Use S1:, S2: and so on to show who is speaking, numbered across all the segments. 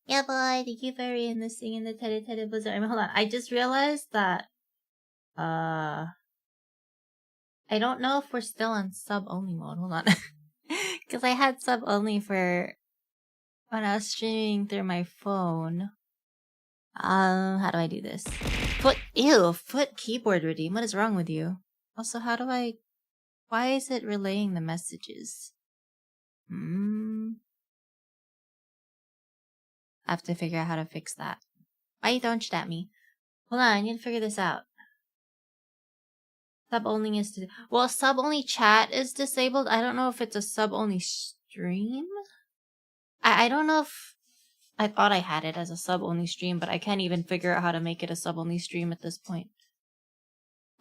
S1: Yeah, boy, thank you for listening in the Teddy Teddy Blizzard. I mean, hold on. I just realized that, I don't know if we're still on sub-only mode. Hold on. Because I had sub-only for when I was streaming through my phone. How do I do this? Foot keyboard redeem. What is wrong with you? Also, why is it relaying the messages? I have to figure out how to fix that. Why don't you at me? Hold on, I need to figure this out. Sub-only is... Well, sub-only chat is disabled. I don't know if it's a sub-only stream? I don't know if... I thought I had it as a sub-only stream, but I can't even figure out how to make it a sub-only stream at this point.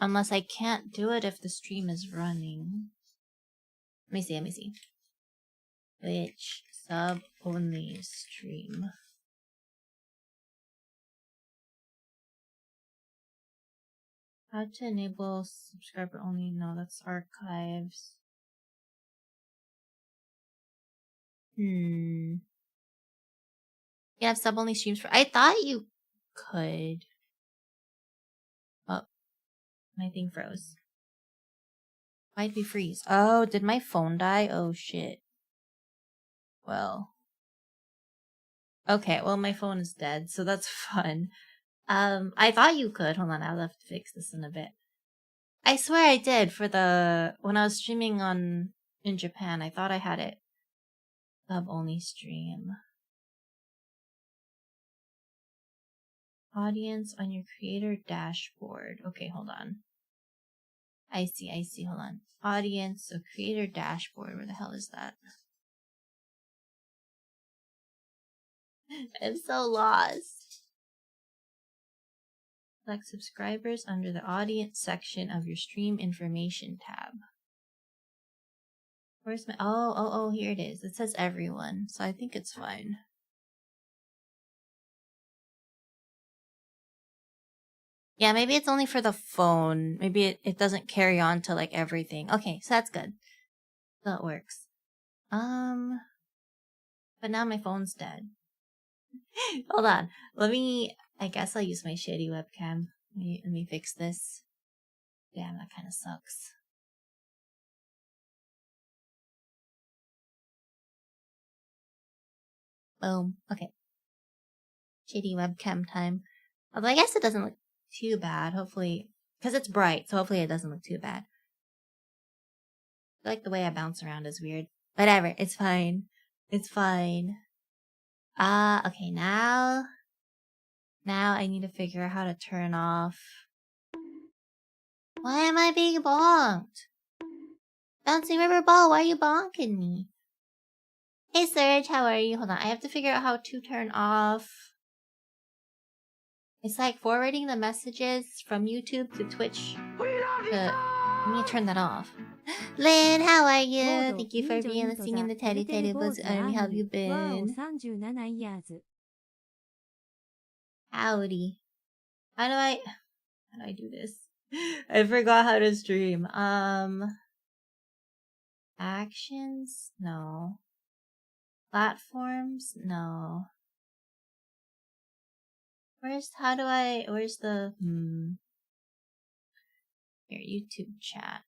S1: Unless I can't do it if the stream is running. Let me see. Which sub-only stream? How to enable subscriber only? No, that's archives. You have sub-only streams for... I thought you could. Oh, my thing froze. Why'd we freeze? Oh, did my phone die? Oh, shit. Well. Okay, well, my phone is dead, so that's fun. I thought you could. Hold on, I'll have to fix this in a bit. I swear I did for when I was streaming in Japan. I thought I had it. Sub-only stream. Audience on your creator dashboard. Okay, hold on. I see, hold on. Audience, so creator dashboard. Where the hell is that? I'm so lost. Select subscribers under the audience section of your stream information tab. Where's my... Oh, here it is. It says everyone, so I think it's fine. Yeah, maybe it's only for the phone. Maybe it doesn't carry on to like everything. Okay, so that's good. So it works. But now my phone's dead. Hold on. I guess I'll use my shitty webcam. Let me fix this. Damn, that kind of sucks. Boom. Okay. Shitty webcam time. Although I guess it doesn't look too bad. Hopefully, because it's bright, so hopefully it doesn't look too bad. I feel like the way I bounce around is weird. Whatever. It's fine. It's fine. Okay, now I need to figure out how to turn off. Why am I being bonked? Bouncing rubber ball, why are you bonking me? Hey Serge, how are you? Hold on, I have to figure out how to turn off. It's like forwarding the messages from YouTube to Twitch. Let me turn that off. Lynn, how are you? Thank you for being listening in the Teddy Buzz Army. How have you been? Howdy. How do I do this? I forgot how to stream. Actions? No. Platforms? No. Where's the here, YouTube chat.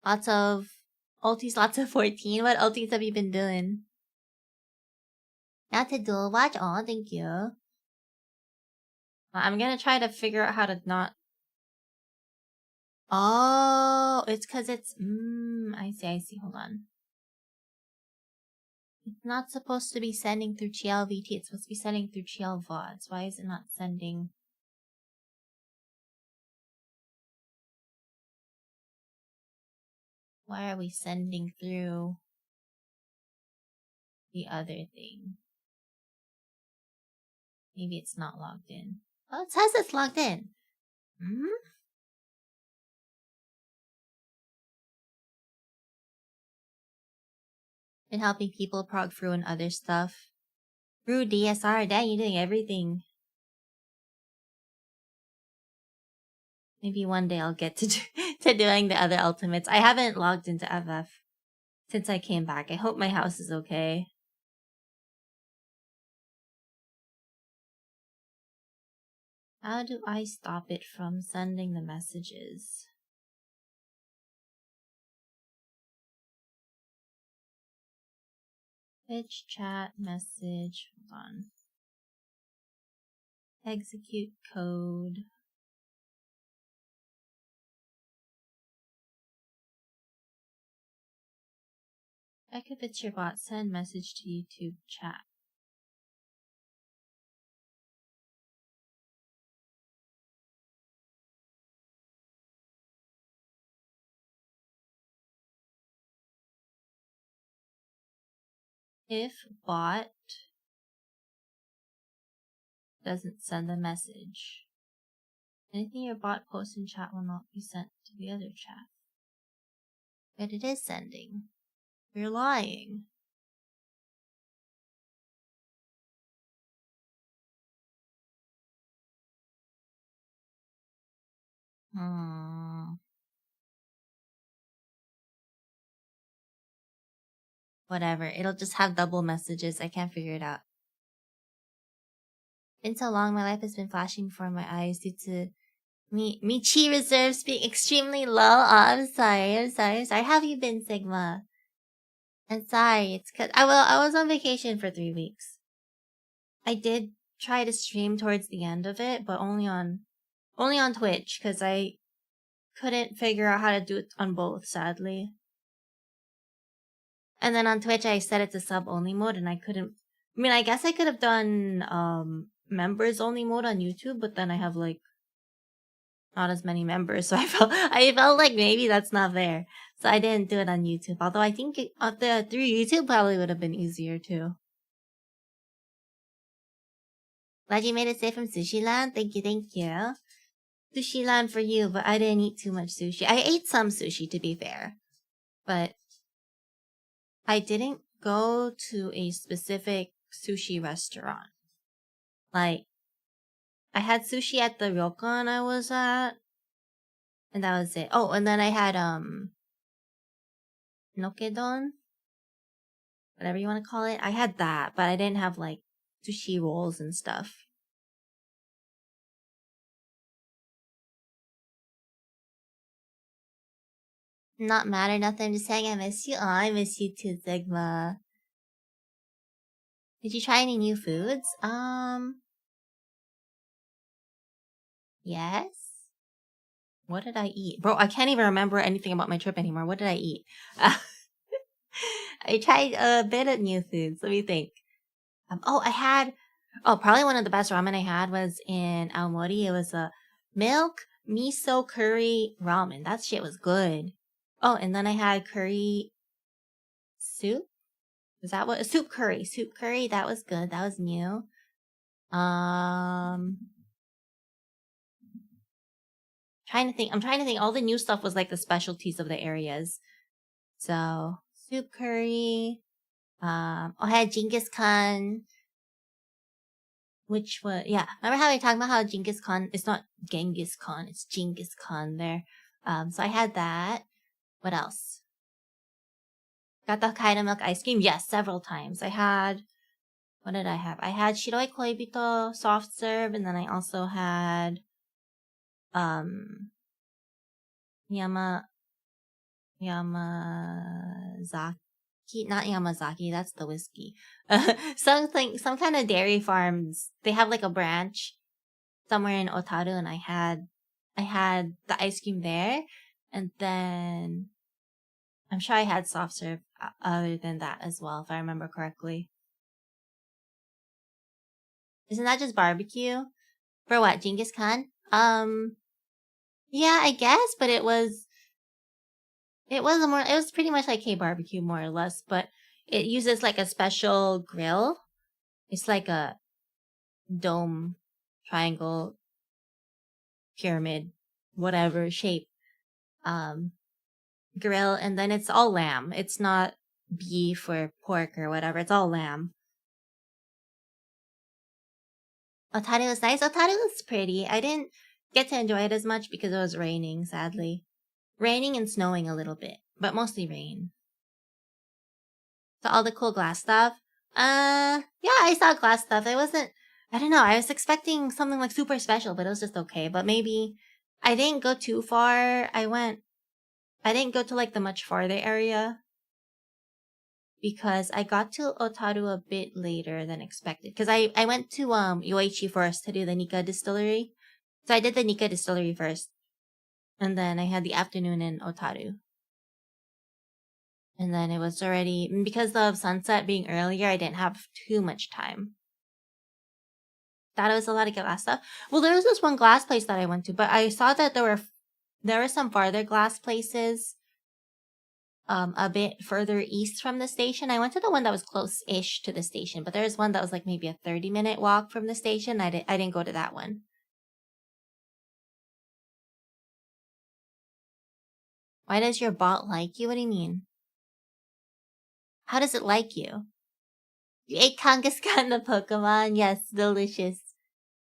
S1: Lots of ultis, lots of 14. What ultis have you been doing? Not to do watch. Oh, thank you. I'm gonna try to figure out how to not. Oh, it's because it's I see. Hold on. It's not supposed to be sending through GLVT. It's supposed to be sending through GLVODs. Why is it not sending? Why are we sending through the other thing? Maybe it's not logged in. Oh, it says it's logged in. Been helping people prog through and other stuff. Through DSR, dang, you're doing everything. Maybe one day I'll get to doing the other ultimates. I haven't logged into FF since I came back. I hope my house is okay. How do I stop it from sending the messages? Pitch chat message. Hold on. Execute code. Check if it's your bot. Send message to YouTube chat. If bot doesn't send the message, anything your bot posts in chat will not be sent to the other chat. But it is sending. You're lying. Whatever. It'll just have double messages. I can't figure it out. Been so long, my life has been flashing before my eyes due to me chi reserves being extremely low. Oh, I'm sorry. How have you been, Sigma? I'm sorry. It's cause I was on vacation for 3 weeks. I did try to stream towards the end of it, but only on Twitch, because I couldn't figure out how to do it on both, sadly. And then on Twitch, I set it to sub-only mode, and I couldn't. I mean, I guess I could have done members-only mode on YouTube, but then I have like not as many members, so I felt like maybe that's not fair. So I didn't do it on YouTube. Although I think through YouTube probably would have been easier too. Glad you made it safe from Sushi Land. Thank you. Sushi Land for you, but I didn't eat too much sushi. I ate some sushi, to be fair, but I didn't go to a specific sushi restaurant. Like, I had sushi at the ryokan I was at, and that was it. Oh, and then I had nokedon, whatever you want to call it. I had that, but I didn't have like sushi rolls and stuff. Not mad or nothing. I'm just saying I miss you. Oh, I miss you too, Sigma. Did you try any new foods? Yes. What did I eat? Bro, I can't even remember anything about my trip anymore. What did I eat? I tried a bit of new foods. Let me think. Probably one of the best ramen I had was in Aomori. It was a milk miso curry ramen. That shit was good. Oh, and then I had curry soup. Is that what? Soup curry. Soup curry. That was good. That was new. Trying to think. I'm trying to think. All the new stuff was like the specialties of the areas. So soup curry. I had Genghis Khan, which was Remember how I talked about how Genghis Khan? It's not Genghis Khan. It's Genghis Khan there. So I had that. What else? Got the Hokkaido milk ice cream. Yes, several times. What did I have? I had Shiroi Koibito soft serve, and then I also had Yamazaki, not Yamazaki, that's the whiskey. Some kind of dairy farms, they have like a branch somewhere in Otaru, and I had the ice cream there, and then I'm sure I had soft serve other than that as well, if I remember correctly. Isn't that just barbecue? For what, Genghis Khan? Yeah, I guess, but it was pretty much like K-barbecue more or less, but it uses like a special grill. It's like a dome, triangle, pyramid, whatever shape, grill, and then it's all lamb. It's not beef or pork or whatever. It's all lamb. Otaru was nice. Otaru was pretty. I didn't get to enjoy it as much because it was raining, sadly. Raining and snowing a little bit, but mostly rain. So all the cool glass stuff. Yeah, I saw glass stuff. I don't know. I was expecting something like super special, but it was just okay. But maybe I didn't go too far. I didn't go to like the much farther area because I got to Otaru a bit later than expected. Because I went to Yoichi first to do the Nika distillery. So I did the Nika distillery first. And then I had the afternoon in Otaru. And then it was already, because of sunset being earlier, I didn't have too much time. Thought it was a lot of glass stuff. Well, there was this one glass place that I went to, but I saw that there were some farther glass places a bit further east from the station. I went to the one that was close-ish to the station, but there was one that was like maybe a 30-minute walk from the station. I didn't go to that one. Why does your bot like you? What do you mean? How does it like you? You ate Kangaskhan the Pokemon? Yes, delicious.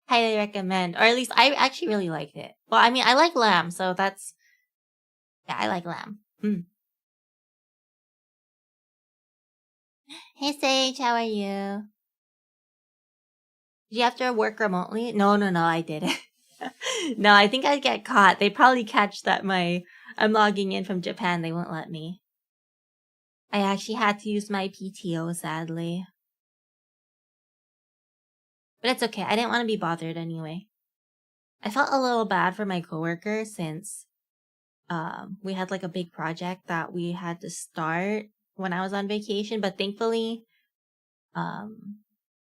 S1: Highly recommend. Or at least I actually really liked it. Well, I mean, I like lamb, so that's... Yeah, I like lamb. Hey Sage, how are you? Did you have to work remotely? No, I didn't. No, I think I'd get caught. They'd probably catch that I'm logging in from Japan. They won't let me. I actually had to use my PTO, sadly. But it's okay. I didn't want to be bothered anyway. I felt a little bad for my coworker since we had like a big project that we had to start when I was on vacation, but thankfully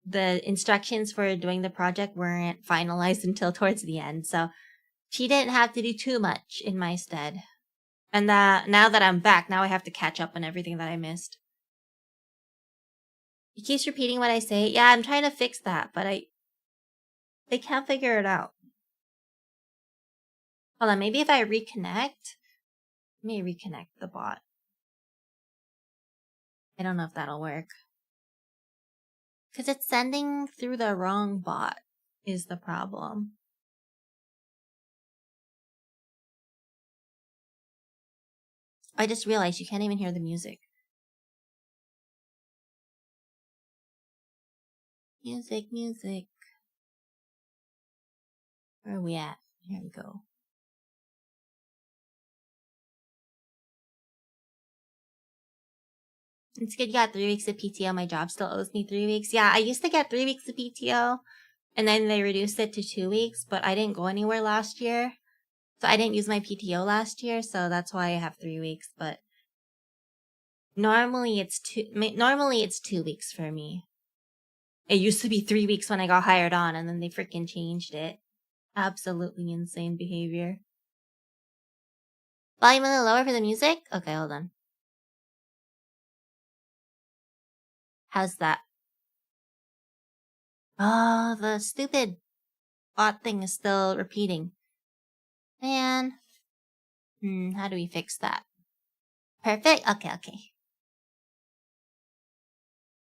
S1: the instructions for doing the project weren't finalized until towards the end, so she didn't have to do too much in my stead. And now that I'm back, now I have to catch up on everything that I missed. He keeps repeating what I say. Yeah, I'm trying to fix that, but I can't figure it out. Hold on, maybe if I reconnect, let me reconnect the bot. I don't know if that'll work. Because it's sending through the wrong bot. is the problem. I just realized you can't even hear the music. Music. Where are we at? Here we go. It's good you got 3 weeks of PTO. My job still owes me 3 weeks. Yeah, I used to get 3 weeks of PTO, and then they reduced it to 2 weeks, but I didn't go anywhere last year. So I didn't use my PTO last year, so that's why I have 3 weeks, but normally it's 2 weeks for me. It used to be 3 weeks when I got hired on, and then they freaking changed it. Absolutely insane behavior. Volume a little lower for the music? Okay, hold on. How's that? Oh, the stupid bot thing is still repeating. Man. How do we fix that? Perfect? Okay.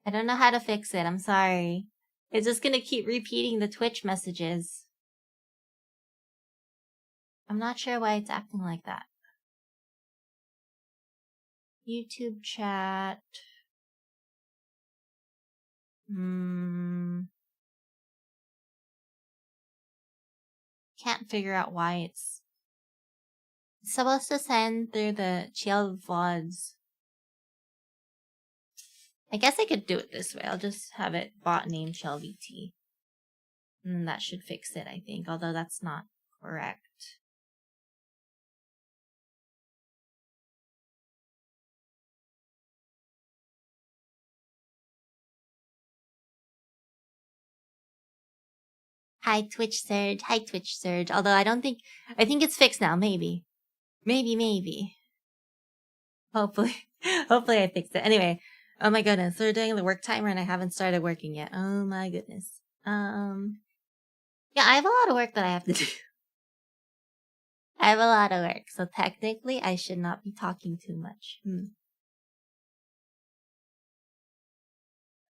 S1: I don't know how to fix it, I'm sorry. It's just gonna keep repeating the Twitch messages. I'm not sure why it's acting like that. YouTube chat. Can't figure out why it's supposed to send through the chill VODs. I guess I could do it this way. I'll just have it bot name ChillVT. That should fix it, I think, although that's not correct. Hi Twitch Surge. Although I think it's fixed now, maybe. Hopefully I fixed it. Anyway, oh my goodness, we're doing the work timer and I haven't started working yet. Oh my goodness. Yeah, I have a lot of work that I have to do. I have a lot of work, so technically I should not be talking too much.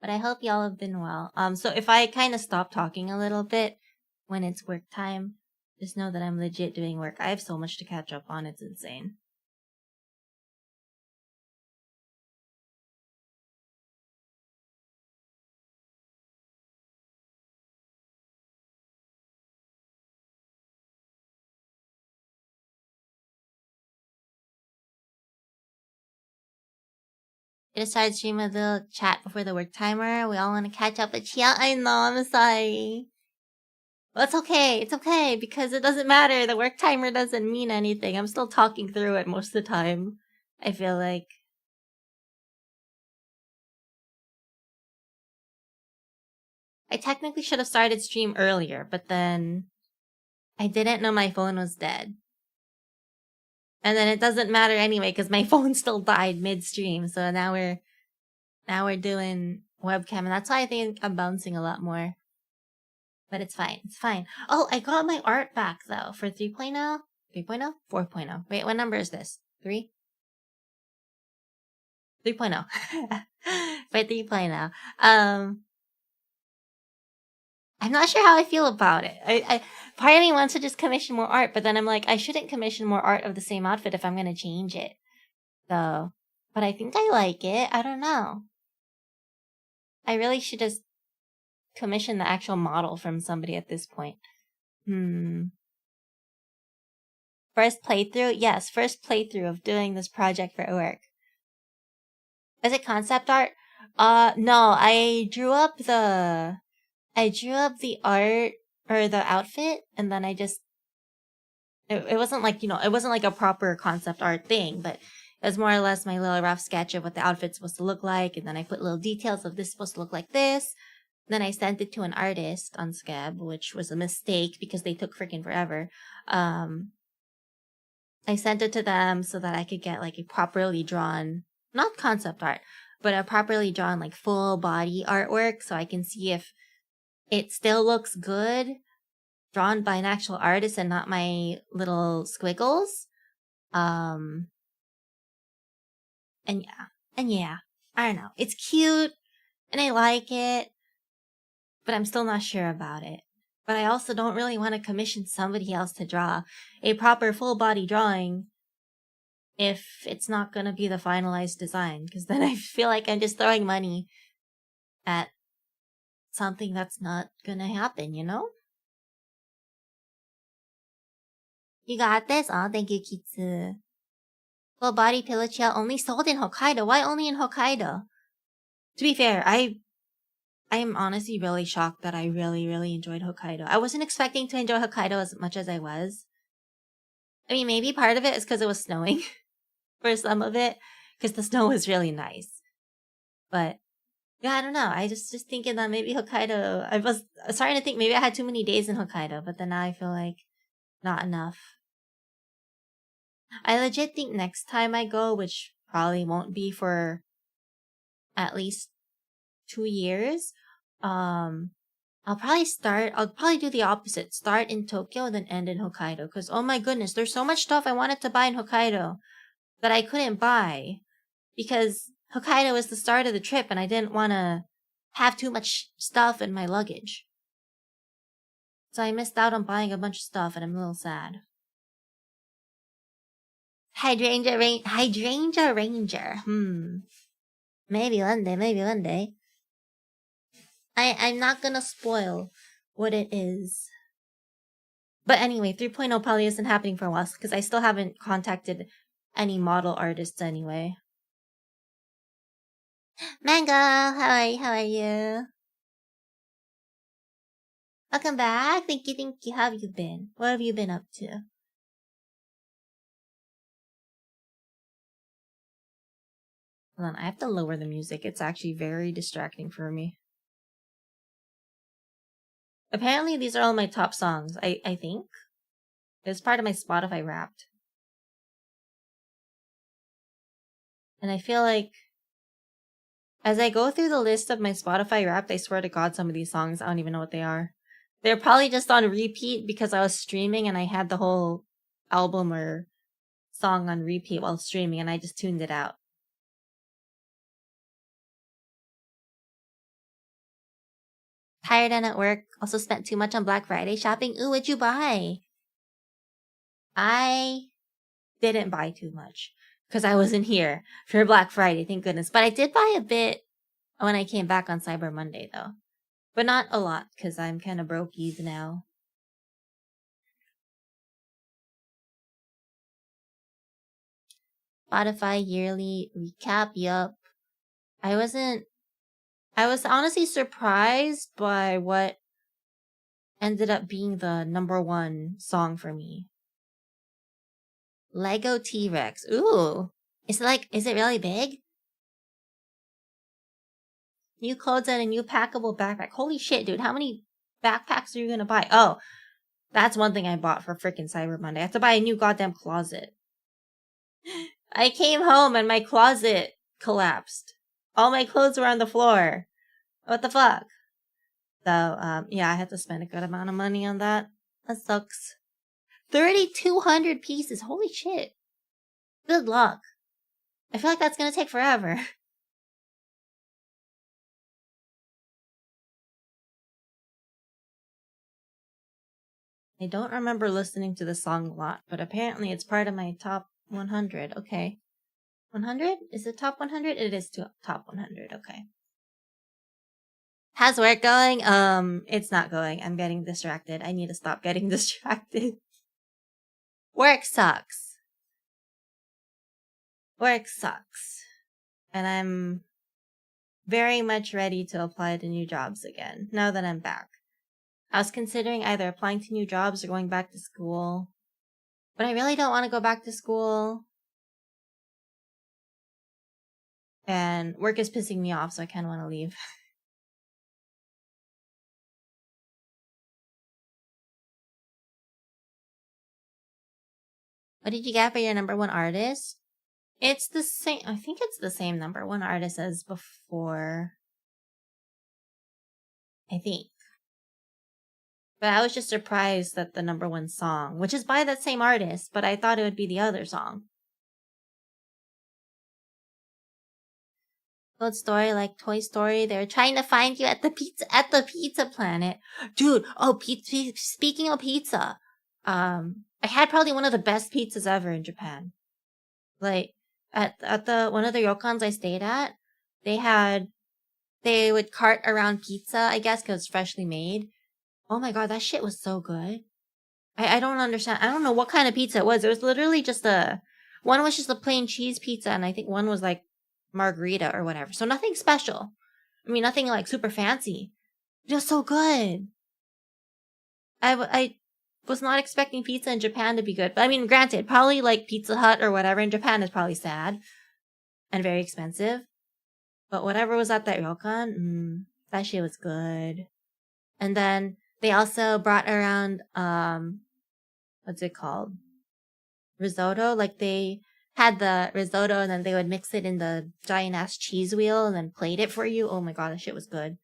S1: But I hope y'all have been well. So if I kind of stop talking a little bit when it's work time, just know that I'm legit doing work. I have so much to catch up on, it's insane. I decided to stream a little chat before the work timer. We all want to catch up, but yeah, I know, I'm sorry. Well, it's okay, because it doesn't matter. The work timer doesn't mean anything. I'm still talking through it most of the time, I feel like. I technically should have started stream earlier, but then I didn't know my phone was dead. And then it doesn't matter anyway, because my phone still died mid-stream, so now we're doing webcam, and that's why I think I'm bouncing a lot more. But it's fine. Oh, I got my art back, though, for 3.0? 3.0? 4.0. Wait, what number is this? 3? 3.0. For 3.0. I'm not sure how I feel about it. I part of me wants to just commission more art, but then I'm like, I shouldn't commission more art of the same outfit if I'm gonna change it. So, but I think I like it. I don't know. I really should just commission the actual model from somebody at this point. First playthrough? Yes, first playthrough of doing this project for work. Is it concept art? No, I drew up the art or the outfit, and then it wasn't like, it wasn't like a proper concept art thing, but it was more or less my little rough sketch of what the outfit's supposed to look like, and then I put little details of this supposed to look like this. Then I sent it to an artist on Scab, which was a mistake because they took freaking forever. I sent it to them so that I could get like a properly drawn, not concept art, but a properly drawn like full body artwork so I can see if it still looks good drawn by an actual artist and not my little squiggles. And yeah, I don't know. It's cute and I like it, but I'm still not sure about it. But I also don't really want to commission somebody else to draw a proper full body drawing if it's not going to be the finalized design, because then I feel like I'm just throwing money at something that's not going to happen, you know? You got this? Oh, thank you, Kitsu. Full body pillow shell only sold in Hokkaido. Why only in Hokkaido? To be fair, I am honestly really shocked that I really, really enjoyed Hokkaido. I wasn't expecting to enjoy Hokkaido as much as I was. I mean, maybe part of it is because it was snowing for some of it, because the snow was really nice. But yeah, I don't know. I just thinking that maybe Hokkaido. I was starting to think maybe I had too many days in Hokkaido, but then now I feel like not enough. I legit think next time I go, which probably won't be for at least 2 years, I'll probably do the opposite. Start in Tokyo and then end in Hokkaido. Because, oh my goodness, there's so much stuff I wanted to buy in Hokkaido that I couldn't buy. Because Hokkaido was the start of the trip and I didn't want to have too much stuff in my luggage. So I missed out on buying a bunch of stuff and I'm a little sad. Hydrangea Ranger. Maybe one day. I'm not gonna spoil what it is. But anyway, 3.0 probably isn't happening for a while because I still haven't contacted any model artists anyway. Mango, how are you? Welcome back. Thank you. How have you been? What have you been up to? Hold on, I have to lower the music. It's actually very distracting for me. Apparently, these are all my top songs, I think. It's part of my Spotify Wrapped. And I feel like as I go through the list of my Spotify Wrapped, I swear to God, some of these songs, I don't even know what they are. They're probably just on repeat because I was streaming and I had the whole album or song on repeat while streaming and I just tuned it out. Tired and at work. Also spent too much on Black Friday shopping. Ooh, what'd you buy? I didn't buy too much because I wasn't here for Black Friday, thank goodness. But I did buy a bit when I came back on Cyber Monday, though. But not a lot because I'm kind of brokies now. Spotify yearly recap, yup. I was honestly surprised by what ended up being the #1 song for me. Lego T-Rex. Ooh. Is it really big? New clothes and a new packable backpack. Holy shit, dude. How many backpacks are you gonna buy? Oh, that's one thing I bought for freaking Cyber Monday. I have to buy a new goddamn closet. I came home and my closet collapsed. All my clothes were on the floor. What the fuck? So, yeah, I had to spend a good amount of money on that. That sucks. 3,200 pieces. Holy shit. Good luck. I feel like that's gonna take forever. I don't remember listening to the song a lot, but apparently it's part of my top 100. Okay. 100? Is it top 100? It is top 100. Okay. How's work going? It's not going. I'm getting distracted. I need to stop getting distracted. Work sucks. Work sucks. And I'm very much ready to apply to new jobs again, now that I'm back. I was considering either applying to new jobs or going back to school. But I really don't want to go back to school. And work is pissing me off, so I kind of want to leave. What did you get for your #1 artist? It's the same. I think it's the same #1 artist as before. I think. But I was just surprised that the #1 song, which is by that same artist, but I thought it would be the other song. Old story like Toy Story. They're trying to find you at the pizza planet, dude. Oh, speaking of pizza, I had probably one of the best pizzas ever in Japan. Like at the one of the ryokans I stayed at, they would cart around pizza, I guess, because it's freshly made. Oh my god, that shit was so good. I don't understand. I don't know what kind of pizza it was. It was literally just one was just a plain cheese pizza, and I think one was like margarita or whatever. So nothing special. I mean, nothing like super fancy. It was so good. I was not expecting pizza in Japan to be good. But I mean, granted, probably like Pizza Hut or whatever in Japan is probably sad and very expensive. But whatever was at that ryokan, that shit was good. And then they also brought around, what's it called? Risotto. Like they had the risotto and then they would mix it in the giant ass cheese wheel and then plate it for you. Oh my god, that shit was good.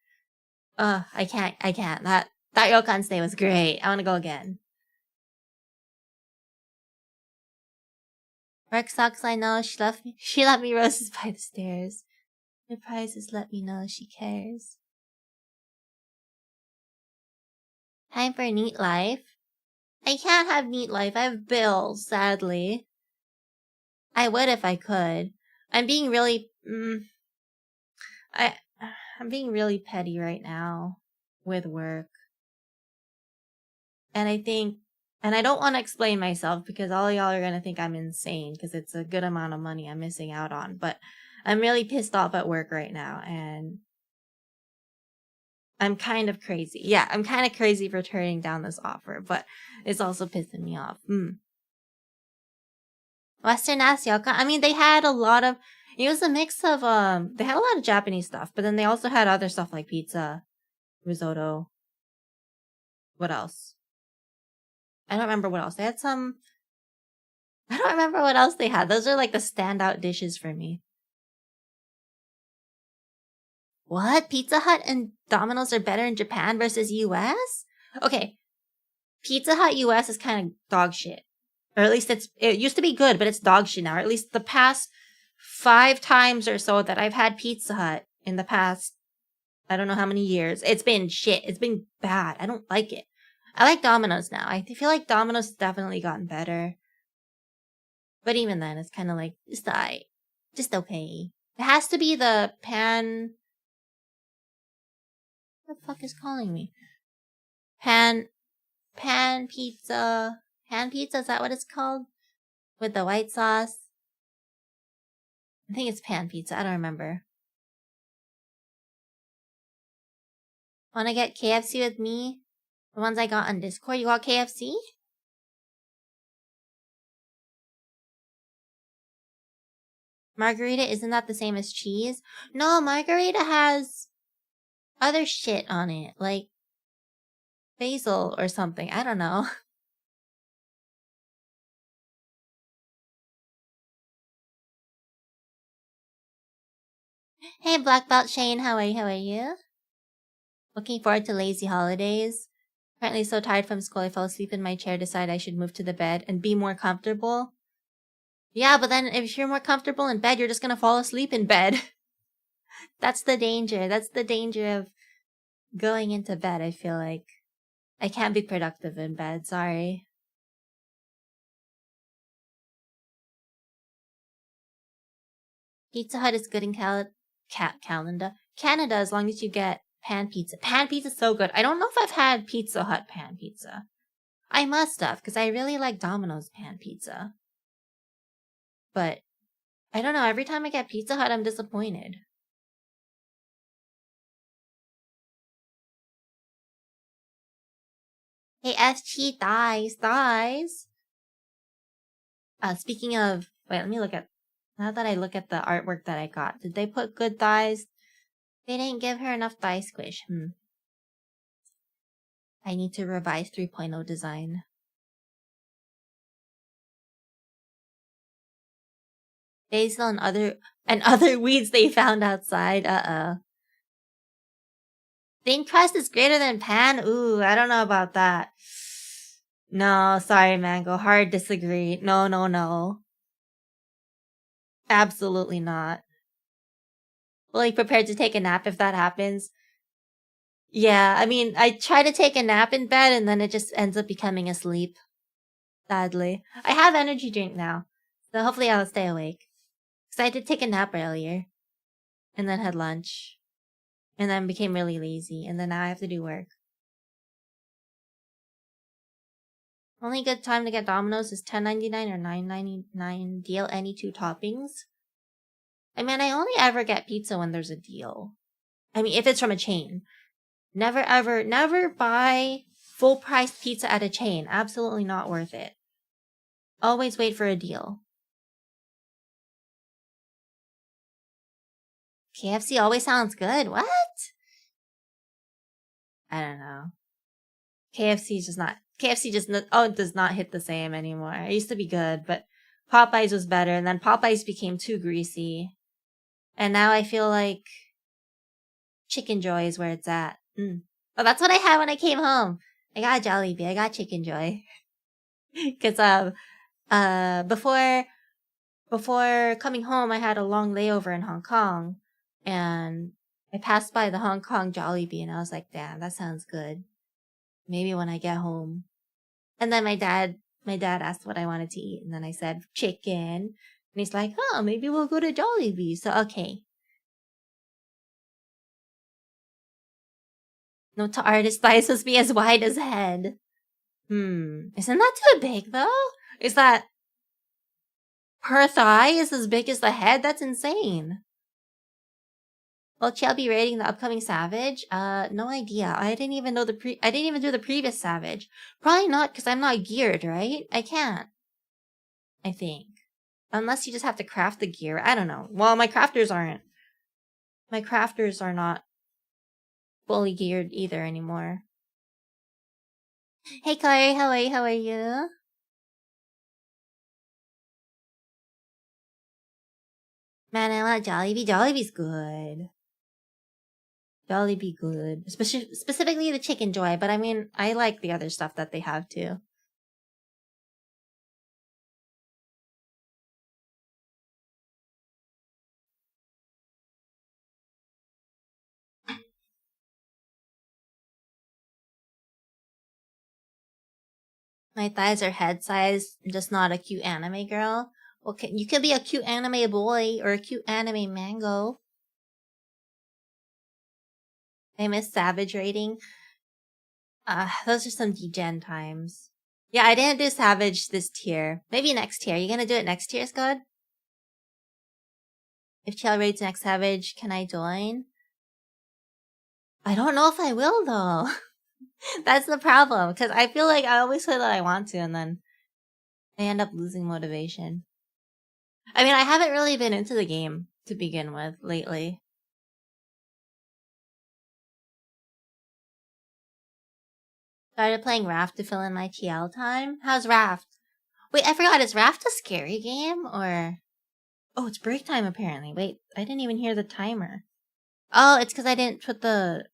S1: I can't. That ryokan stay was great. I want to go again. Work sucks, I know. She left me roses by the stairs. The prizes let me know she cares. Time for neat life. I can't have neat life. I have bills, sadly. I would if I could. I'm being really, I'm being really petty right now with work. And I don't want to explain myself because all y'all are going to think I'm insane because it's a good amount of money I'm missing out on. But I'm really pissed off at work right now and I'm kind of crazy. Yeah, I'm kind of crazy for turning down this offer, but it's also pissing me off. Western Asia. I mean, they had a lot of. It was a mix of They had a lot of Japanese stuff, but then they also had other stuff like pizza, risotto. What else? I don't remember what else. They had some. I don't remember what else they had. Those are like the standout dishes for me. What? Pizza Hut and Domino's are better in Japan versus US? Okay, Pizza Hut US is kind of dog shit. Or at least it used to be good, but it's dog shit now. Or at least the past 5 times or so that I've had Pizza Hut in the past, I don't know how many years, it's been shit. It's been bad. I don't like it. I like Domino's now. I feel like Domino's has definitely gotten better. But even then, it's kind of like, just okay. It has to be the pan. What the fuck is calling me? Pan pizza. Pan pizza, is that what it's called? With the white sauce? I think it's pan pizza. I don't remember. Wanna get KFC with me? The ones I got on Discord. You got KFC? Margarita, isn't that the same as cheese? No, margarita has other shit on it. Like basil or something. I don't know. Hey, Black Belt Shane, how are you? How are you? Looking forward to lazy holidays. Currently so tired from school I fell asleep in my chair, decided I should move to the bed and be more comfortable. Yeah, but then if you're more comfortable in bed, you're just gonna fall asleep in bed. That's the danger. That's the danger of going into bed, I feel like. I can't be productive in bed, sorry. Pizza Hut is good in Canada, as long as you get pan pizza. Pan pizza's so good. I don't know if I've had Pizza Hut pan pizza. I must have, because I really like Domino's pan pizza. But, I don't know, every time I get Pizza Hut, I'm disappointed. Hey, SG dies. Speaking of, wait, let me look at, now that I look at the artwork that I got, did they put good thighs? They didn't give her enough thigh squish. I need to revise 3.0 design. Basil and other weeds they found outside. Thin crust is greater than pan? Ooh, I don't know about that. No, sorry, Mango. Hard disagree. No. Absolutely not. fully prepared to take a nap if that happens. Yeah, I mean, I try to take a nap in bed and then it just ends up becoming a sleep. Sadly. I have energy drink now, so hopefully I'll stay awake. Because I did take a nap earlier, and then had lunch, and then became really lazy, and then now I have to do work. Only good time to get Domino's is $10.99 or $9.99. Deal any 2 toppings. I mean, I only ever get pizza when there's a deal. I mean, if it's from a chain. Never buy full price pizza at a chain. Absolutely not worth it. Always wait for a deal. KFC always sounds good. What? I don't know. KFC just does not hit the same anymore. It used to be good, but Popeyes was better, and then Popeyes became too greasy. And now I feel like Chicken Joy is where it's at. Oh, that's what I had when I came home. I got a Jollibee. I got Chicken Joy. Cause before coming home, I had a long layover in Hong Kong, and I passed by the Hong Kong Jollibee, and I was like, damn, that sounds good. Maybe when I get home. And then my dad asked what I wanted to eat, and then I said chicken, and he's like, oh, maybe we'll go to Jollibee. So okay. No to artist thighs must be as wide as head. Isn't that too big though? Is that per thigh is as big as the head? That's insane. Will Chell be rating the upcoming Savage? No idea. I didn't even do the previous Savage. Probably not, because I'm not geared, right? I can't. I think. Unless you just have to craft the gear. I don't know. Well, my crafters are not fully geared either anymore. Hey Claire, how are you? Man, I want Jollibee. Jollibee's good. Jollibee good. Specifically the Chicken Joy, but I mean, I like the other stuff that they have too. My thighs are head size, just not a cute anime girl. Okay, you could be a cute anime boy or a cute anime mango. I miss Savage rating. Those are some degen times. Yeah, I didn't do Savage this tier. Maybe next tier. You gonna do it next tier, Scud? If Chell rates next Savage, can I join? I don't know if I will though. That's the problem, because I feel like I always say that I want to, and then I end up losing motivation. I mean, I haven't really been into the game to begin with lately. Started playing Raft to fill in my TL time. How's Raft? Wait, I forgot, is Raft a scary game, or... Oh, it's break time apparently. Wait, I didn't even hear the timer. Oh, it's because I didn't put the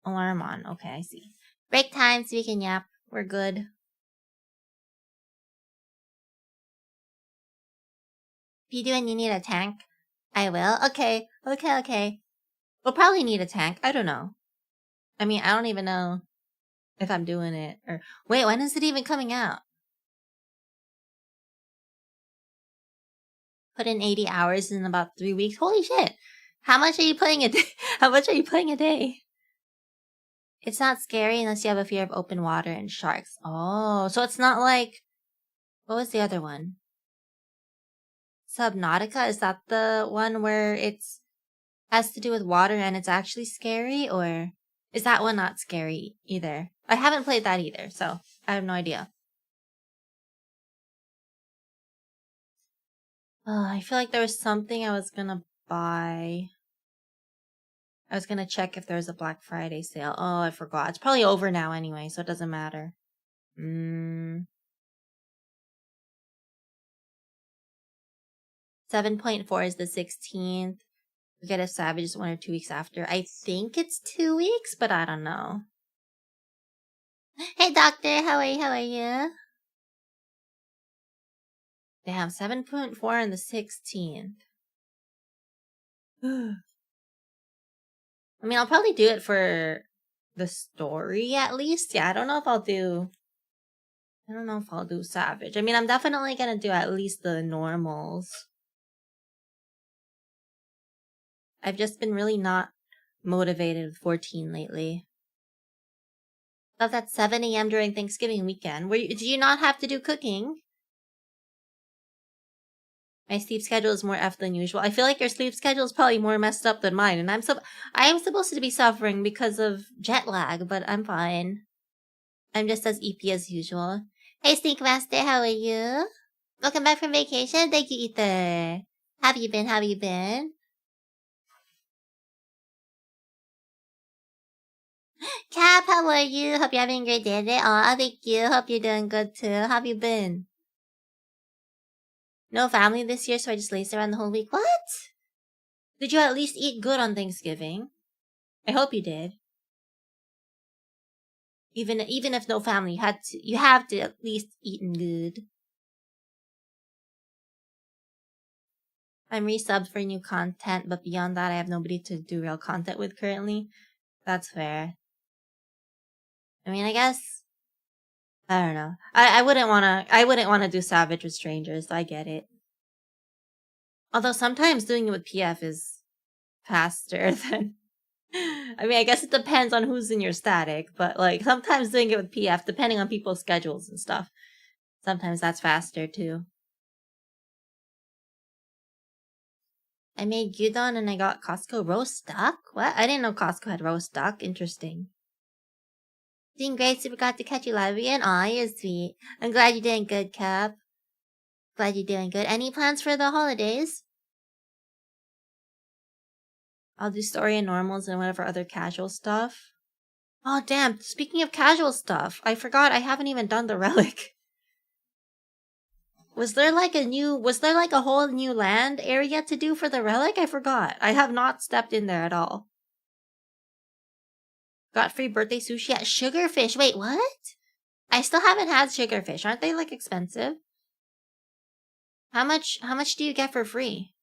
S1: alarm on. Okay, I see. Break time so we can yap. We're good. If you do and you need a tank, I will. Okay. We'll probably need a tank. I don't know. I mean, I don't even know if I'm doing it. Or wait, when is it even coming out? Put in 80 hours in about 3 weeks. Holy shit! How much are you putting a day? How much are you putting a day? It's not scary unless you have a fear of open water and sharks. Oh, so it's not like... What was the other one? Subnautica? Is that the one where it's has to do with water and it's actually scary? Or is that one not scary either? I haven't played that either, so I have no idea. I feel like there was something I was gonna buy. I was gonna check if there's a Black Friday sale. Oh, I forgot. It's probably over now anyway, so it doesn't matter. 7.4 is the 16th. We get a Savage 1 or 2 weeks after. I think it's 2 weeks, but I don't know. Hey doctor, how are you? Damn, 7.4 on the 16th. I mean, I'll probably do it for the story at least. Yeah, I don't know if I'll do Savage. I mean, I'm definitely gonna do at least the normals. I've just been really not motivated with 14 lately. That's at 7 a.m. during Thanksgiving weekend. Did you not have to do cooking? My sleep schedule is more F than usual. I feel like your sleep schedule is probably more messed up than mine, and I am supposed to be suffering because of jet lag, but I'm fine. I'm just as EP as usual. Hey, Sneak Master, how are you? Welcome back from vacation. Thank you, Ether. Have you been? Cap, how are you? Hope you're having a great day today. Aw, thank you. Hope you're doing good too. How have you been? No family this year, so I just lazed around the whole week. What? Did you at least eat good on Thanksgiving? I hope you did. Even if no family, you have to at least eaten good. I'm resubbed for new content, but beyond that, I have nobody to do real content with currently. That's fair. I mean, I guess I don't know. I wouldn't wanna do Savage with strangers. I get it. Although sometimes doing it with PF is faster than. I mean, I guess it depends on who's in your static, but like sometimes doing it with PF, depending on people's schedules and stuff, sometimes that's faster too. I made gyudon and I got Costco roast duck. What? I didn't know Costco had roast duck. Interesting. Doing great. Super glad to catch you live again. Aw, you're sweet. I'm glad you're doing good, Cap. Glad you're doing good. Any plans for the holidays? I'll do story and normals and whatever other casual stuff. Oh, damn. Speaking of casual stuff, I forgot I haven't even done the relic. Was there like a whole new land area to do for the relic? I forgot. I have not stepped in there at all. Got free birthday sushi at Sugarfish. Wait, what? I still haven't had Sugarfish. Aren't they like expensive? How much do you get for free?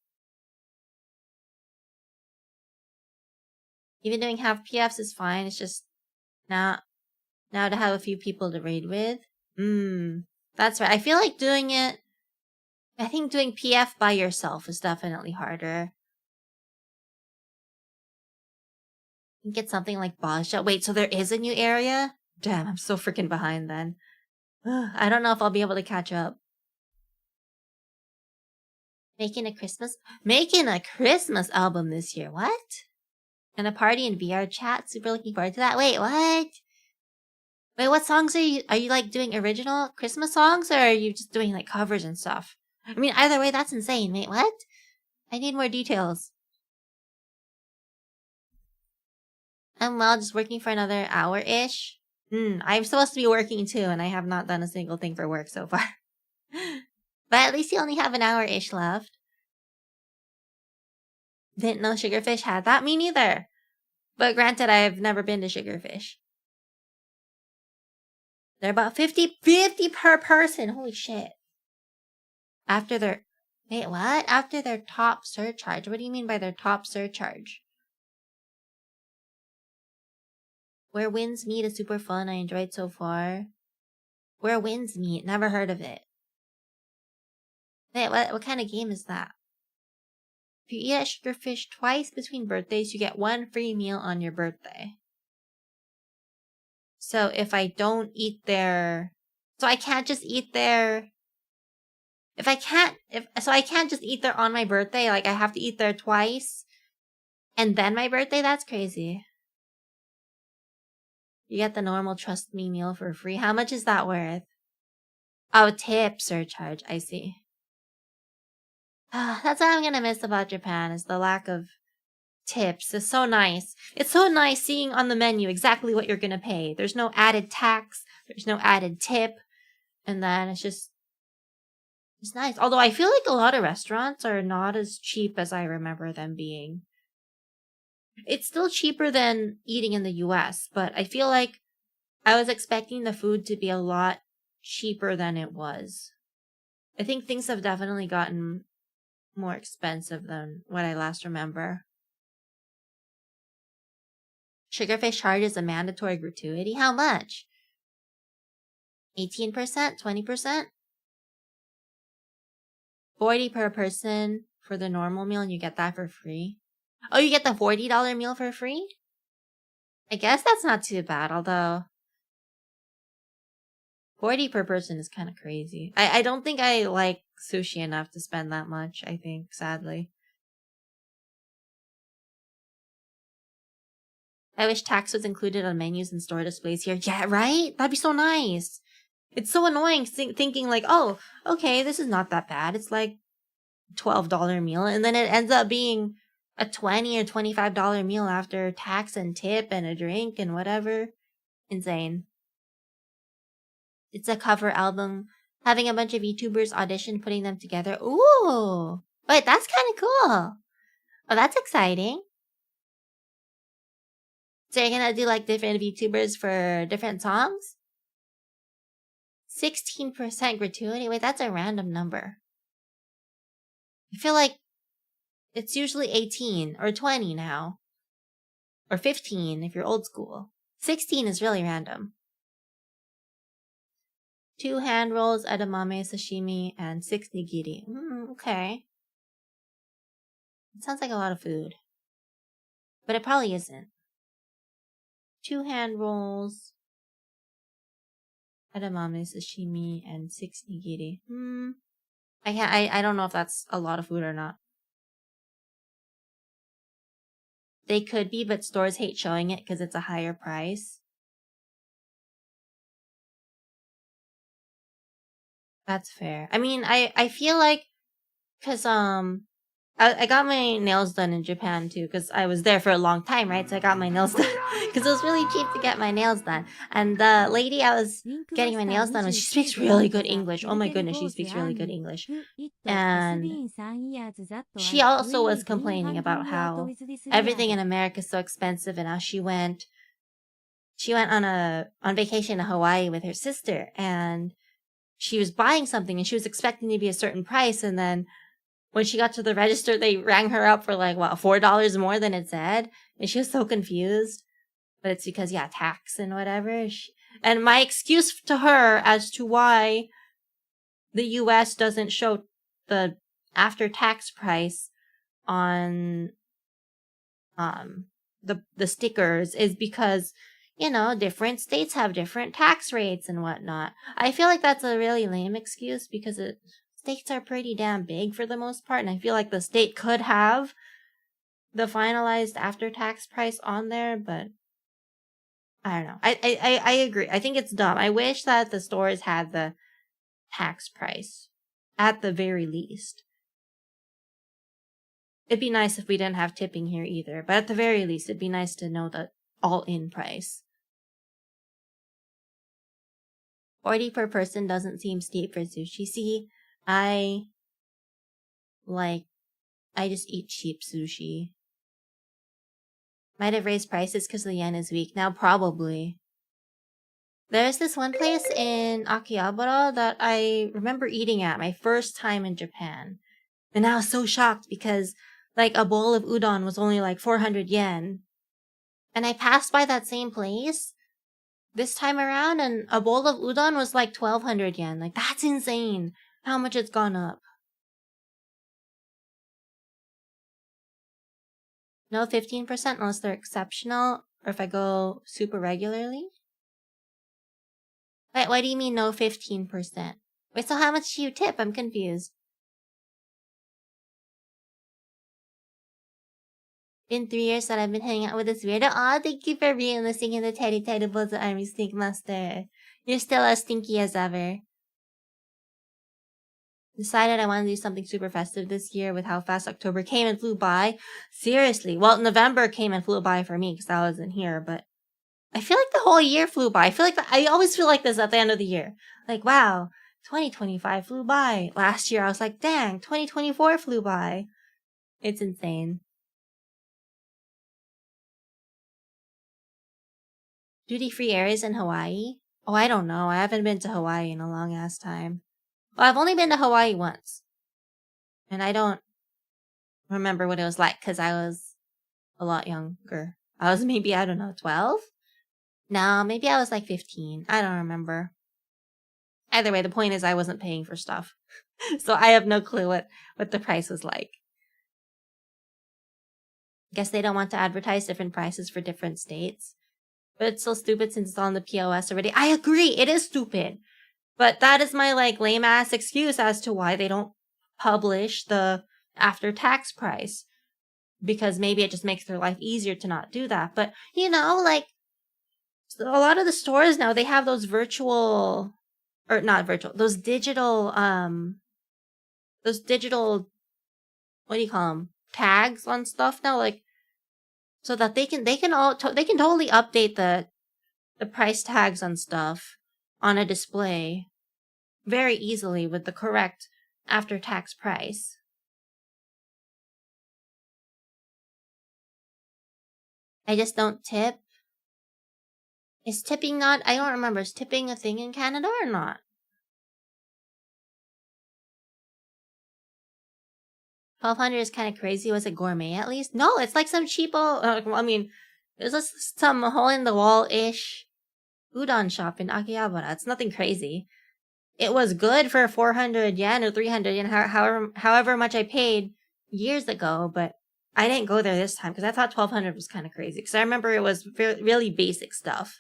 S1: Even doing half PFs is fine. It's just now to have a few people to raid with. That's right. I feel like I think doing PF by yourself is definitely harder. Get something like Basha. Wait, so there is a new area? Damn, I'm so freaking behind then. I don't know if I'll be able to catch up. Making a Christmas album this year. What? And a party in VR chat. Super looking forward to that. Wait, what? Wait, what songs are you like doing original Christmas songs, or are you just doing like covers and stuff? I mean, either way, that's insane. Wait, what? I need more details. I'm just working for another hour-ish. I'm supposed to be working too, and I have not done a single thing for work so far. But at least you only have an hour-ish left. Didn't know Sugarfish had that. Me neither. But granted, I've never been to Sugarfish. They're about 50 per person. Holy shit. Wait, what? After their top surcharge. What do you mean by their top surcharge? Where Winds Meet is super fun. I enjoyed so far. Where Winds Meet? Never heard of it. Wait, what kind of game is that? If you eat at Sugarfish twice between birthdays, you get one free meal on your birthday. So if I don't eat there... So I can't just eat there... I can't just eat there on my birthday. Like, I have to eat there twice. And then my birthday? That's crazy. You get the normal Trust Me meal for free. How much is that worth? Oh, tip surcharge. I see. That's what I'm gonna miss about Japan, is the lack of tips. It's so nice. It's so nice seeing on the menu exactly what you're gonna pay. There's no added tax. There's no added tip. And then it's nice. Although I feel like a lot of restaurants are not as cheap as I remember them being. It's still cheaper than eating in the US, but I feel like I was expecting the food to be a lot cheaper than it was. I think things have definitely gotten more expensive than what I last remember. Sugarfish charges a mandatory gratuity. How much? 18%? 20%? 40 per person for the normal meal and you get that for free. Oh, you get the $40 meal for free? I guess that's not too bad, although 40 per person is kind of crazy. I don't think I like sushi enough to spend that much, I think, sadly. I wish tax was included on menus and store displays here. Yeah, right? That'd be so nice. It's so annoying thinking like, oh, okay, this is not that bad. It's like $12 meal. And then it ends up being a $20 or $25 meal after tax and tip and a drink and whatever. Insane. It's a cover album. Having a bunch of VTubers audition, putting them together. Ooh! Wait, that's kind of cool. Oh, that's exciting. So you're gonna do like different VTubers for different songs? 16% gratuity? Wait, that's a random number. I feel like it's usually 18 or 20 now. Or 15 if you're old school. 16 is really random. 2 hand rolls, edamame, sashimi, and 6 nigiri. Okay. It sounds like a lot of food. But it probably isn't. 2 hand rolls, edamame, sashimi, and 6 nigiri. I don't know if that's a lot of food or not. They could be, but stores hate showing it because it's a higher price. That's fair. I mean, I feel like, cause I got my nails done in Japan too, cause I was there for a long time, right? So I got my nails done, cause it was really cheap to get my nails done. And the lady I was getting my nails done with, she speaks really good English. Oh my goodness, she speaks really good English. And she also was complaining about how everything in America is so expensive, and how she went on vacation to Hawaii with her sister, and she was buying something and she was expecting to be a certain price, and then when she got to the register, they rang her up for like, what, $4 more than it said? And she was so confused. But it's because, yeah, tax and whatever. And my excuse to her as to why the US doesn't show the after-tax price on the stickers is because, you know, different states have different tax rates and whatnot. I feel like that's a really lame excuse because states are pretty damn big for the most part, and I feel like the state could have the finalized after-tax price on there, but I don't know. I agree. I think it's dumb. I wish that the stores had the tax price at the very least. It'd be nice if we didn't have tipping here either, but at the very least, it'd be nice to know the all-in price. 40 per person doesn't seem steep for sushi. See, I just eat cheap sushi. Might have raised prices because the yen is weak. Now, probably. There's this one place in Akihabara that I remember eating at my first time in Japan. And I was so shocked because, like, a bowl of udon was only like 400 yen. And I passed by that same place this time around, and a bowl of udon was like 1,200 yen. Like, that's insane how much it's gone up. No 15% unless they're exceptional, or if I go super regularly. Wait, what do you mean no 15%? Wait, so how much do you tip? I'm confused. Been 3 years that I've been hanging out with this weirdo. Aw, thank you for re-enlisting in the Teddy Terribles Army Stink Master. You're still as stinky as ever. Decided I want to do something super festive this year with how fast October came and flew by. Seriously. Well, November came and flew by for me because I wasn't here, but I feel like the whole year flew by. I always feel like this at the end of the year. Like, wow, 2025 flew by. Last year I was like, dang, 2024 flew by. It's insane. Duty-free areas in Hawaii? Oh, I don't know. I haven't been to Hawaii in a long ass time. Well, I've only been to Hawaii once. And I don't remember what it was like because I was a lot younger. I was maybe, I don't know, 12? No, maybe I was like 15. I don't remember. Either way, the point is I wasn't paying for stuff. So I have no clue what the price was like. Guess they don't want to advertise different prices for different states. But it's so stupid since it's on the POS already. I agree, it is stupid. But that is my like lame ass excuse as to why they don't publish the after tax price. Because maybe it just makes their life easier to not do that. But you know, like a lot of the stores now, they have those virtual, or not virtual, those digital, what do you call them? Tags on stuff now, like, so that they can totally update the price tags on stuff on a display very easily with the correct after tax price. I just don't tip. Is tipping not? I don't remember. Is tipping a thing in Canada or not? $1,200 is kind of crazy. Was it gourmet at least? No, it's like some cheapo. I mean, it was just some hole in the wall ish udon shop in Akihabara. It's nothing crazy. It was good for 400 yen or 300 yen, however much I paid years ago. But I didn't go there this time because I thought 1,200 was kind of crazy. Because I remember it was really basic stuff.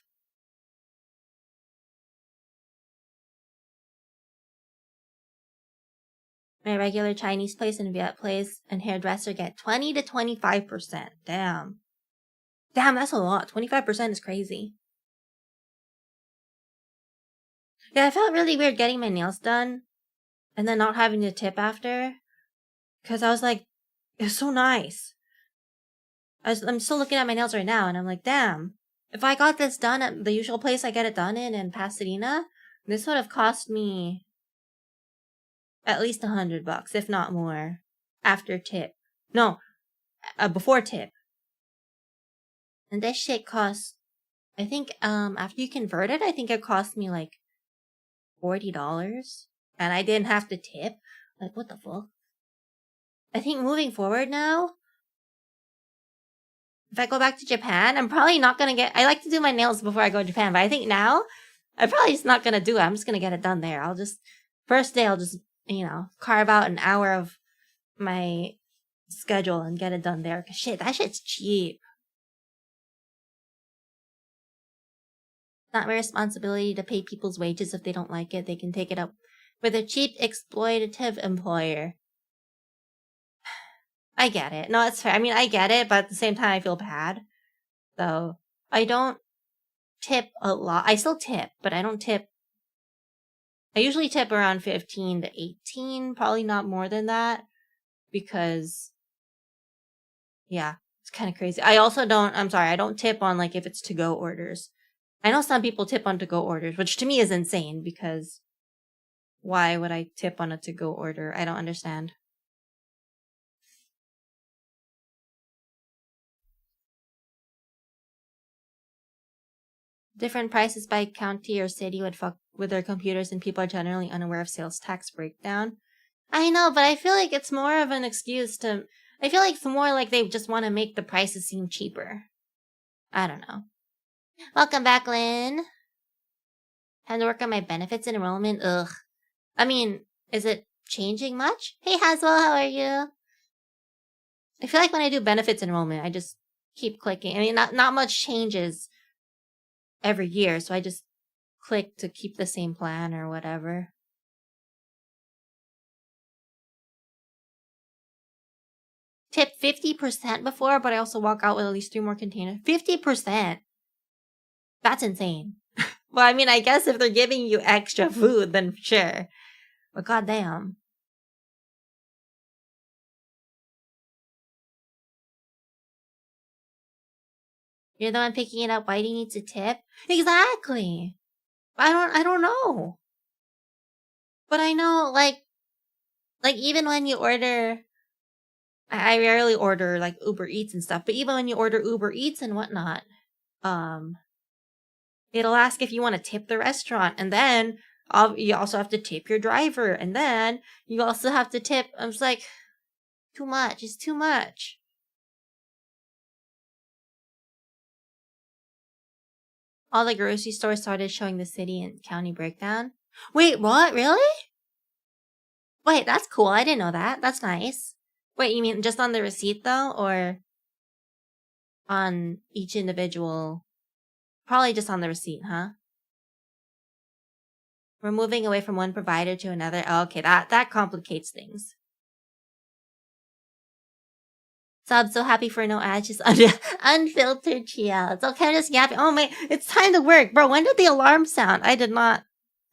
S1: My regular Chinese place and Viet place and hairdresser get 20 to 25%. Damn. Damn, that's a lot. 25% is crazy. Yeah, I felt really weird getting my nails done and then not having to tip after. Because I was like, it's so nice. I'm still looking at my nails right now and I'm like, damn. If I got this done at the usual place I get it done in Pasadena, this would have cost me at least $100, if not more, after tip. No, before tip. And this shit costs, I think, after you convert it, I think it cost me like $40. And I didn't have to tip. Like, what the fuck? I think moving forward now, if I go back to Japan, I'm probably not gonna I like to do my nails before I go to Japan, but I think now, I'm probably just not gonna do it. I'm just gonna get it done there. First day, I'll just, carve out an hour of my schedule and get it done there. Cause shit, that shit's cheap. It's not my responsibility to pay people's wages if they don't like it. They can take it up with a cheap, exploitative employer. I get it. No, it's fair. I mean, I get it, but at the same time, I feel bad. So, I don't tip a lot. I still tip, but I don't tip. I usually tip around 15 to 18, probably not more than that, because, yeah, it's kind of crazy. I don't tip on, like, if it's to-go orders. I know some people tip on to-go orders, which to me is insane, because why would I tip on a to-go order? I don't understand. Different prices by county or city would fuck with their computers, and people are generally unaware of sales tax breakdown. I know, but I feel like it's more of an excuse to... I feel like it's more like they just want to make the prices seem cheaper. I don't know. Welcome back, Lynn. Time to work on my benefits and enrollment. Ugh. I mean, is it changing much? Hey, Haswell, how are you? I feel like when I do benefits enrollment, I just keep clicking. I mean, not much changes every year, so I just click to keep the same plan or whatever. Tip 50% before, but I also walk out with at least 3 more containers. 50%? That's insane. Well, I mean, I guess if they're giving you extra food, then sure. But goddamn. You're the one picking it up. Why do you need to tip? Exactly. I don't know. But I know, like even when you order, I rarely order like Uber Eats and stuff, but even when you order Uber Eats and whatnot, it'll ask if you want to tip the restaurant, and then you also have to tip your driver, and then you also have to tip. I'm just like, too much. It's too much. All the grocery stores started showing the city and county breakdown. Wait, what? Really? Wait, that's cool. I didn't know that. That's nice. Wait, you mean just on the receipt though, or on each individual? Probably just on the receipt, huh? We're moving away from one provider to another. Oh, okay, that complicates things. So I'm so happy for no ads, just unfiltered chill. It's okay, I'm just yapping. Oh my, it's time to work. Bro, when did the alarm sound? I did not.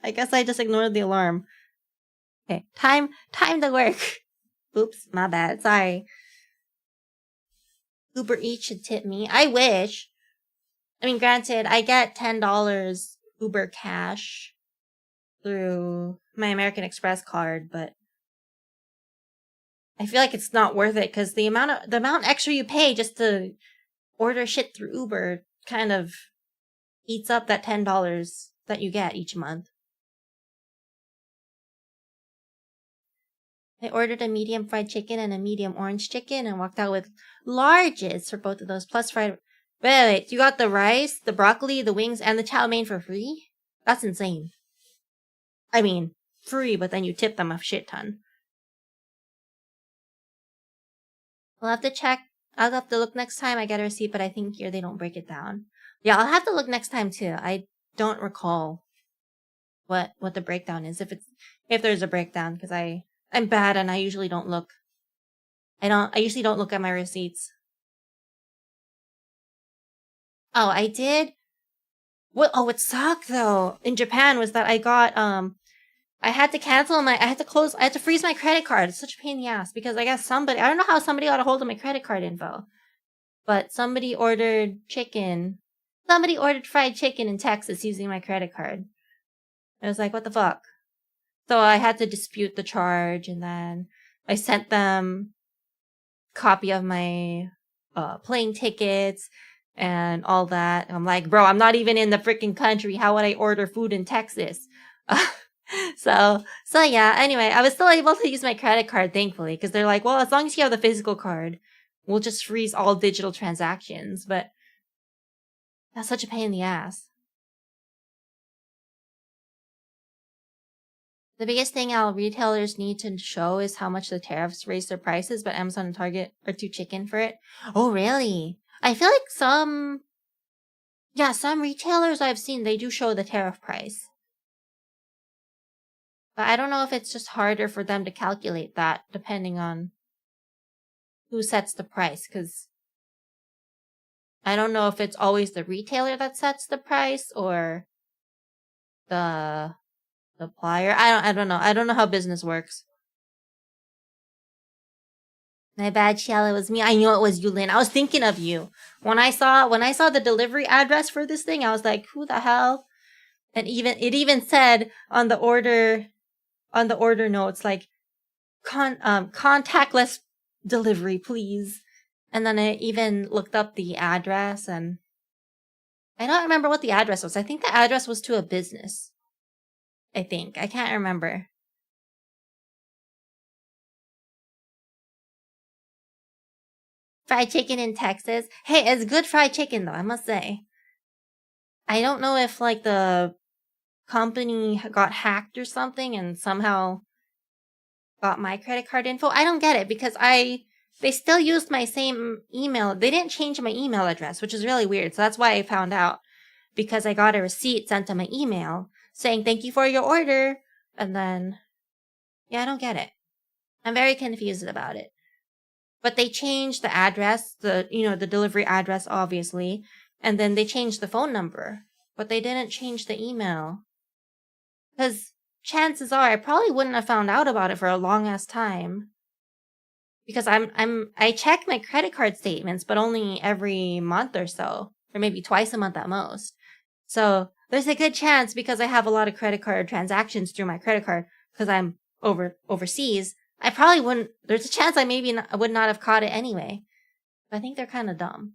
S1: I guess I just ignored the alarm. Okay, time to work. Oops, my bad. Sorry. Uber Eats should tip me. I wish. I mean, granted, I get $10 Uber cash through my American Express card, but I feel like it's not worth it because the amount extra you pay just to order shit through Uber kind of eats up that $10 that you get each month. I ordered a medium fried chicken and a medium orange chicken and walked out with larges for both of those, plus fried... Wait, you got the rice, the broccoli, the wings, and the chow mein for free? That's insane. I mean, free, but then you tip them a shit ton. I'll have to check. I'll have to look next time I get a receipt, but I think here they don't break it down. Yeah, I'll have to look next time too. I don't recall what the breakdown is, if there's a breakdown, because I'm bad and I usually don't look. I usually don't look at my receipts. Oh, I did? What sucked though in Japan was that I got, I had to freeze my credit card. It's such a pain in the ass because I guess I don't know how somebody got a hold of my credit card info, but somebody ordered fried chicken in Texas using my credit card. I was like, what the fuck? So I had to dispute the charge, and then I sent them a copy of my plane tickets and all that. I'm like, bro, I'm not even in the freaking country. How would I order food in Texas? So yeah, anyway, I was still able to use my credit card, thankfully, because they're like, well, as long as you have the physical card, we'll just freeze all digital transactions. But that's such a pain in the ass. The biggest thing our retailers need to show is how much the tariffs raise their prices, but Amazon and Target are too chicken for it. Oh, really? I feel like some retailers I've seen, they do show the tariff price. But I don't know if it's just harder for them to calculate that depending on who sets the price, because I don't know if it's always the retailer that sets the price or the supplier. I don't know. I don't know how business works. My bad, Shell. It was me. I knew it was you, Lynn. I was thinking of you. When I saw the delivery address for this thing, I was like, who the hell? And it even said on the order notes, like, contactless delivery, please. And then I even looked up the address, and I don't remember what the address was. I think the address was to a business. I can't remember. Fried chicken in Texas. Hey, it's good fried chicken though, I must say. I don't know if like the company got hacked or something and somehow got my credit card info. I don't get it because they still used my same email. They didn't change my email address, which is really weird. So that's why I found out, because I got a receipt sent to my email saying, thank you for your order. And then, yeah, I don't get it. I'm very confused about it. But they changed the address, the delivery address, obviously. And then they changed the phone number, but they didn't change the email. Because chances are I probably wouldn't have found out about it for a long ass time. Because I check my credit card statements, but only every month or so, or maybe twice a month at most. So there's a good chance, because I have a lot of credit card transactions through my credit card, because I'm overseas, I probably wouldn't. There's a chance I would not have caught it anyway. But I think they're kind of dumb.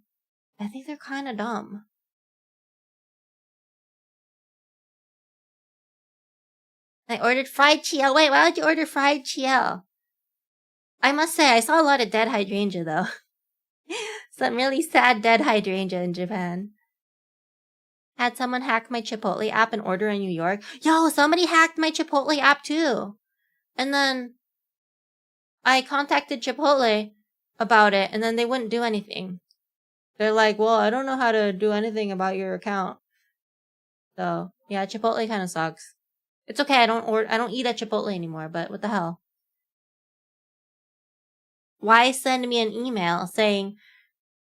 S1: I ordered fried chiel. Wait, why would you order fried chiel? I must say, I saw a lot of dead hydrangea, though. Some really sad dead hydrangea in Japan. Had someone hack my Chipotle app and order in New York. Yo, somebody hacked my Chipotle app too. And then I contacted Chipotle about it, and then they wouldn't do anything. They're like, well, I don't know how to do anything about your account. So, yeah, Chipotle kind of sucks. It's okay, I don't eat at Chipotle anymore, but what the hell? Why send me an email saying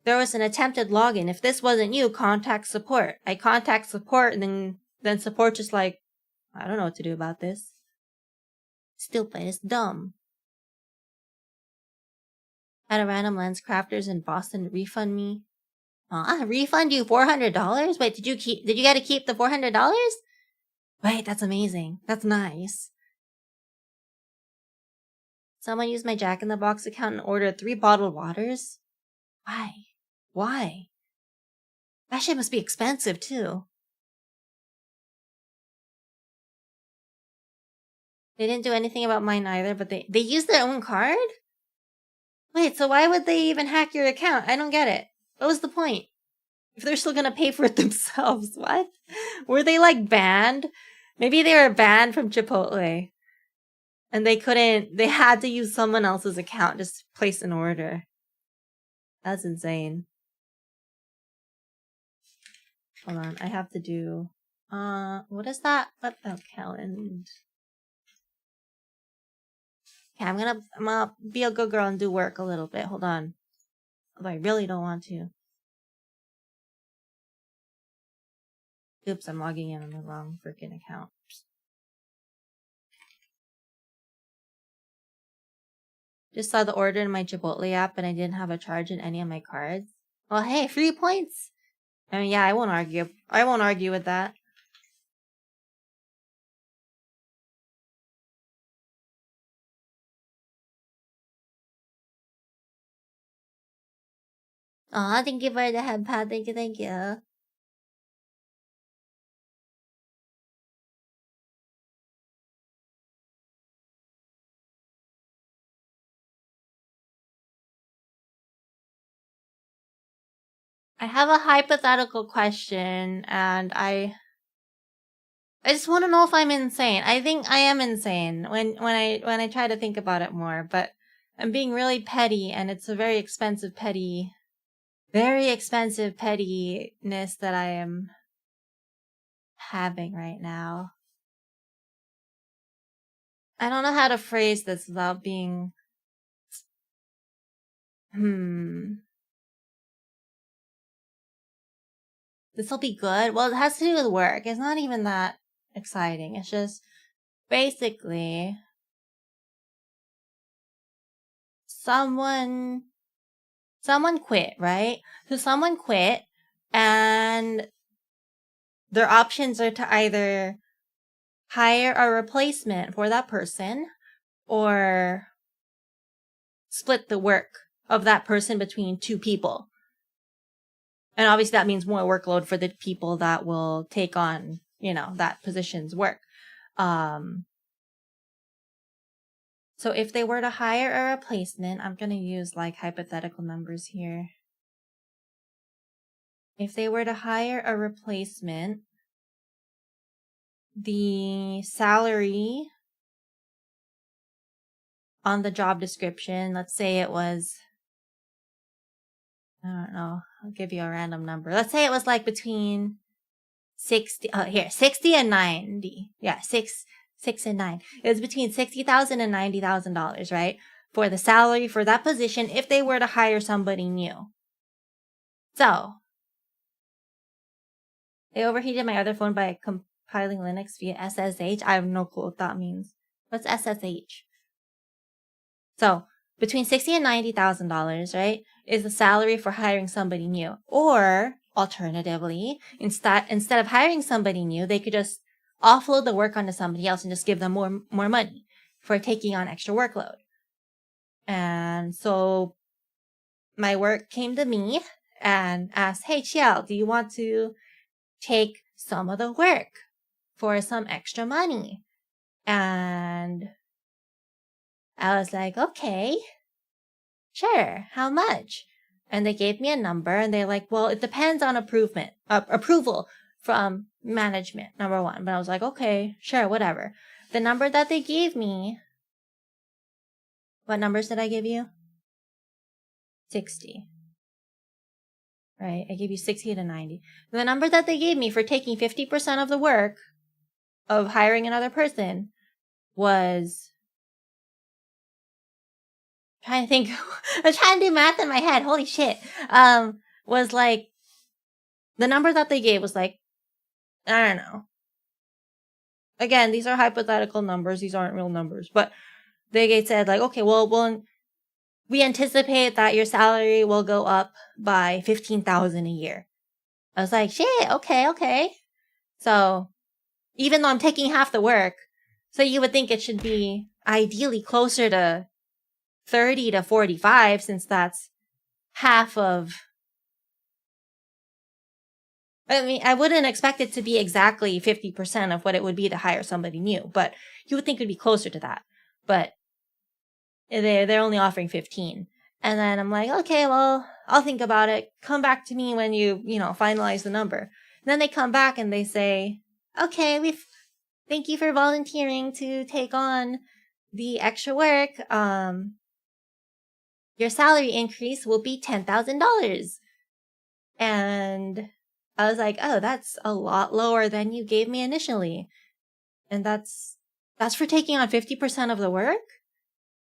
S1: there was an attempted login? If this wasn't you, contact support. I contact support, and then support just like, I don't know what to do about this. Stupid, it's dumb. Had a random lens crafters in Boston refund me. Refund you $400? Wait, did you get to keep the $400? Wait, that's amazing. That's nice. Someone used my Jack in the Box account and ordered 3 bottled waters? Why? That shit must be expensive too. They didn't do anything about mine either, but they used their own card? Wait, so why would they even hack your account? I don't get it. What was the point? If they're still gonna pay for it themselves, what? Were they like banned? Maybe they were banned from Chipotle. And they had to use someone else's account just to place an order. That's insane. Hold on, I have to do, what is that? What the calendar? Okay, I'm gonna be a good girl and do work a little bit. Hold on. Although I really don't want to. Oops, I'm logging in on the wrong freaking account. Just saw the order in my Chipotle app and I didn't have a charge in any of my cards. Well, hey, free points! I mean, yeah, I won't argue. I won't argue with that. Aw, thank you for the head pad. Thank you. I have a hypothetical question, and I just want to know if I'm insane. I think I am insane when I try to think about it more, but I'm being really petty, and it's a very expensive pettiness that I am having right now. I don't know how to phrase this without being... This'll be good. Well, it has to do with work. It's not even that exciting. It's just basically someone quit, right? So someone quit and their options are to either hire a replacement for that person or split the work of that person between 2 people. And obviously that means more workload for the people that will take on, that position's work. So if they were to hire a replacement, I'm going to use like hypothetical numbers here. If they were to hire a replacement, the salary on the job description, let's say it was, I don't know, I'll give you a random number. Let's say it was like between 60 and 90. Yeah, 6 and 9. It was between $60,000 and $90,000, right? For the salary for that position if they were to hire somebody new. So, they overheated my other phone by compiling Linux via SSH. I have no clue what that means. What's SSH? So, between $60,000 and $90,000, right, is the salary for hiring somebody new. Or, alternatively, instead of hiring somebody new, they could just offload the work onto somebody else and just give them more money for taking on extra workload. And so, my work came to me and asked, hey, Chiao, do you want to take some of the work for some extra money? And I was like, okay, sure, how much? And they gave me a number and they're like, well, it depends on approval from management, number one. But I was like, okay, sure, whatever. The number that they gave me, what numbers did I give you? 60. Right? I gave you 60 to 90. The number that they gave me for taking 50% of the work of hiring another person was, trying to think, I'm trying to do math in my head. Holy shit. Was like, the number that they gave was like, I don't know. Again, these are hypothetical numbers. These aren't real numbers. But they said like, okay, well, we anticipate that your salary will go up by $15,000 a year. I was like, shit, okay. So even though I'm taking half the work, so you would think it should be ideally closer to 30 to 45, since that's half of, I mean, I wouldn't expect it to be exactly 50% of what it would be to hire somebody new, but you would think it would be closer to that. But they're only offering 15. And then I'm like, okay, well, I'll think about it. Come back to me when you finalize the number. And then they come back and they say, okay, thank you for volunteering to take on the extra work. Your salary increase will be $10,000. And I was like, oh, that's a lot lower than you gave me initially. And that's for taking on 50% of the work?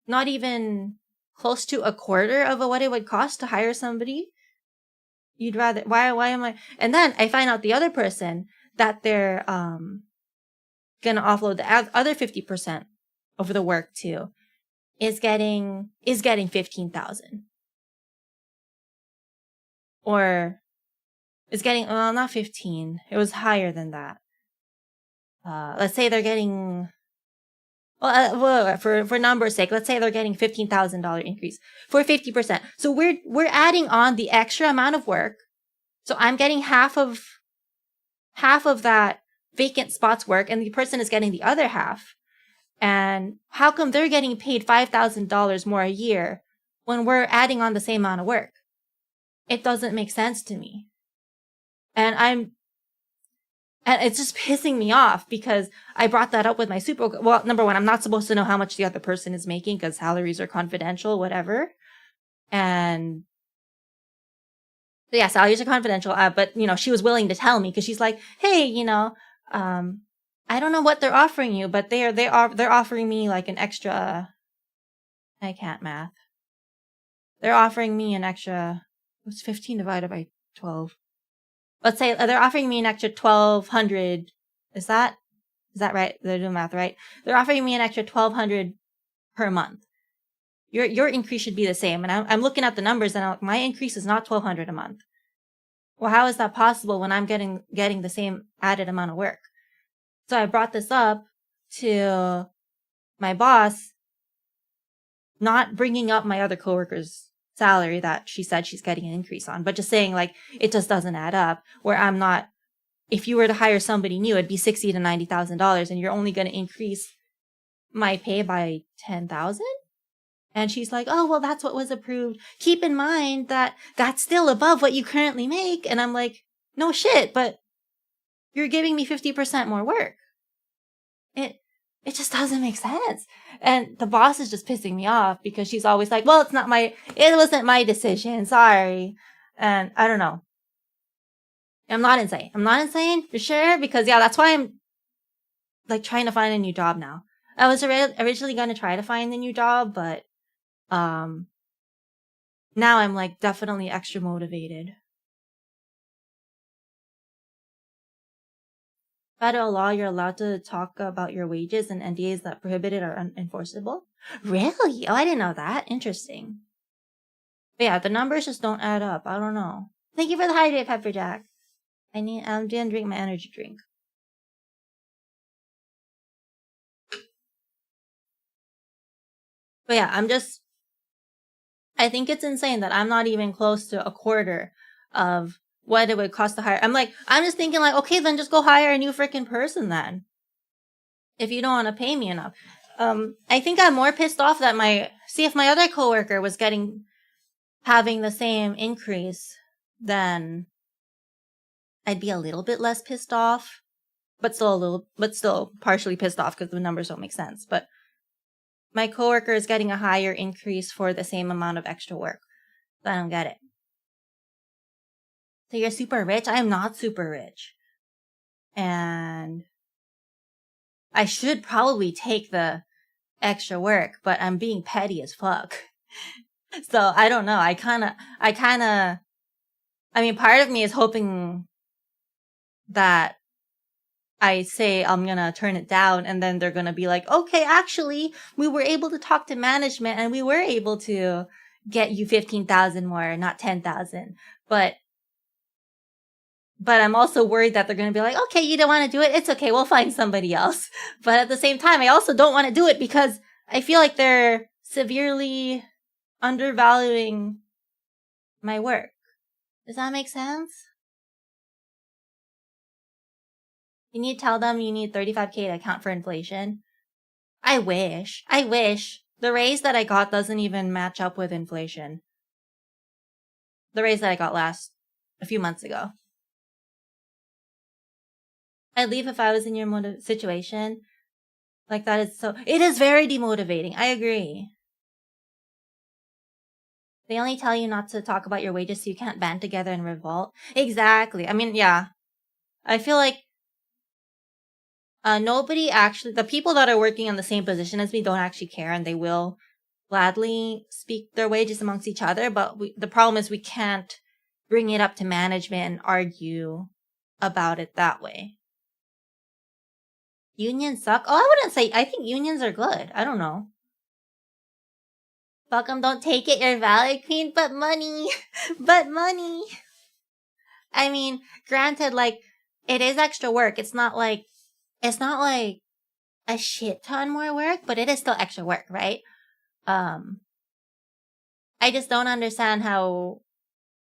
S1: Not even close to a quarter of what it would cost to hire somebody? You'd rather, why am I? And then I find out the other person that they're gonna offload the other 50% of the work to is getting 15,000. Or is getting, well, not 15. It was higher than that. Let's say they're getting, for numbers' sake, let's say they're getting $15,000 increase for 50%. So we're adding on the extra amount of work. So I'm getting half of that vacant spots work, and the person is getting the other half. And how come they're getting paid $5,000 more a year when we're adding on the same amount of work? It doesn't make sense to me. And it's just pissing me off because I brought that up with my well, number one, I'm not supposed to know how much the other person is making because salaries are confidential, whatever. And yeah, salaries are confidential. But she was willing to tell me because she's like, hey, I don't know what they're offering you, but they're offering me like an extra, I can't math. They're offering me an extra, what's 15 divided by 12? Let's say they're offering me an extra 1,200. Is that right? They're doing math, right? They're offering me an extra 1,200 per month. Your increase should be the same. And I'm looking at the numbers and I'm like, my increase is not 1,200 a month. Well, how is that possible when I'm getting the same added amount of work? So I brought this up to my boss, not bringing up my other coworkers' salary that she said she's getting an increase on, but just saying like, it just doesn't add up, where I'm not, if you were to hire somebody new, it'd be $60,000 to $90,000 and you're only going to increase my pay by 10,000. And she's like, oh, well, that's what was approved. Keep in mind that that's still above what you currently make. And I'm like, no shit, but you're giving me 50% more work. It just doesn't make sense. And the boss is just pissing me off because she's always like, well, it wasn't my decision. Sorry. And I don't know. I'm not insane for sure, because yeah, that's why I'm like trying to find a new job now. I was originally going to try to find a new job, but now I'm like definitely extra motivated. Federal law, you're allowed to talk about your wages, and NDAs that prohibited are unenforceable. Really? Oh, I didn't know that. Interesting. But yeah, the numbers just don't add up. I don't know. Thank you for the hydrate, Pepperjack. I'm gonna drink my energy drink. But yeah, I think it's insane that I'm not even close to a quarter of what it would cost to hire. I'm just thinking like, okay, then just go hire a new freaking person then. If you don't want to pay me enough. I think I'm more pissed off that if my other coworker was having the same increase, then I'd be a little bit less pissed off, but still partially pissed off because the numbers don't make sense. But my coworker is getting a higher increase for the same amount of extra work. So I don't get it. So you're super rich? I am not super rich. And I should probably take the extra work, but I'm being petty as fuck. So I don't know. I mean, part of me is hoping that I say I'm gonna turn it down and then they're gonna be like, okay, actually, we were able to talk to management and we were able to get you 15,000 more, not 10,000. But I'm also worried that they're gonna be like, okay, you don't want to do it. It's okay. We'll find somebody else. But at the same time, I also don't want to do it because I feel like they're severely undervaluing my work. Does that make sense? You need to tell them you need 35K to account for inflation. I wish. The raise that I got doesn't even match up with inflation. The raise that I got a few months ago. I'd leave if I was in your situation. Like that is it is very demotivating. I agree. They only tell you not to talk about your wages so you can't band together and revolt. Exactly. I mean, yeah. I feel like nobody actually, the people that are working in the same position as me don't actually care, and they will gladly speak their wages amongst each other. But the problem is we can't bring it up to management and argue about it that way. Unions suck? Oh, I wouldn't say, I think unions are good. I don't know. Fuck 'em, don't take it, you're valid, queen, but money. But money. I mean, granted, like, it is extra work. It's not like a shit ton more work, but it is still extra work, right? I just don't understand how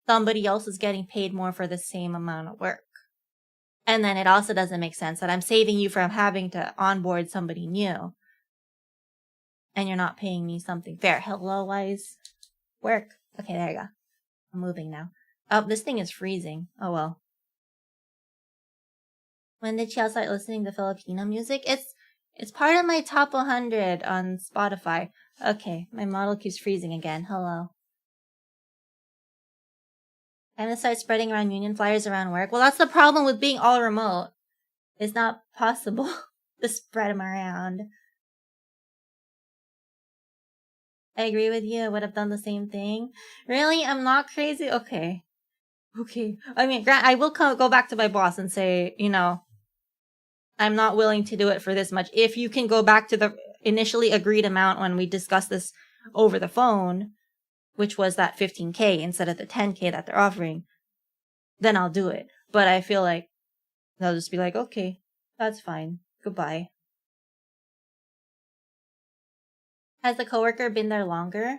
S1: somebody else is getting paid more for the same amount of work. And then it also doesn't make sense that I'm saving you from having to onboard somebody new. And you're not paying me something fair. Hello, wise work. Okay, there you go. I'm moving now. Oh, this thing is freezing. Oh well. When did she start listening to Filipino music? It's part of my top 100 on Spotify. Okay, my model keeps freezing again. Hello. I'm gonna start spreading around union flyers around work. Well, that's the problem with being all remote. It's not possible to spread them around. I agree with you. I would have done the same thing. Really? I'm not crazy? Okay. I mean, I will go back to my boss and say, I'm not willing to do it for this much. If you can go back to the initially agreed amount when we discussed this over the phone, which was that 15K instead of the 10K that they're offering, then I'll do it. But I feel like they'll just be like, okay, that's fine. Goodbye. Has the coworker been there longer?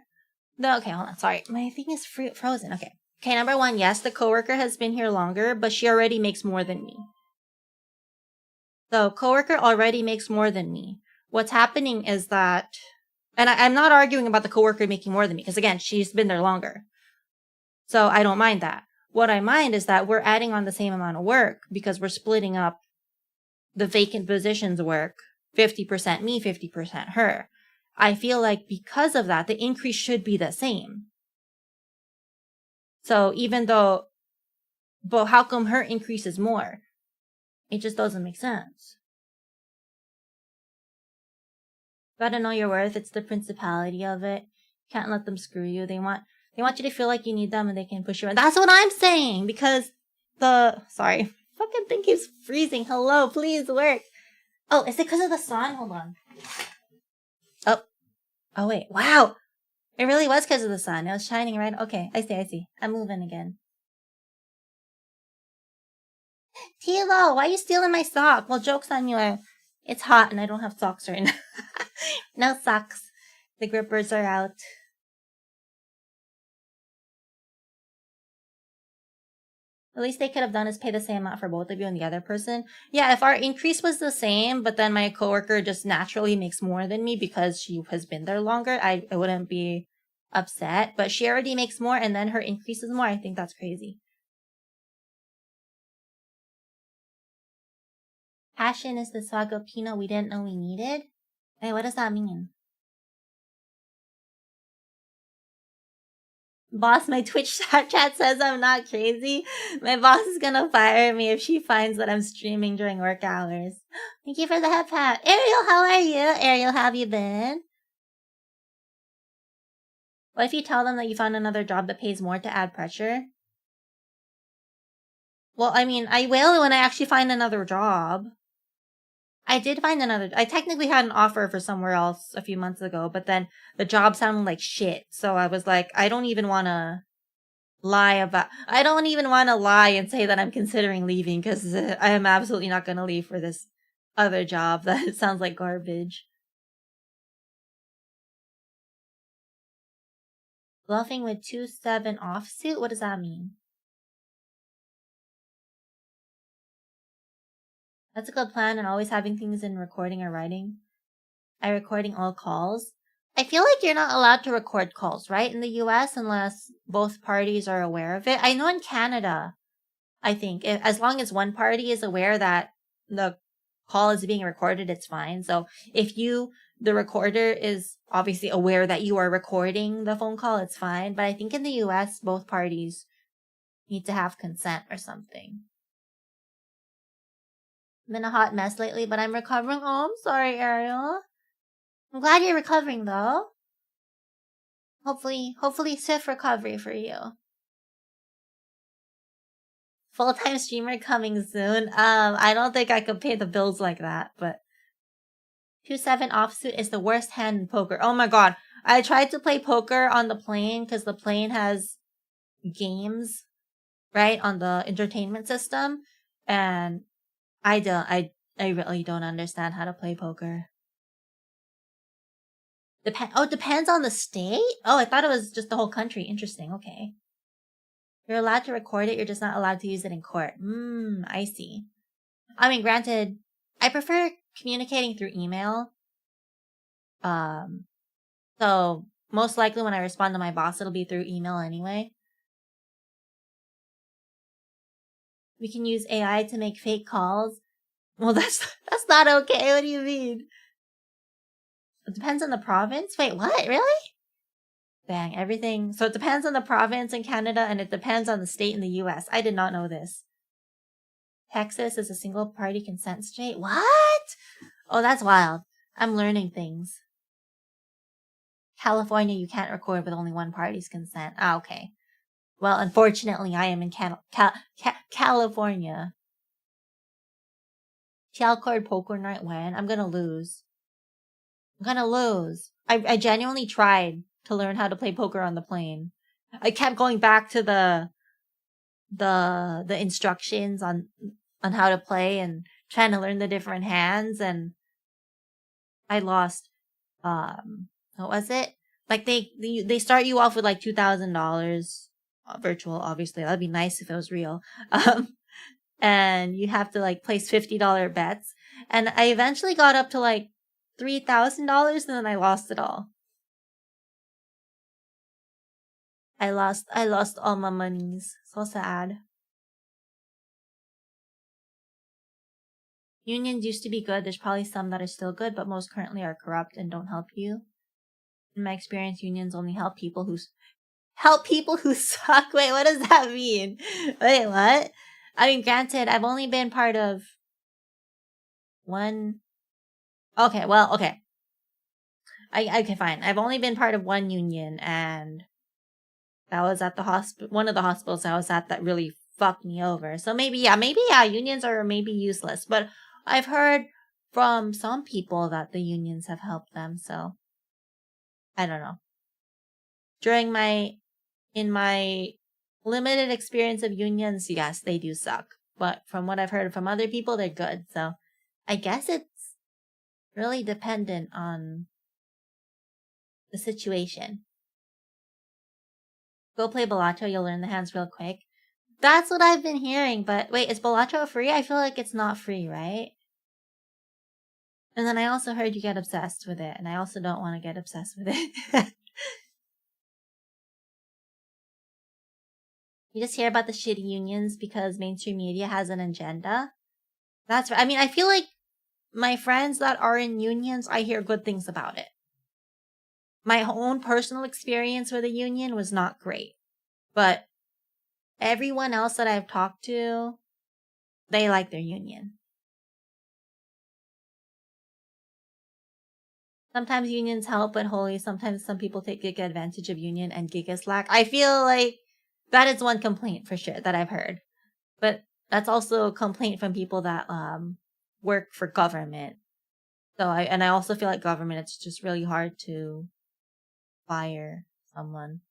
S1: No, okay, hold on. Sorry. My thing is frozen. Okay. Okay, number one, yes, the coworker has been here longer, but she already makes more than me. The coworker already makes more than me. What's happening is that, and I'm not arguing about the coworker making more than me, because again, she's been there longer. So I don't mind that. What I mind is that we're adding on the same amount of work because we're splitting up the vacant positions work, 50% me, 50% her. I feel like because of that, the increase should be the same. So but how come her increase is more? It just doesn't make sense. Gotta know your worth. It's the principality of it. Can't let them screw you. They want you to feel like you need them and they can push you around. That's what I'm saying because sorry. Fucking thing keeps freezing. Hello, please work. Oh, is it because of the sun? Hold on. Oh wait. Wow. It really was because of the sun. It was shining right. Okay, I see. I'm moving again. Tilo, why are you stealing my sock? Well, joke's on you. It's hot and I don't have socks right now. No socks. The grippers are out. The least they could have done is pay the same amount for both of you and the other person. Yeah, if our increase was the same, but then my coworker just naturally makes more than me because she has been there longer, I wouldn't be upset. But she already makes more and then her increase is more. I think that's crazy. Passion is the swagopino we didn't know we needed? Wait, what does that mean? Boss, my Twitch chat says I'm not crazy. My boss is gonna fire me if she finds that I'm streaming during work hours. Thank you for the head pat. Ariel, how are you? Ariel, how have you been? What if you tell them that you found another job that pays more to add pressure? Well, I mean, I will when I actually find another job. I did find I technically had an offer for somewhere else a few months ago, but then the job sounded like shit. So I was like, I don't even want to lie and say that I'm considering leaving because I am absolutely not going to leave for this other job that sounds like garbage. Bluffing with 2-7 offsuit? What does that mean? That's a good plan, and always having things in recording or writing. Recording all calls. I feel like you're not allowed to record calls, right? In the US, unless both parties are aware of it. I know in Canada, I think, as long as one party is aware that the call is being recorded, it's fine. So if the recorder is obviously aware that you are recording the phone call, it's fine. But I think in the US, both parties need to have consent or something. Been a hot mess lately, but I'm recovering. Oh, I'm sorry, Ariel. I'm glad you're recovering, though. Hopefully swift recovery for you. Full-time streamer coming soon. I don't think I could pay the bills like that, but 2-7 offsuit is the worst hand in poker. Oh my god. I tried to play poker on the plane because the plane has games, right, on the entertainment system, and I really don't understand how to play poker. It depends on the state? Oh, I thought it was just the whole country. Interesting. Okay. You're allowed to record it, you're just not allowed to use it in court. I see. I mean, granted, I prefer communicating through email. So most likely when I respond to my boss, it'll be through email anyway. We can use AI to make fake calls. Well, that's not okay. What do you mean? It depends on the province. Wait, what? Really? Bang, everything. So it depends on the province in Canada and it depends on the state in the US. I did not know this. Texas is a single party consent state. What? Oh, that's wild. I'm learning things. California, you can't record with only one party's consent. Ah, okay. Well, unfortunately, I am in California. Cord poker night when? I'm gonna lose. I genuinely tried to learn how to play poker on the plane. I kept going back to the instructions on how to play and trying to learn the different hands, and I lost. What was it? Like they start you off with like $2,000 virtual. Obviously, that'd be nice if it was real. And you have to like place $50 bets, and I eventually got up to like $3,000, and then I lost it all. I lost all my monies. So sad. Unions used to be good. There's probably some that are still good, but most currently are corrupt and don't help you. In my experience, unions only help people who suck. Wait, what does that mean? Wait, what? I mean, granted, I've only been part of one. Okay, well, okay. Okay, fine. I've only been part of one union, and that was at the one of the hospitals I was at that really fucked me over. So maybe, unions are maybe useless, but I've heard from some people that the unions have helped them, so I don't know. In my limited experience of unions, yes, they do suck. But from what I've heard from other people, they're good. So I guess it's really dependent on the situation. Go play Balatro, you'll learn the hands real quick. That's what I've been hearing, but wait, is Balatro free? I feel like it's not free, right? And then I also heard you get obsessed with it, and I also don't want to get obsessed with it. You just hear about the shitty unions because mainstream media has an agenda. That's right. I mean, I feel like my friends that are in unions, I hear good things about it. My own personal experience with a union was not great, but everyone else that I've talked to, they like their union. Sometimes unions help, but wholly, sometimes some people take advantage of union and giga slack. I feel like that is one complaint for sure that I've heard. But that's also a complaint from people that work for government. So I also feel like government, it's just really hard to fire someone.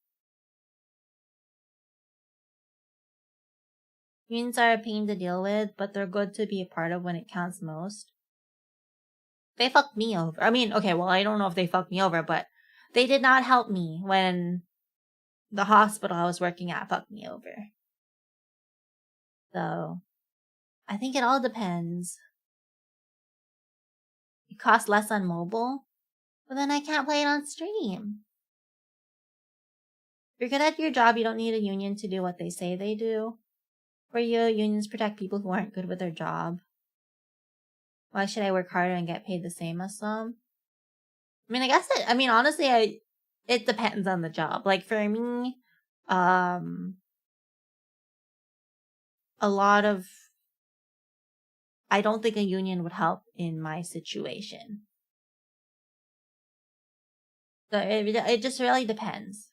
S1: Unions are a pain to deal with, but they're good to be a part of when it counts most. They fucked me over. I mean, okay, well, I don't know if they fucked me over, but they did not help me when the hospital I was working at fucked me over. So, I think it all depends. It costs less on mobile, but then I can't play it on stream. If you're good at your job, you don't need a union to do what they say they do. For you, unions protect people who aren't good with their job. Why should I work harder and get paid the same as some? I mean, honestly, it depends on the job. Like for me, a lot of, I don't think a union would help in my situation. So it just really depends.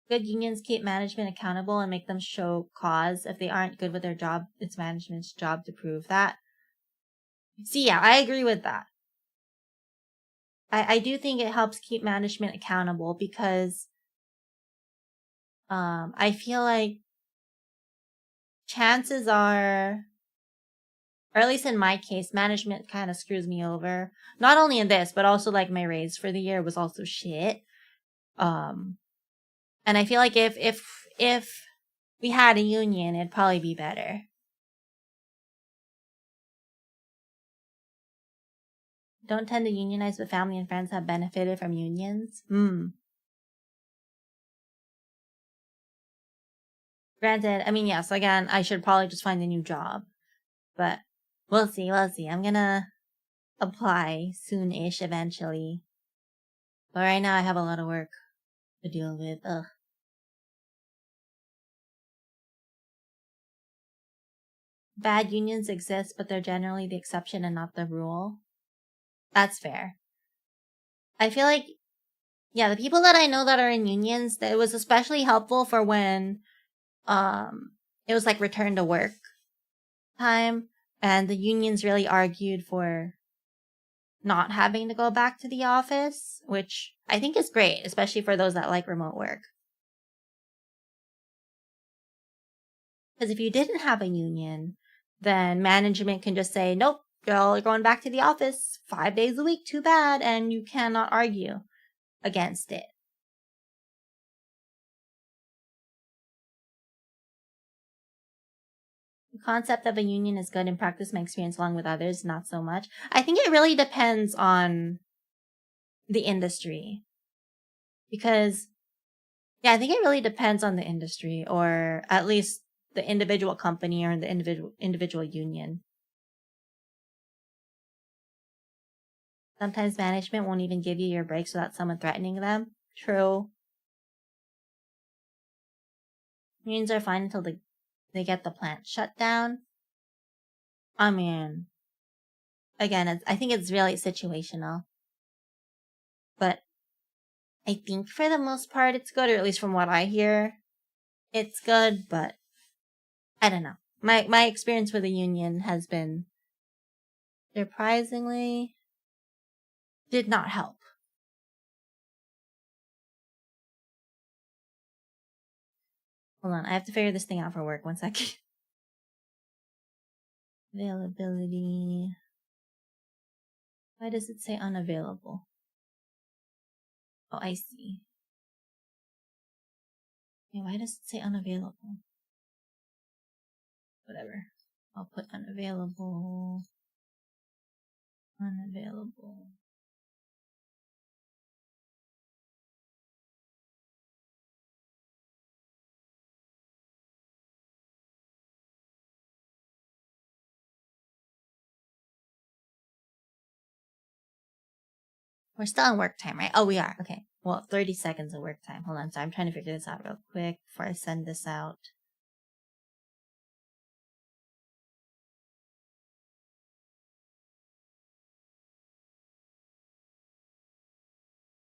S1: Good unions keep management accountable and make them show cause. If they aren't good with their job, it's management's job to prove that. See, yeah, I agree with that. I do think it helps keep management accountable because I feel like chances are, or at least in my case, management kind of screws me over. Not only in this, but also like my raise for the year was also shit. And I feel like if we had a union, it'd probably be better. Don't tend to unionize, but family and friends have benefited from unions. Granted, I mean, yes, again, I should probably just find a new job. But we'll see. I'm gonna apply soon-ish eventually. But right now I have a lot of work to deal with. Ugh. Bad unions exist, but they're generally the exception and not the rule. That's fair. I feel like, yeah, the people that I know that are in unions, it was especially helpful for when it was like return to work time, and the unions really argued for not having to go back to the office, which I think is great, especially for those that like remote work. Because if you didn't have a union, then management can just say, nope, you're going back to the office 5 days a week, too bad, and you cannot argue against it. The concept of a union is good in practice. My experience along with others, not so much. I think it really depends on the industry. Because, yeah, I think it really depends on the industry, or at least the individual company or the individual union. Sometimes management won't even give you your breaks without someone threatening them. True. Unions are fine until they get the plant shut down. I mean, again, I think it's really situational. But I think for the most part it's good, or at least from what I hear, it's good, but I don't know. My experience with the union has been surprisingly did not help. Hold on, I have to figure this thing out for work. 1 second. Availability. Why does it say unavailable? Oh, I see. Okay, why does it say unavailable? Whatever. I'll put unavailable. Unavailable. We're still on work time, right? Oh, we are. Okay. Well, 30 seconds of work time. Hold on. So I'm trying to figure this out real quick before I send this out.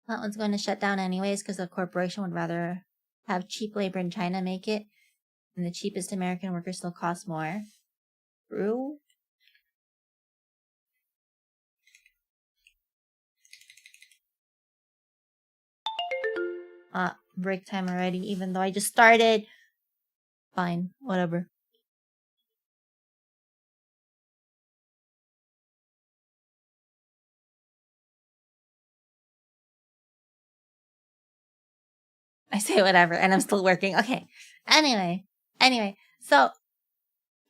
S1: That one's going to shut down anyways because the corporation would rather have cheap labor in China make it, and the cheapest American worker still costs more. True. Break time already, even though I just started. Fine, whatever. I say whatever, and I'm still working. Okay. Anyway, so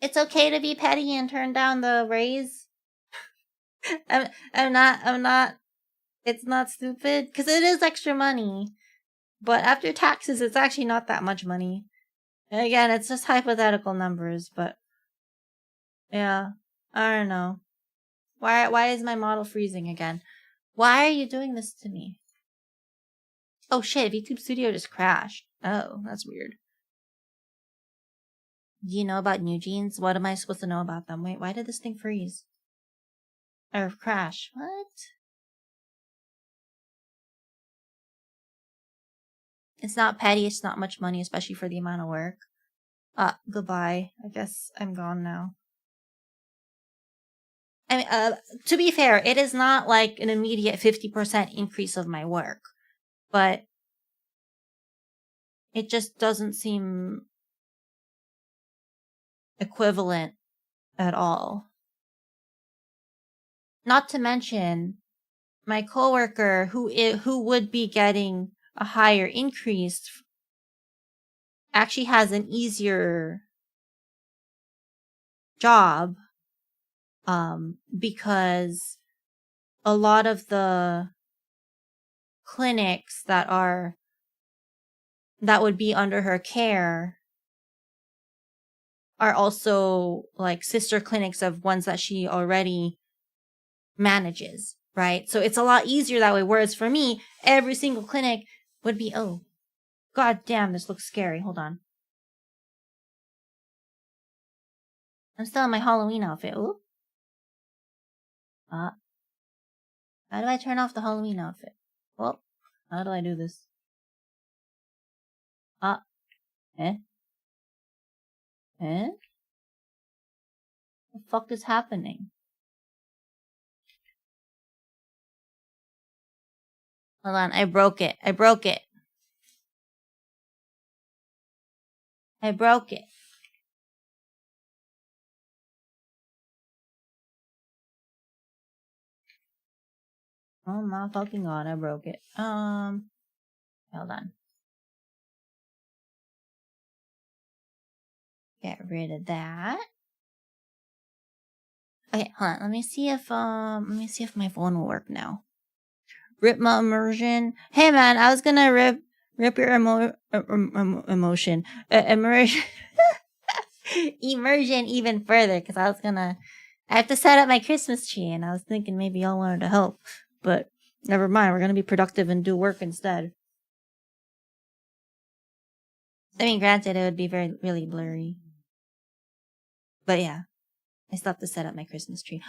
S1: it's okay to be petty and turn down the raise. I'm not. It's not stupid because it is extra money, but after taxes, it's actually not that much money. And again, it's just hypothetical numbers, but yeah, I don't know. Why is my model freezing again? Why are you doing this to me? Oh shit, VTube Studio just crashed. Oh, that's weird. Do you know about New Jeans? What am I supposed to know about them? Wait, why did this thing freeze? Or crash? What? It's not petty, it's not much money, especially for the amount of work. Goodbye. I guess I'm gone now. I mean, to be fair, it is not like an immediate 50% increase of my work, but it just doesn't seem equivalent at all. Not to mention, my coworker who would be getting a higher increase actually has an easier job, because a lot of the clinics that would be under her care are also like sister clinics of ones that she already manages, right? So it's a lot easier that way. Whereas for me, every single clinic would be, oh, god damn, this looks scary. Hold on. I'm still in my Halloween outfit. Ooh. How do I turn off the Halloween outfit? Well, how do I do this? Eh? The fuck is happening? Hold on, I broke it. I broke it. Oh my fucking god, I broke it. Hold on. Get rid of that. Okay, hold on. Let me see if my phone will work now. Rip my immersion. Hey man, I was gonna rip your immersion immersion even further because I have to set up my Christmas tree, and I was thinking maybe y'all wanted to help, but never mind. We're gonna be productive and do work instead. I mean, granted, it would be really blurry, but yeah, I still have to set up my Christmas tree.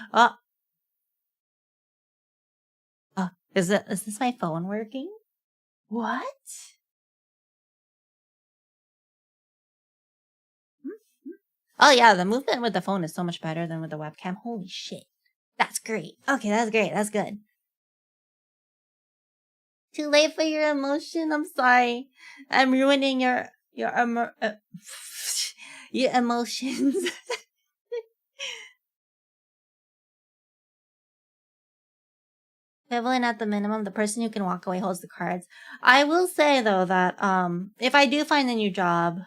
S1: Is this my phone working? What? Oh yeah, the movement with the phone is so much better than with the webcam. Holy shit. That's great. Okay, that's great. That's good. Too late for your emotion. I'm sorry. I'm ruining your your emotions. Equivalent at the minimum, the person who can walk away holds the cards. I will say though that if I do find a new job,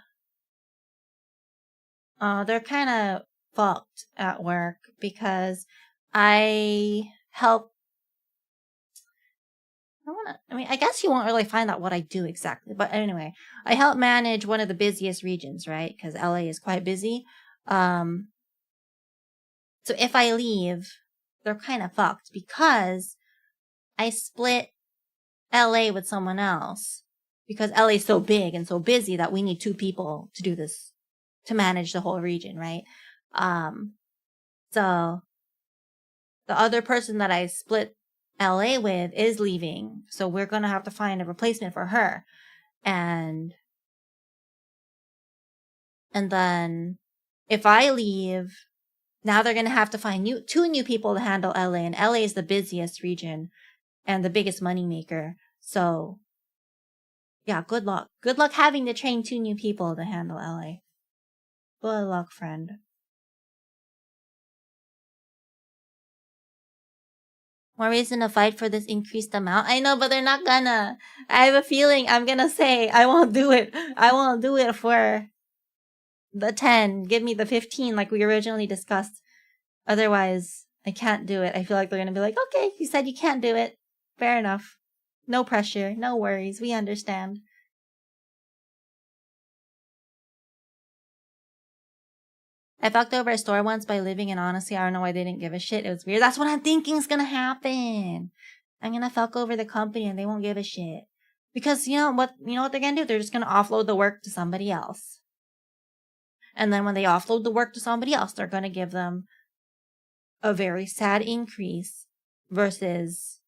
S1: they're kind of fucked at work because I I guess you won't really find out what I do exactly, but anyway, I help manage one of the busiest regions, right? Because LA is quite busy. So if I leave, they're kind of fucked because I split LA with someone else because LA is so big and so busy that we need 2 people to do this, to manage the whole region, right? So the other person that I split LA with is leaving, so we're gonna have to find a replacement for her. And then if I leave, now they're gonna have to find 2 new people to handle LA, and LA is the busiest region and the biggest money maker. So yeah, good luck. Good luck having to train 2 new people to handle LA. Good luck, friend. More reason to fight for this increased amount? I know, but they're not gonna. I have a feeling I'm gonna say, I won't do it. I won't do it for the 10. Give me the 15 like we originally discussed. Otherwise, I can't do it. I feel like they're gonna be like, okay, you said you can't do it. Fair enough. No pressure. No worries. We understand. I fucked over a store once by living, and honestly, I don't know why they didn't give a shit. It was weird. That's what I'm thinking is gonna happen. I'm gonna fuck over the company and they won't give a shit. Because you know what they're gonna do? They're just gonna offload the work to somebody else. And then when they offload the work to somebody else, they're gonna give them a very sad increase versus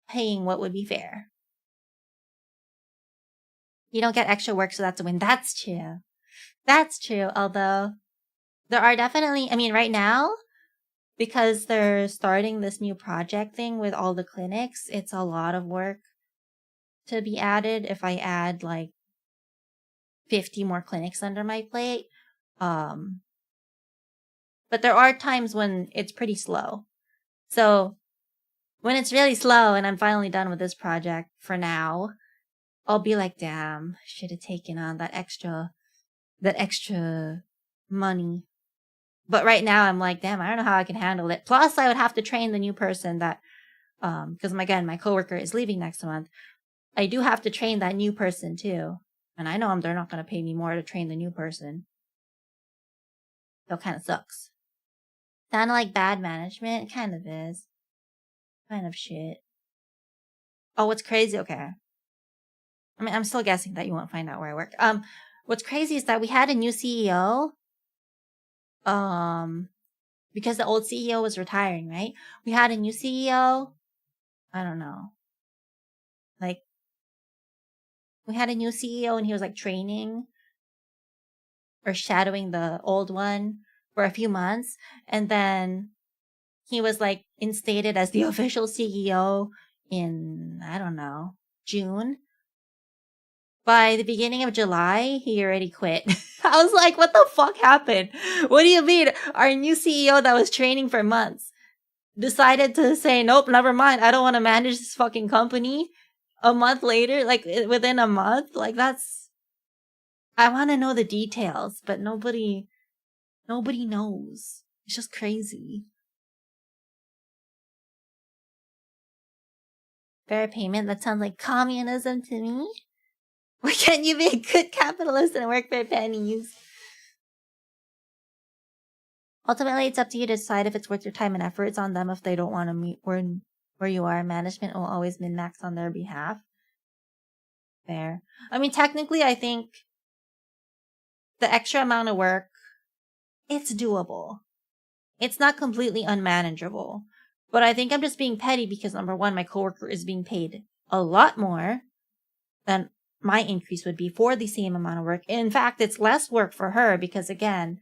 S1: paying what would be fair. You don't get extra work, so that's a win. That's true. That's true. Although there are definitely, I mean, right now, because they're starting this new project thing with all the clinics, it's a lot of work to be added. If I add like 50 more clinics under my plate. But there are times when it's pretty slow. So when it's really slow and I'm finally done with this project for now, I'll be like, damn, should have taken on that extra money. But right now I'm like, damn, I don't know how I can handle it. Plus I would have to train the new person that, because again, my coworker is leaving next month. I do have to train that new person too. And I know they're not going to pay me more to train the new person. So it kind of sucks. Sound like bad management? It kind of is. Kind of shit. Oh, what's crazy? Okay. I mean, I'm still guessing that you won't find out where I work. What's crazy is that we had a new CEO. Because the old CEO was retiring, right? We had a new CEO. I don't know. Like, we had a new CEO and he was like training or shadowing the old one for a few months. And then he was like instated as the official CEO in, I don't know, June. By the beginning of July, he already quit. I was like, what the fuck happened? What do you mean? Our new CEO that was training for months decided to say, nope, never mind. I don't want to manage this fucking company. A month later, like within a month, like that's, I want to know the details, but nobody knows. It's just crazy. Fair payment? That sounds like communism to me. Why can't you be a good capitalist and work for pennies? Ultimately, it's up to you to decide if it's worth your time and effort. It's on them if they don't want to meet where you are. Management will always min-max on their behalf. Fair. I mean, technically, I think the extra amount of work, it's doable. It's not completely unmanageable. But I think I'm just being petty because, number one, my coworker is being paid a lot more than my increase would be for the same amount of work. In fact, it's less work for her because, again,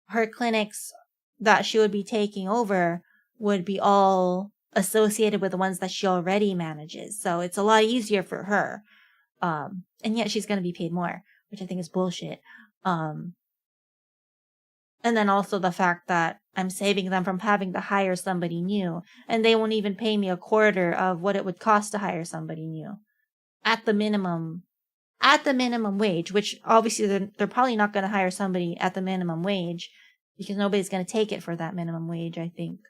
S1: her clinics that she would be taking over would be all associated with the ones that she already manages. So it's a lot easier for her. And yet she's going to be paid more, which I think is bullshit. And then also the fact that I'm saving them from having to hire somebody new, and they won't even pay me a quarter of what it would cost to hire somebody new at the minimum wage, which obviously they're probably not going to hire somebody at the minimum wage because nobody's going to take it for that minimum wage, I think.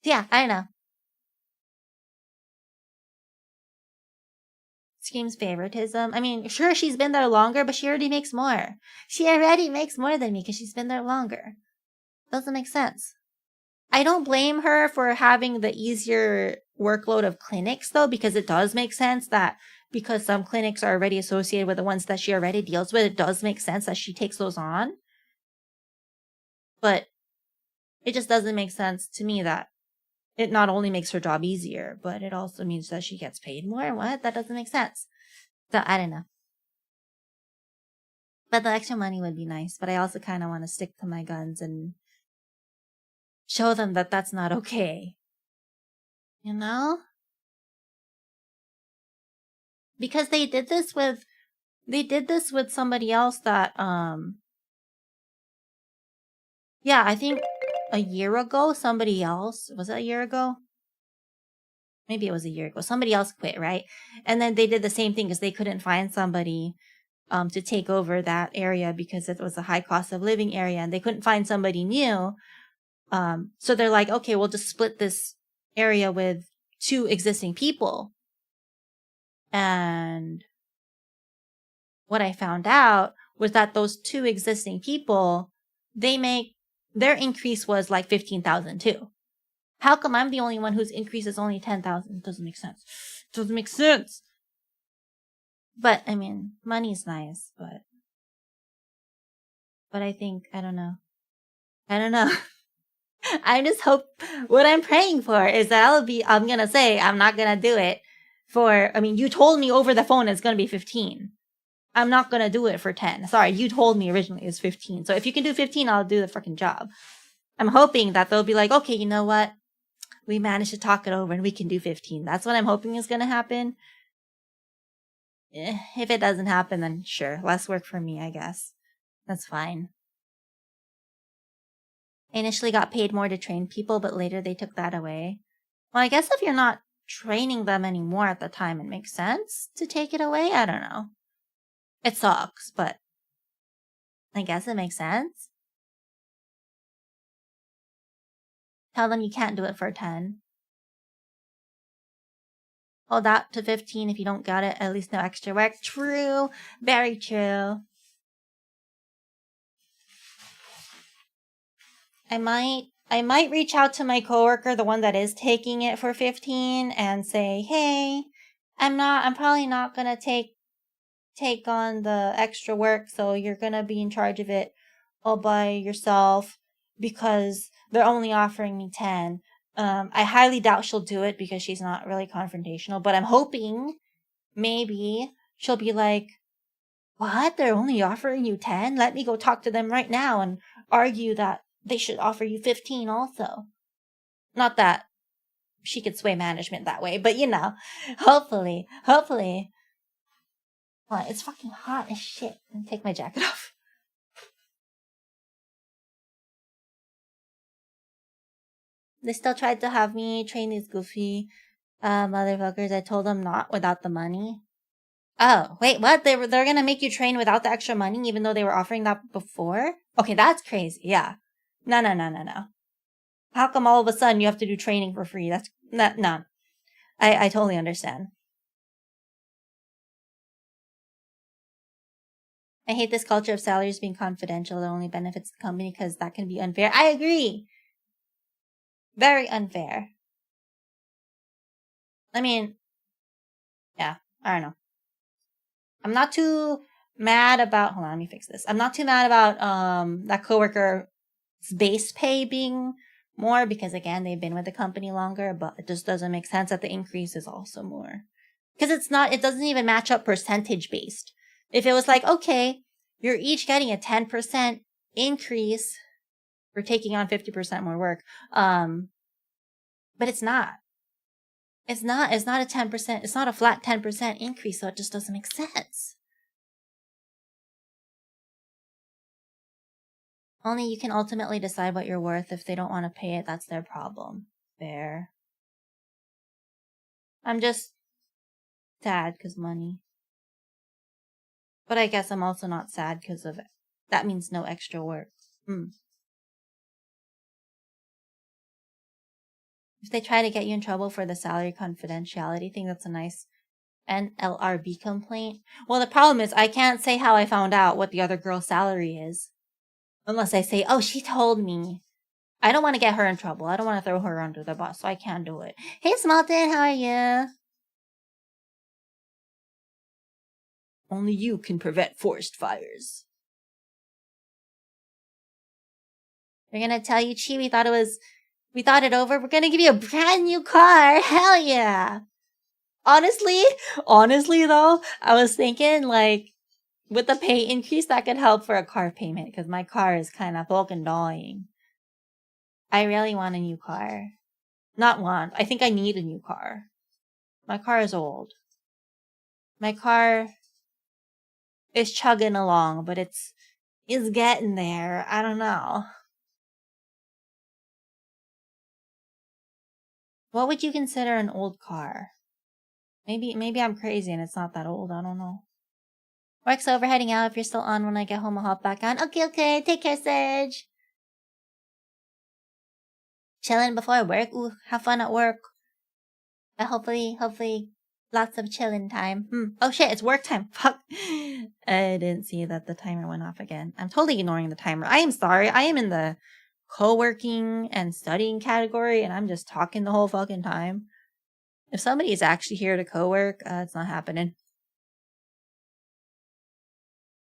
S1: Yeah, I don't know. Screams favoritism. I mean, sure, she's been there longer, but she already makes more. She already makes more than me because she's been there longer. Doesn't make sense. I don't blame her for having the easier workload of clinics, though, because it does make sense that because some clinics are already associated with the ones that she already deals with, it does make sense that she takes those on. But it just doesn't make sense to me that it not only makes her job easier, but it also means that she gets paid more. What? That doesn't make sense. So I don't know. But the extra money would be nice. But I also kind of want to stick to my guns and show them that that's not okay. You know? Because they did this with somebody else that yeah, I think a year ago somebody else, was it a year ago? Maybe it was a year ago. Somebody else quit, right? And then they did the same thing because they couldn't find somebody to take over that area because it was a high cost of living area and they couldn't find somebody new. So they're like, okay, we'll just split this area with 2 existing people. And what I found out was that those 2 existing people, their increase was like 15,000 too. How come I'm the only one whose increase is only 10,000? It doesn't make sense. It doesn't make sense. But I mean, money's nice, but I think, I don't know. I just hope what I'm praying for is that I'm gonna say I'm not gonna do it you told me over the phone it's gonna be 15. I'm not gonna do it for 10. Sorry, you told me originally it's 15. So if you can do 15, I'll do the freaking job. I'm hoping that they'll be like, okay, you know what? We managed to talk it over and we can do 15. That's what I'm hoping is gonna happen. If it doesn't happen, then sure, less work for me, I guess. That's fine. I initially got paid more to train people, but later they took that away. Well, I guess if you're not training them anymore at the time, it makes sense to take it away. I don't know. It sucks, but I guess it makes sense. Tell them you can't do it for 10. Hold out to 15 if you don't got it. At least no extra work. True. Very true. I might reach out to my coworker, the one that is taking it for 15, and say, hey, I'm probably not gonna take on the extra work, so you're gonna be in charge of it all by yourself because they're only offering me 10. I highly doubt she'll do it because she's not really confrontational, but I'm hoping maybe she'll be like, what? They're only offering you 10? Let me go talk to them right now and argue that they should offer you 15 also. Not that she could sway management that way, but hopefully. Well, it's fucking hot as shit. Let me take my jacket off. They still tried to have me train these goofy motherfuckers. I told them not without the money. Oh, wait, what? They're gonna make you train without the extra money even though they were offering that before? Okay, that's crazy. Yeah. No. How come all of a sudden you have to do training for free? No. I totally understand. I hate this culture of salaries being confidential that only benefits the company because that can be unfair. I agree. Very unfair. I mean, yeah, I don't know. I'm not too mad about, hold on, let me fix this. I'm not too mad about that coworker's base pay being more because again, they've been with the company longer, but it just doesn't make sense that the increase is also more. Because it doesn't even match up percentage based. If it was like, okay, you're each getting a 10% increase for taking on 50% more work. But it's not. It's not a 10%, it's not a flat 10% increase, so it just doesn't make sense. Only you can ultimately decide what you're worth. If they don't want to pay it, that's their problem. Fair. I'm just sad because money. But I guess I'm also not sad because of it. That means no extra work. If they try to get you in trouble for the salary confidentiality thing, that's a nice NLRB complaint. Well, the problem is I can't say how I found out what the other girl's salary is. Unless I say, oh, she told me. I don't want to get her in trouble. I don't want to throw her under the bus, so I can't do it. Hey, Smelton, how are you? Only you can prevent forest fires. We're gonna tell you, Chi, we thought it over. We're gonna give you a brand new car. Hell yeah. Honestly though, I was thinking like with the pay increase that could help for a car payment because my car is kind of fucking dying. I really want a new car. Not want. I think I need a new car. My car is old. My car is chugging along, but it's getting there. I don't know. What would you consider an old car? Maybe I'm crazy and it's not that old. I don't know. Work's over, heading out. If you're still on when I get home, I'll hop back on. Okay. Take care, Serge. Chilling before work. Ooh, have fun at work. But hopefully, lots of chilling time. Oh shit, it's work time. Fuck. I didn't see that the timer went off again. I'm totally ignoring the timer. I am sorry. I am in the co-working and studying category and I'm just talking the whole fucking time. If somebody is actually here to co-work, it's not happening.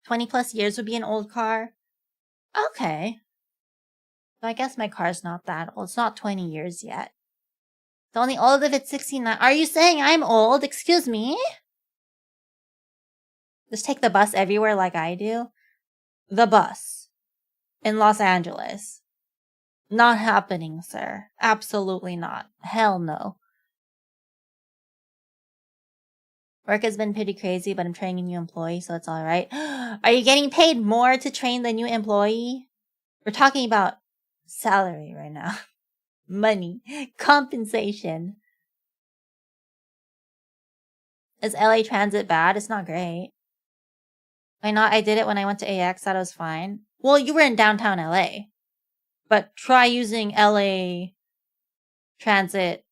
S1: 20 plus years would be an old car. Okay. So I guess my car's not that old. It's not 20 years yet. It's only old if it's 69. Are you saying I'm old? Excuse me? Just take the bus everywhere like I do? The bus. In Los Angeles. Not happening, sir. Absolutely not. Hell no. Work has been pretty crazy, but I'm training a new employee, so it's alright. Are you getting paid more to train the new employee? We're talking about salary right now. Money. Compensation. Is LA Transit bad? It's not great. Why not? I did it when I went to AX. Thought it was fine. Well, you were in downtown LA. But try using LA Transit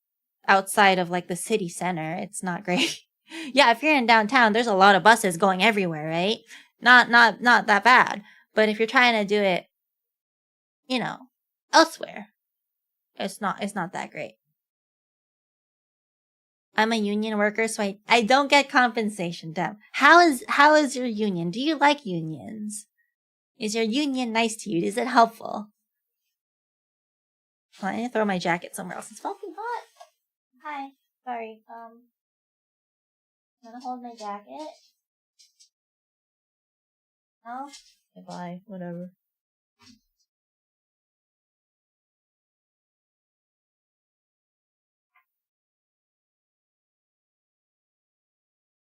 S1: outside of like the city center. It's not great. Yeah, if you're in downtown, there's a lot of buses going everywhere, right? Not that bad. But if you're trying to do it, you know, elsewhere, it's not that great. I'm a union worker, so I don't get compensation. Damn. How is your union? Do you like unions? Is your union nice to you? Is it helpful? Well, I need to throw my jacket somewhere else. It's fucking hot. Hi. Sorry. I'm gonna hold my jacket. No? Okay, bye. Whatever.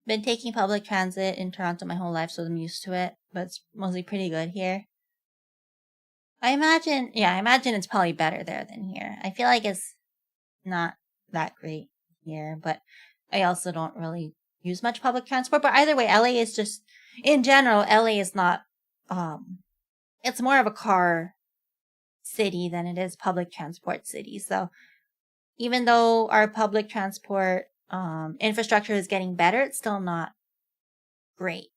S1: Been taking public transit in Toronto my whole life, so I'm used to it. But it's mostly pretty good here. I imagine it's probably better there than here. I feel like it's not that great here, but I also don't really use much public transport. But either way, LA is just, in general, LA is not, it's more of a car city than it is public transport city. So even though our public transport infrastructure is getting better, it's still not great.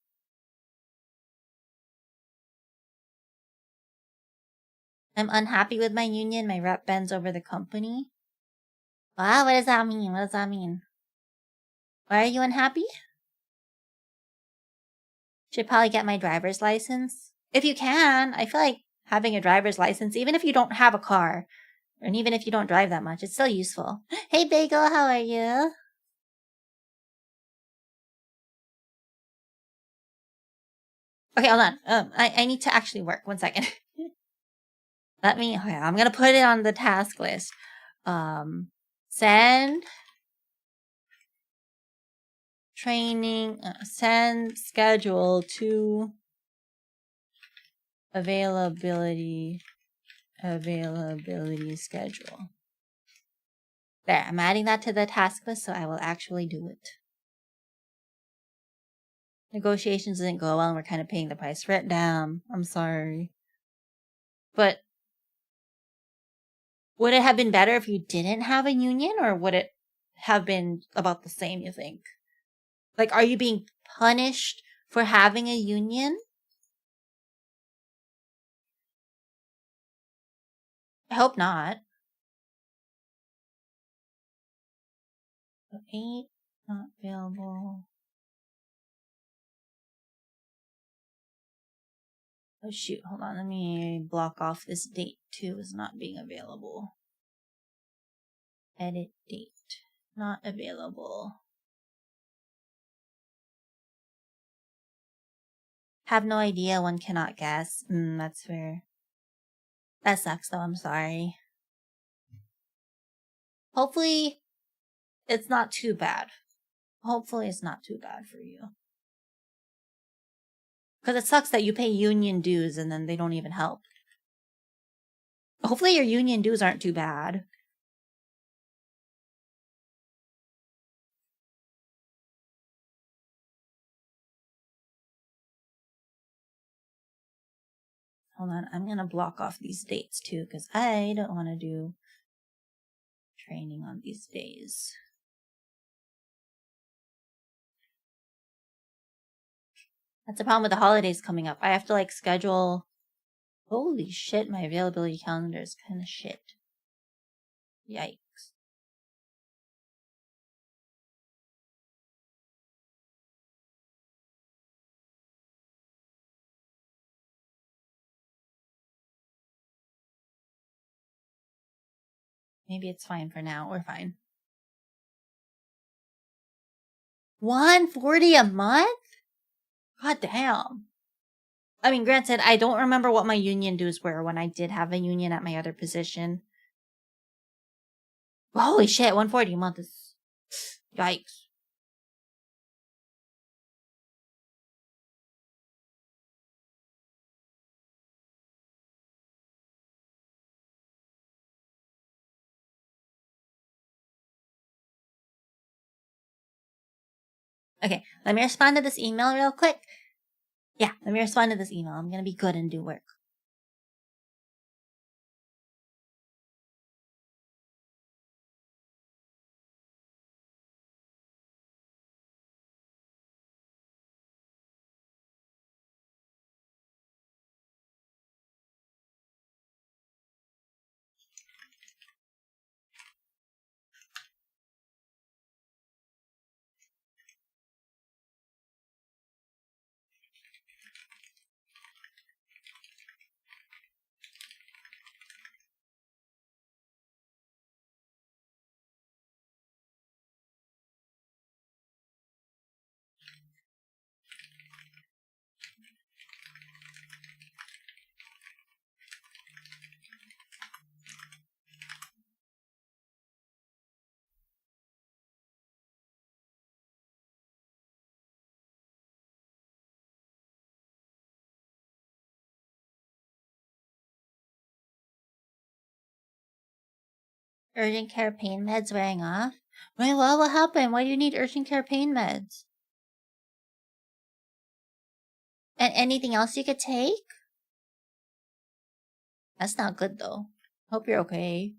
S1: I'm unhappy with my union. My rep bends over the company. Wow, what does that mean? Why are you unhappy? Should probably get my driver's license. If you can, I feel like having a driver's license, even if you don't have a car, and even if you don't drive that much, it's still useful. Hey, Bagel, how are you? Okay, hold on. I need to actually work. 1 second. Okay, I'm gonna put it on the task list. Send training, send schedule to availability schedule. There, I'm adding that to the task list, so I will actually do it. Negotiations didn't go well and we're kind of paying the price for it. Damn, I'm sorry. But would it have been better if you didn't have a union, or would it have been about the same, you think? Like, are you being punished for having a union? I hope not. 8, not available. Oh shoot, hold on, let me block off this date too as not being available. Edit date, not available. Have no idea, one cannot guess. That's fair. That sucks though, I'm sorry. Hopefully, it's not too bad. Hopefully it's not too bad for you. Because it sucks that you pay union dues and then they don't even help. Hopefully your union dues aren't too bad. Hold on, I'm gonna block off these dates too because I don't want to do training on these days. That's the problem with the holidays coming up. I have to like schedule. Holy shit, my availability calendar is kind of shit. Yikes. Maybe it's fine for now. We're fine. $140 a month? God damn. I mean, granted, I don't remember what my union dues were when I did have a union at my other position. But holy shit, $140 a month is... Yikes. Okay, let me respond to this email real quick. Yeah, let me respond to this email. I'm gonna be good and do work. Urgent care pain meds wearing off? Wait, what happened? Why do you need urgent care pain meds? And anything else you could take? That's not good though. Hope you're okay.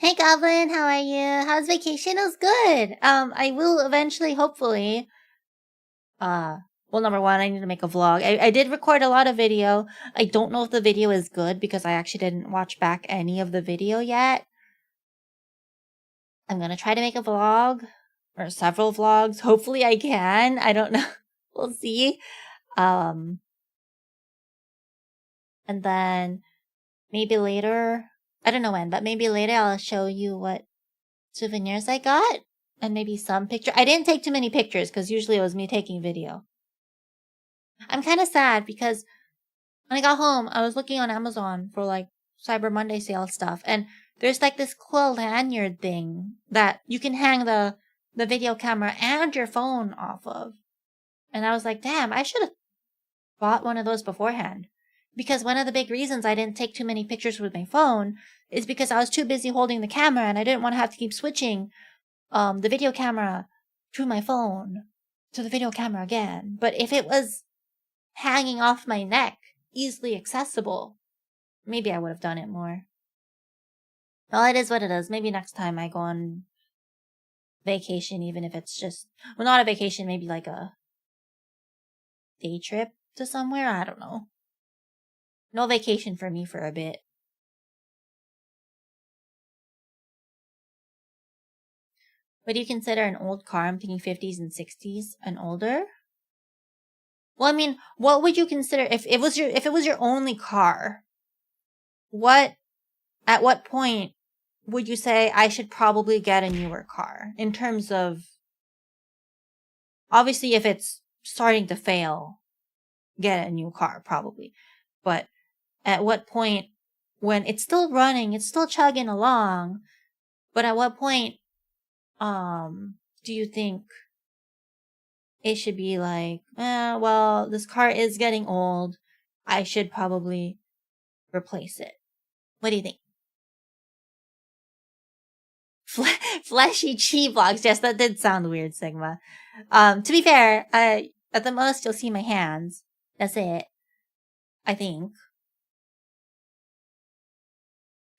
S1: Hey Goblin, how are you? How's vacation? It was good. I will eventually, hopefully. Well, number one, I need to make a vlog. I did record a lot of video. I don't know if the video is good because I actually didn't watch back any of the video yet. I'm gonna try to make a vlog or several vlogs. Hopefully I can. I don't know. We'll see. And then maybe later, I don't know when, but maybe later I'll show you what souvenirs I got and maybe some picture. I didn't take too many pictures because usually it was me taking video. I'm kind of sad because when I got home, I was looking on Amazon for like Cyber Monday sale stuff, and there's like this cool lanyard thing that you can hang the video camera and your phone off of. And I was like, damn, I should have bought one of those beforehand. Because one of the big reasons I didn't take too many pictures with my phone is because I was too busy holding the camera and I didn't want to have to keep switching the video camera to my phone to the video camera again. But if it was hanging off my neck, easily accessible. Maybe I would have done it more. Well, it is what it is. Maybe next time I go on vacation, even if it's just, well, not a vacation, maybe like a day trip to somewhere. I don't know. No vacation for me for a bit. What do you consider an old car? I'm thinking 50s and 60s and older. Well, I mean, what would you consider if it was your only car? At what point would you say I should probably get a newer car? In terms of, obviously, if it's starting to fail, get a new car probably. But at what point, when it's still running, it's still chugging along, but at what point do you think it should be like, well, this car is getting old, I should probably replace it? What do you think? Fleshy chi vlogs. Yes, that did sound weird, Sigma. To be fair, at the most you'll see my hands. That's it. I think.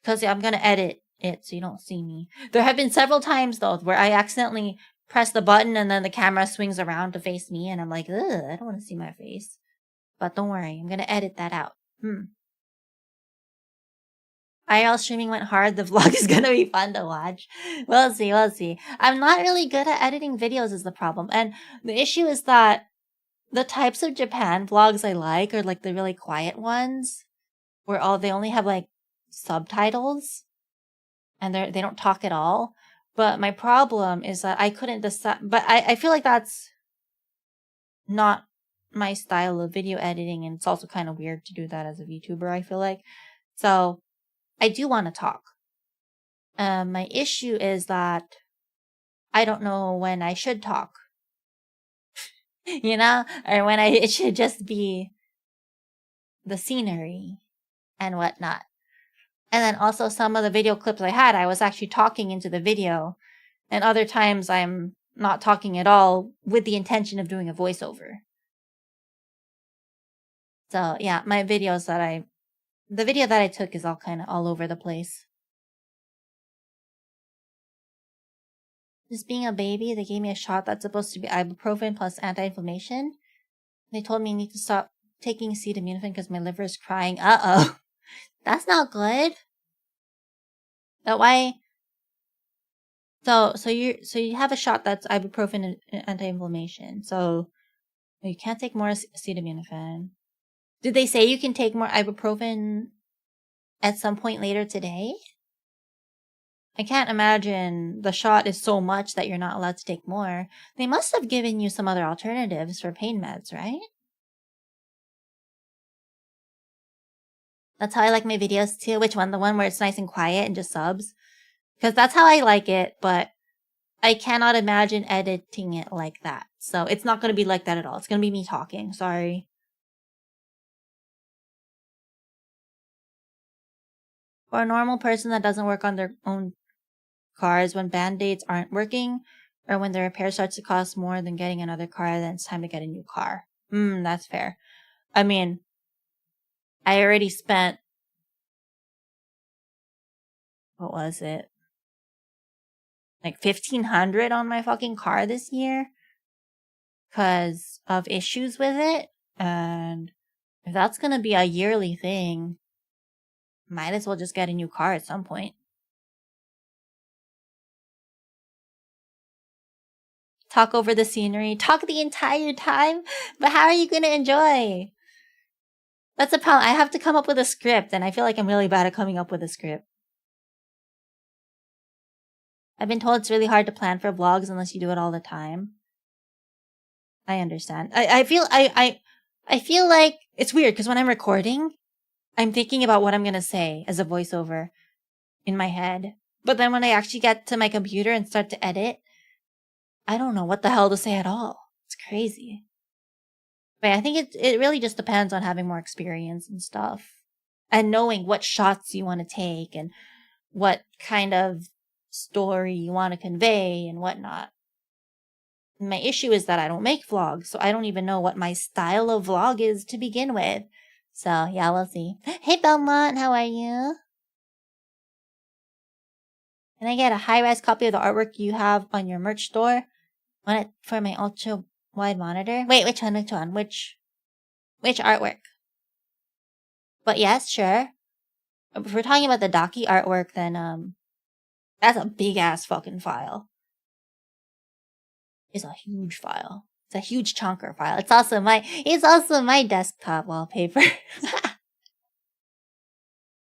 S1: Because I'm gonna edit it so you don't see me. There have been several times though where I accidentally press the button and then the camera swings around to face me and I'm like, ugh, I don't want to see my face. But don't worry, I'm gonna edit that out. IRL streaming went hard. The vlog is gonna be fun to watch. We'll see, we'll see. I'm not really good at editing videos is the problem. And the issue is that the types of Japan vlogs I like are like the really quiet ones where they only have like subtitles and they don't talk at all. But my problem is that I couldn't decide, but I feel like that's not my style of video editing, and it's also kind of weird to do that as a VTuber, I feel like. So I do want to talk. My issue is that I don't know when I should talk. You know? Or when it should just be the scenery and whatnot. And then also some of the video clips I had, I was actually talking into the video. And other times I'm not talking at all with the intention of doing a voiceover. So yeah, the video that I took is all kind of all over the place. Just being a baby, they gave me a shot that's supposed to be ibuprofen plus anti-inflammation. They told me I need to stop taking acetaminophen because my liver is crying. Uh-oh. That's not good. Why? So you have a shot that's ibuprofen and anti-inflammation. So you can't take more acetaminophen. Did they say you can take more ibuprofen at some point later today? I can't imagine the shot is so much that you're not allowed to take more. They must have given you some other alternatives for pain meds, right? That's how I like my videos too. Which one? The one where it's nice and quiet and just subs? Because that's how I like it, but I cannot imagine editing it like that. So it's not going to be like that at all. It's going to be me talking. Sorry. For a normal person that doesn't work on their own cars, when band-aids aren't working or when the repair starts to cost more than getting another car, then it's time to get a new car. That's fair. I mean, I already spent, what was it? Like $1,500 on my fucking car this year because of issues with it. And if that's going to be a yearly thing, might as well just get a new car at some point. Talk over the scenery. Talk the entire time? But how are you going to enjoy? That's the problem. I have to come up with a script, and I feel like I'm really bad at coming up with a script. I've been told it's really hard to plan for vlogs unless you do it all the time. I understand. I feel like it's weird because when I'm recording, I'm thinking about what I'm going to say as a voiceover in my head. But then when I actually get to my computer and start to edit, I don't know what the hell to say at all. It's crazy. But I think it really just depends on having more experience and stuff. And knowing what shots you want to take and what kind of story you want to convey and whatnot. My issue is that I don't make vlogs, so I don't even know what my style of vlog is to begin with. So yeah, we'll see. Hey Belmont, how are you? Can I get a high-res copy of the artwork you have on your merch store? Want it for my ultra-wide monitor? Wait, which one? Which artwork? But yes, sure. If we're talking about the Daki artwork, then that's a big-ass fucking file. It's a huge file. It's a huge chunker file. It's also my desktop wallpaper.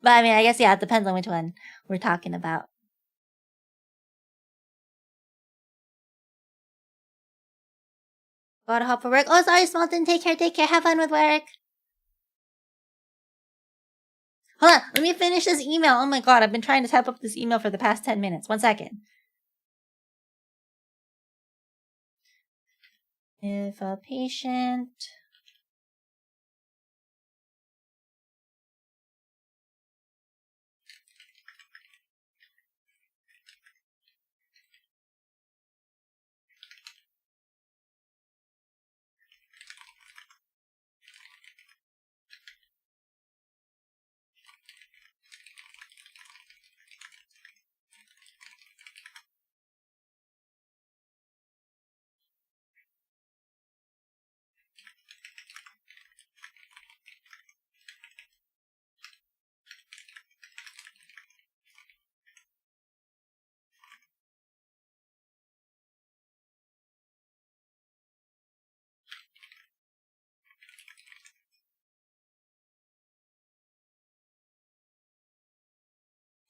S1: But I mean, I guess, yeah, it depends on which one we're talking about. Gotta hop for work. Oh, sorry, Smalton. Take care. Have fun with work. Hold on. Let me finish this email. Oh my god, I've been trying to type up this email for the past 10 minutes. 1 second. If a patient...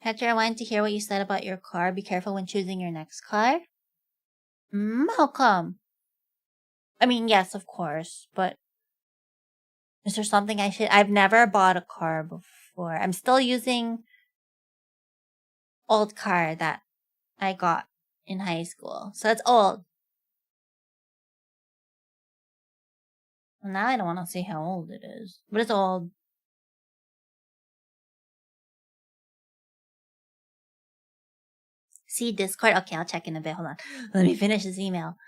S1: Hector, I wanted to hear what you said about your car. Be careful when choosing your next car. How come? I mean, yes, of course, but is there something I should... I've never bought a car before. I'm still using old car that I got in high school. So it's old. Well, now I don't want to say how old it is, but it's old. See Discord? Okay, I'll check in a bit. Hold on. Let me finish this email.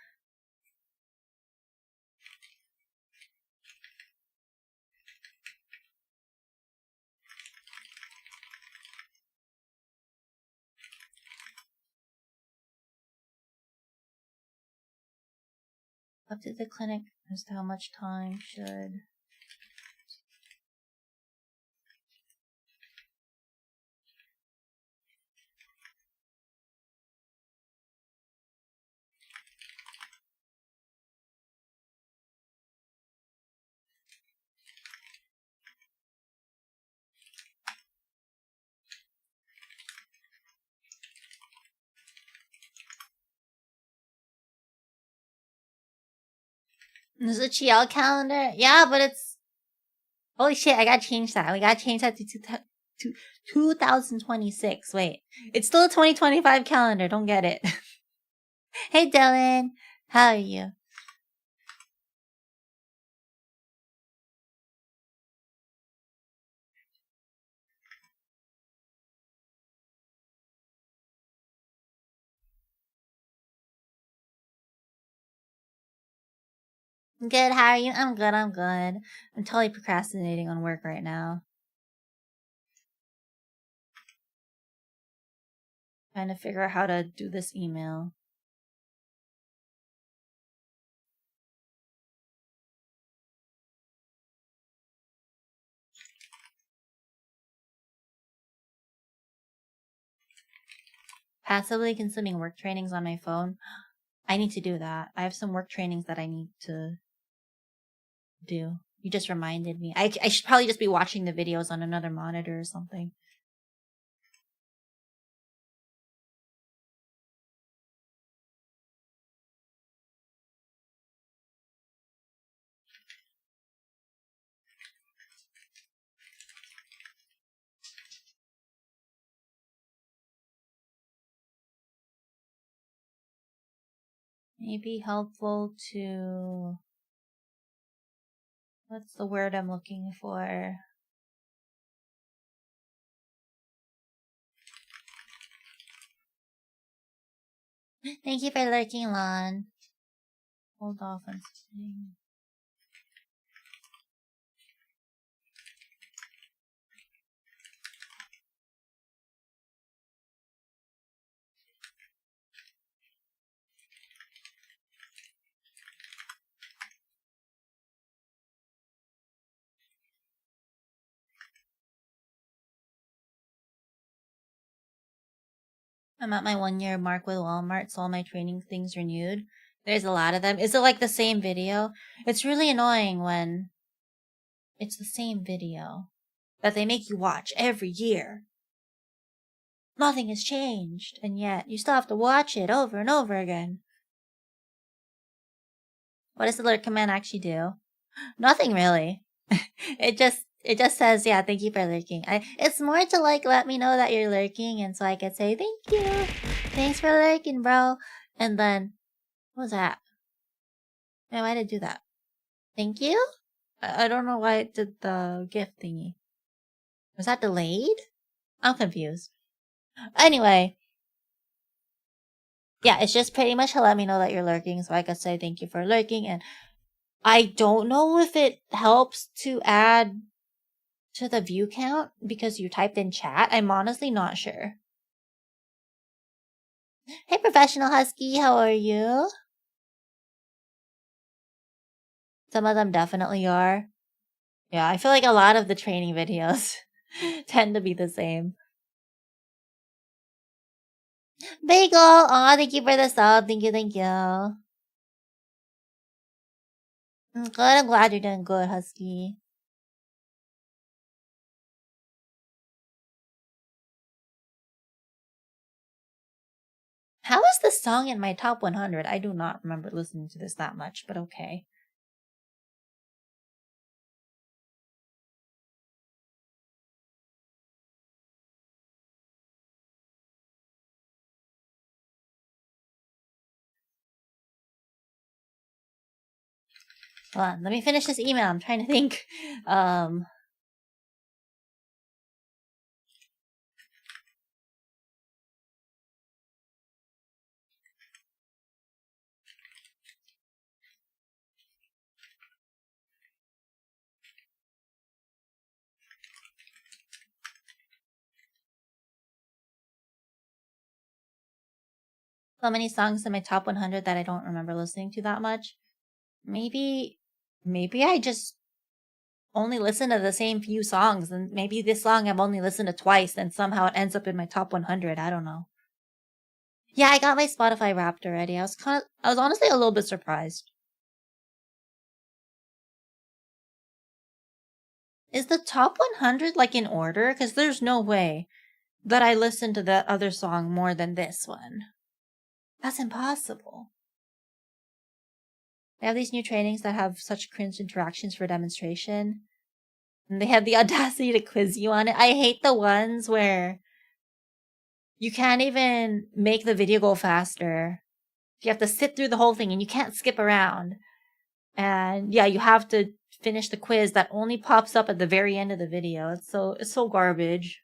S1: Up to the clinic as to how much time should... This is a Chiel calendar? Yeah, but it's... Holy shit, I gotta change that. We gotta change that to 2026. Wait. It's still a 2025 calendar. Don't get it. Hey, Dylan. How are you? Good, how are you? I'm good. I'm totally procrastinating on work right now. Trying to figure out how to do this email. Passively consuming work trainings on my phone. I need to do that. I have some work trainings that I need to do. You just reminded me. I should probably just be watching the videos on another monitor or something. Maybe helpful to... What's the word I'm looking for? Thank you for lurking, Lon. Hold off on something. I'm at my 1 year mark with Walmart, so all my training things renewed. There's a lot of them. Is it like the same video? It's really annoying when it's the same video that they make you watch every year. Nothing has changed, and yet you still have to watch it over and over again. What does the alert command actually do? Nothing really. it just says, yeah, thank you for lurking. It's more to like let me know that you're lurking, and so I could say thank you. Thanks for lurking, bro. And then what was that? Hey, why did it do that? Thank you? I don't know why it did the gift thingy. Was that delayed? I'm confused. Anyway. Yeah, it's just pretty much to let me know that you're lurking, so I could say thank you for lurking. And I don't know if it helps to add to the view count because you typed in chat. I'm honestly not sure. Hey, Professional Husky, how are you? Some of them definitely are. Yeah, I feel like a lot of the training videos tend to be the same. Bagel! Aw, thank you for the sub. Thank you, thank you. Good, I'm glad you're doing good, Husky. How is this song in my top 100? I do not remember listening to this that much, but okay. Hold on, let me finish this email. I'm trying to think. So many songs in my top 100 that I don't remember listening to that much. Maybe I just only listen to the same few songs, and maybe this song I've only listened to twice, and somehow it ends up in my top 100. I don't know. Yeah, I got my Spotify Wrapped already. I was honestly a little bit surprised. Is the top 100 like in order? Because there's no way that I listened to that other song more than this one. That's impossible. They have these new trainings that have such cringe interactions for demonstration. And they have the audacity to quiz you on it. I hate the ones where you can't even make the video go faster. You have to sit through the whole thing and you can't skip around. And yeah, you have to finish the quiz that only pops up at the very end of the video. It's so garbage.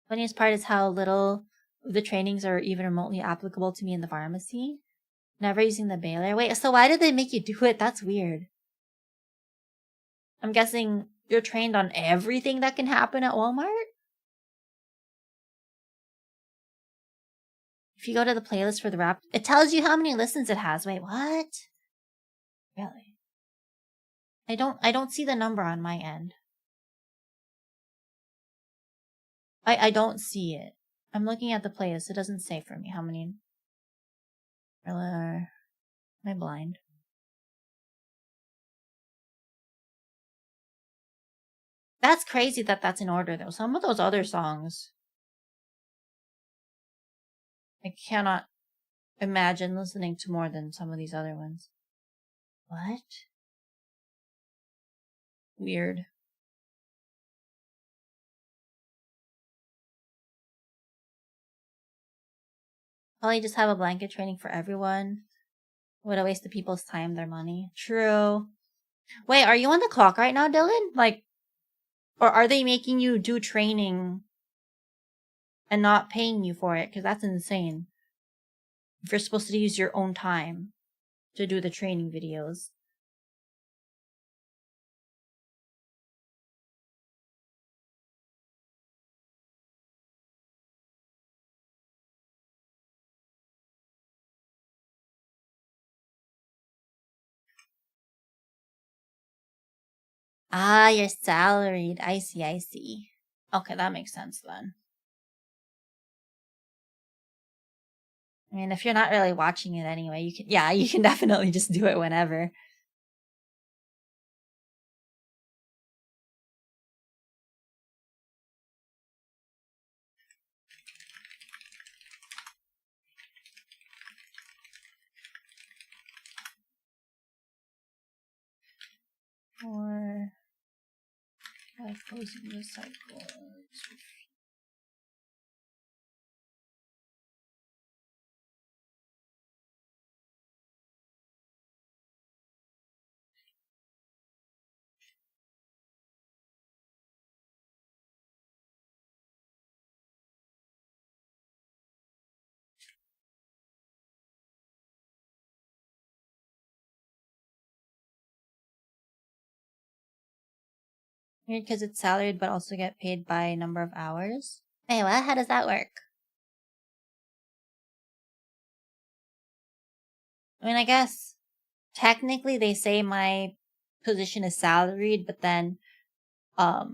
S1: Funniest part is how little of the trainings are even remotely applicable to me in the pharmacy. Never using the baler. Wait, so why did they make you do it? That's weird. I'm guessing you're trained on everything that can happen at Walmart? If you go to the playlist for the rap, it tells you how many listens it has. Wait, what? Really? I don't see the number on my end. I don't see it. I'm looking at the playlist. It doesn't say for me how many. Am I blind? That's crazy that that's in order though. Some of those other songs, I cannot imagine listening to more than some of these other ones. What? Weird. Probably just have a blanket training for everyone. What a waste of people's time, their money. True. Wait, are you on the clock right now, Dylan? Like, or are they making you do training and not paying you for it? Because that's insane. If you're supposed to use your own time to do the training videos. Ah, you're salaried. I see. Okay, that makes sense then. I mean, if you're not really watching it anyway, you can definitely just do it whenever. Or by closing the cycle. Weird because it's salaried but also get paid by number of hours. Hey, what? How does that work? I mean, I guess technically they say my position is salaried, but then I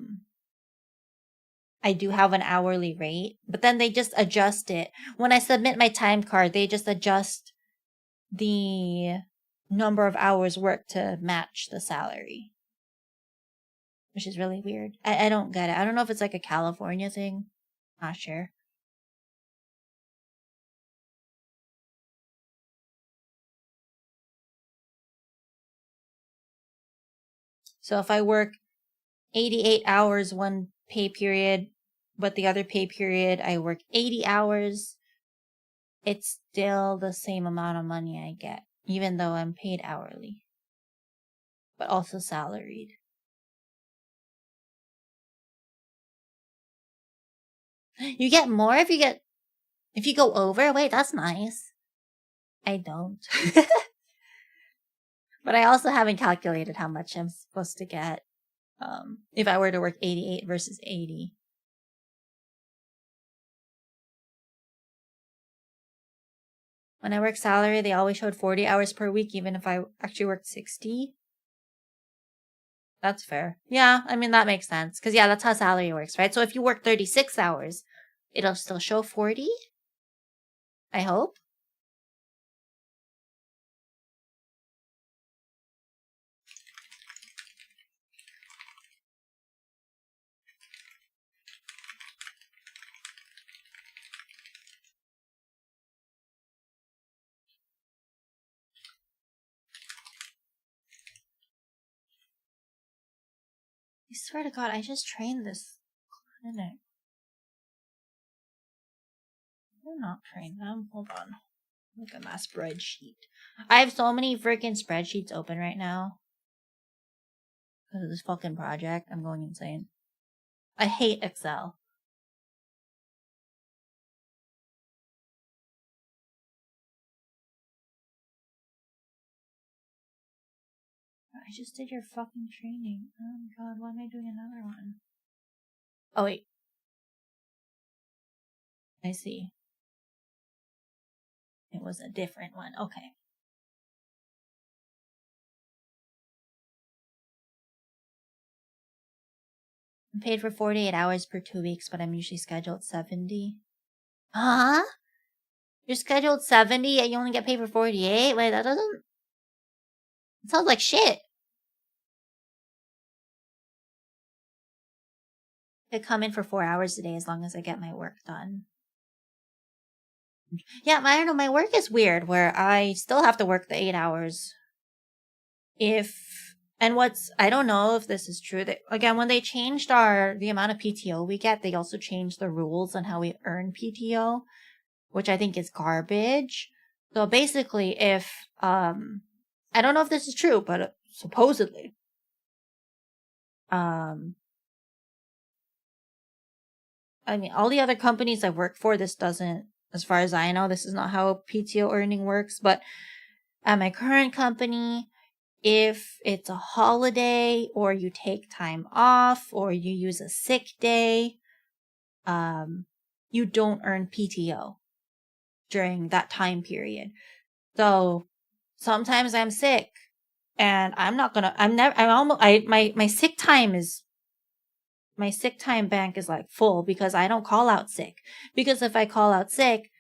S1: do have an hourly rate, but then they just adjust it. When I submit my time card, they just adjust the number of hours worked to match the salary, which is really weird. I don't get it. I don't know if it's like a California thing. Not sure. So if I work 88 hours one pay period, but the other pay period I work 80 hours, it's still the same amount of money I get, even though I'm paid hourly, but also salaried. You get more if you go over? Wait, that's nice. I don't. But I also haven't calculated how much I'm supposed to get if I were to work 88 versus 80. When I work salary, they always showed 40 hours per week, even if I actually worked 60. That's fair. Yeah, I mean, that makes sense. Because, yeah, that's how salary works, right? So if you work 36 hours, it'll still show 40? I hope. I swear to God, I just trained this clinic. I'm not trained them. Hold on. Look at my spreadsheet. I have so many freaking spreadsheets open right now. Because of this fucking project. I'm going insane. I hate Excel. I just did your fucking training. Oh my God, why am I doing another one? Oh wait. I see. It was a different one. Okay. I'm paid for 48 hours per 2 weeks, but I'm usually scheduled 70. Huh? You're scheduled 70 and you only get paid for 48? Wait, that doesn't... It sounds like shit. I come in for 4 hours a day as long as I get my work done. Yeah, I don't know, my work is weird where I still have to work the 8 hours. I don't know if this is true. Again, when they changed the amount of PTO we get, they also changed the rules on how we earn PTO, which I think is garbage. So basically, if, I don't know if this is true, but supposedly, I mean, all the other companies I've worked for, this doesn't, as far as I know, this is not how PTO earning works, but at my current company, if it's a holiday or you take time off or you use a sick day, you don't earn PTO during that time period. So sometimes I'm sick and my sick time is my sick time bank is like full because I don't call out sick. Because if I call out sick,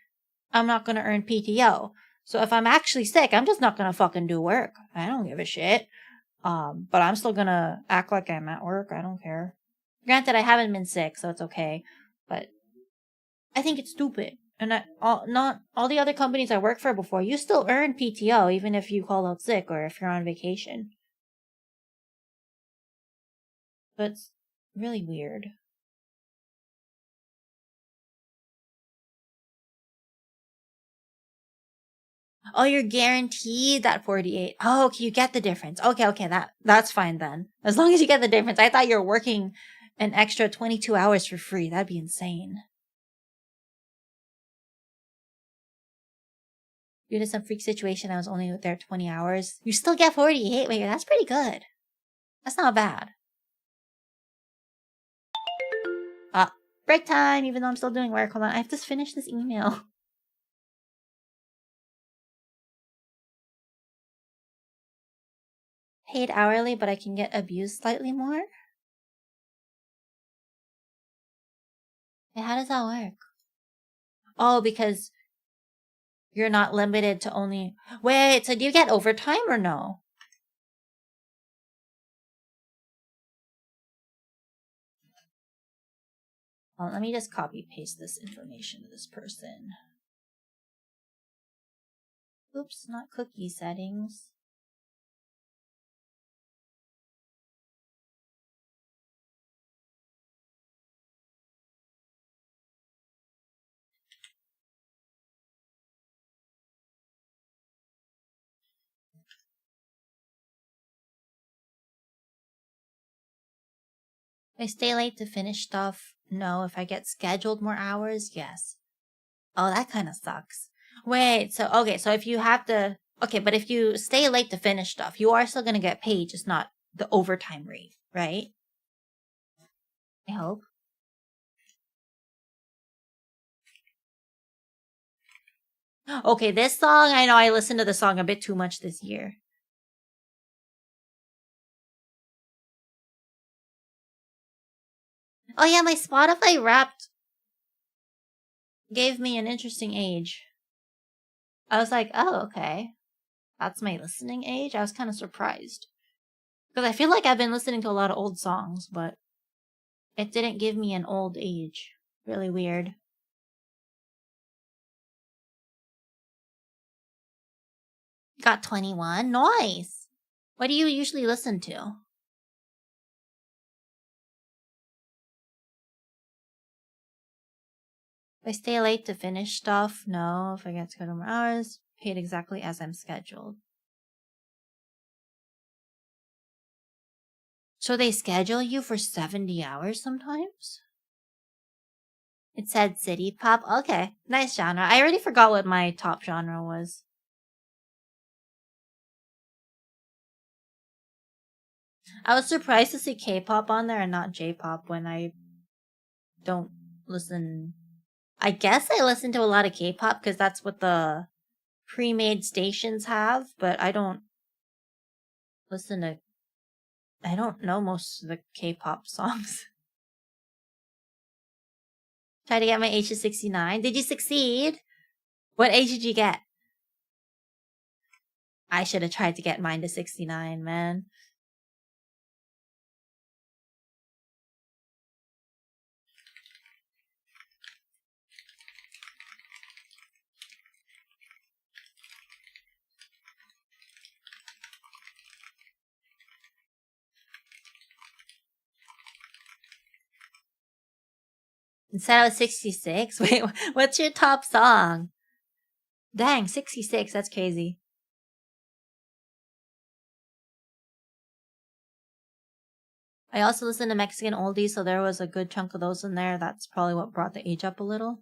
S1: I'm not gonna earn PTO. So if I'm actually sick, I'm just not gonna fucking do work. I don't give a shit. But I'm still gonna act like I'm at work. I don't care. Granted, I haven't been sick, so it's okay. But I think it's stupid. And not all the other companies I worked for before, you still earn PTO even if you call out sick or if you're on vacation. But it's really weird. Oh, you're guaranteed that 48. Oh, okay, you get the difference. Okay, that's fine then. As long as you get the difference. I thought you were working an extra 22 hours for free. That'd be insane. Due to some freak situation, I was only there 20 hours. You still get 48? Wait, that's pretty good. That's not bad. Break time, even though I'm still doing work. Hold on, I have to finish this email. Paid hourly, but I can get abused slightly more? Hey, how does that work? Oh, because you're not limited to only... Wait, so do you get overtime or no? Well, let me just copy paste this information to this person. Oops, not cookie settings. If I stay late to finish stuff, no. If I get scheduled more hours, yes. Oh, that kind of sucks. Wait, so if you have to... Okay, but if you stay late to finish stuff, you are still gonna get paid, just not the overtime rate, right? I hope. Okay, this song, I know I listened to the song a bit too much this year. Oh yeah, my Spotify Wrapped gave me an interesting age. I was like, oh, okay. That's my listening age? I was kind of surprised. Because I feel like I've been listening to a lot of old songs, but it didn't give me an old age. Really weird. Got 21? Nice! What do you usually listen to? If I stay late to finish stuff, no. If I get scheduled more hours, paid exactly as I'm scheduled. So they schedule you for 70 hours sometimes? It said city pop. Okay, nice genre. I already forgot what my top genre was. I was surprised to see K-pop on there and not J-pop when I don't listen. I guess I listen to a lot of K-pop because that's what the pre-made stations have, but I don't listen to... I don't know most of the K-pop songs. Try to get my age to 69. Did you succeed? What age did you get? I should have tried to get mine to 69, man. Instead I was 66? Wait, what's your top song? Dang, 66, that's crazy. I also listen to Mexican oldies, so there was a good chunk of those in there. That's probably what brought the age up a little.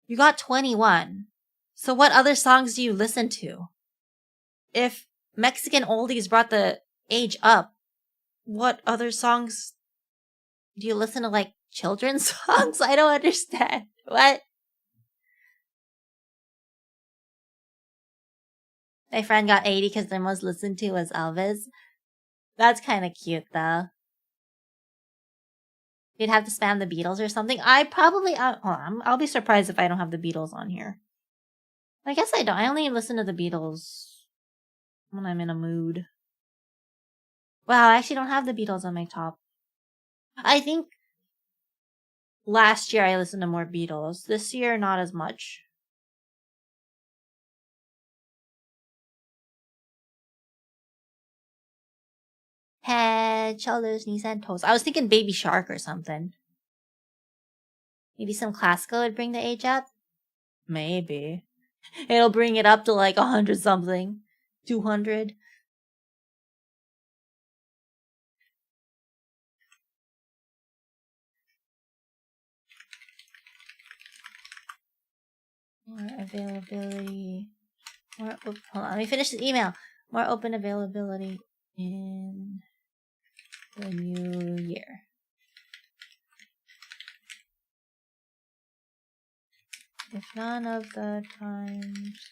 S1: You got 21. So what other songs do you listen to? If Mexican oldies brought the age up, what other songs do you listen to, like children's songs? I don't understand. What? My friend got 80 because the most listened to was Elvis. That's kind of cute though. You'd have to spam the Beatles or something. I'll be surprised if I don't have the Beatles on here. I guess I don't. I only listen to the Beatles when I'm in a mood. Wow, I actually don't have the Beatles on my top. I think last year I listened to more Beatles. This year, not as much. Head, shoulders, knees, and toes. I was thinking Baby Shark or something. Maybe some classical would bring the age up? Maybe. It'll bring it up to like 100 something. 200. More availability. Hold on, let me finish this email. More open availability in the new year. If none of the times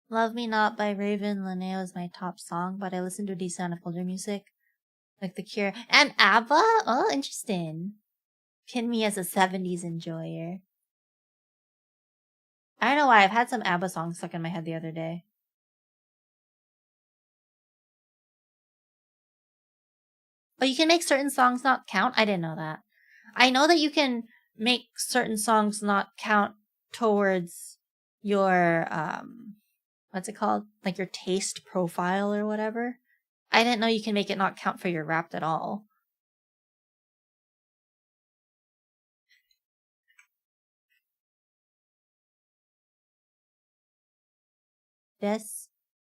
S1: Love Me Not by Raven Linneo is my top song, but I listen to decent of older music, like The Cure and ABBA. Oh, interesting. Pin me as a 70s enjoyer. I don't know why, I've had some ABBA songs stuck in my head the other day. Oh, you can make certain songs not count? I didn't know that. I know that you can make certain songs not count towards your, what's it called? Like your taste profile or whatever. I didn't know you can make it not count for your Wrapped at all.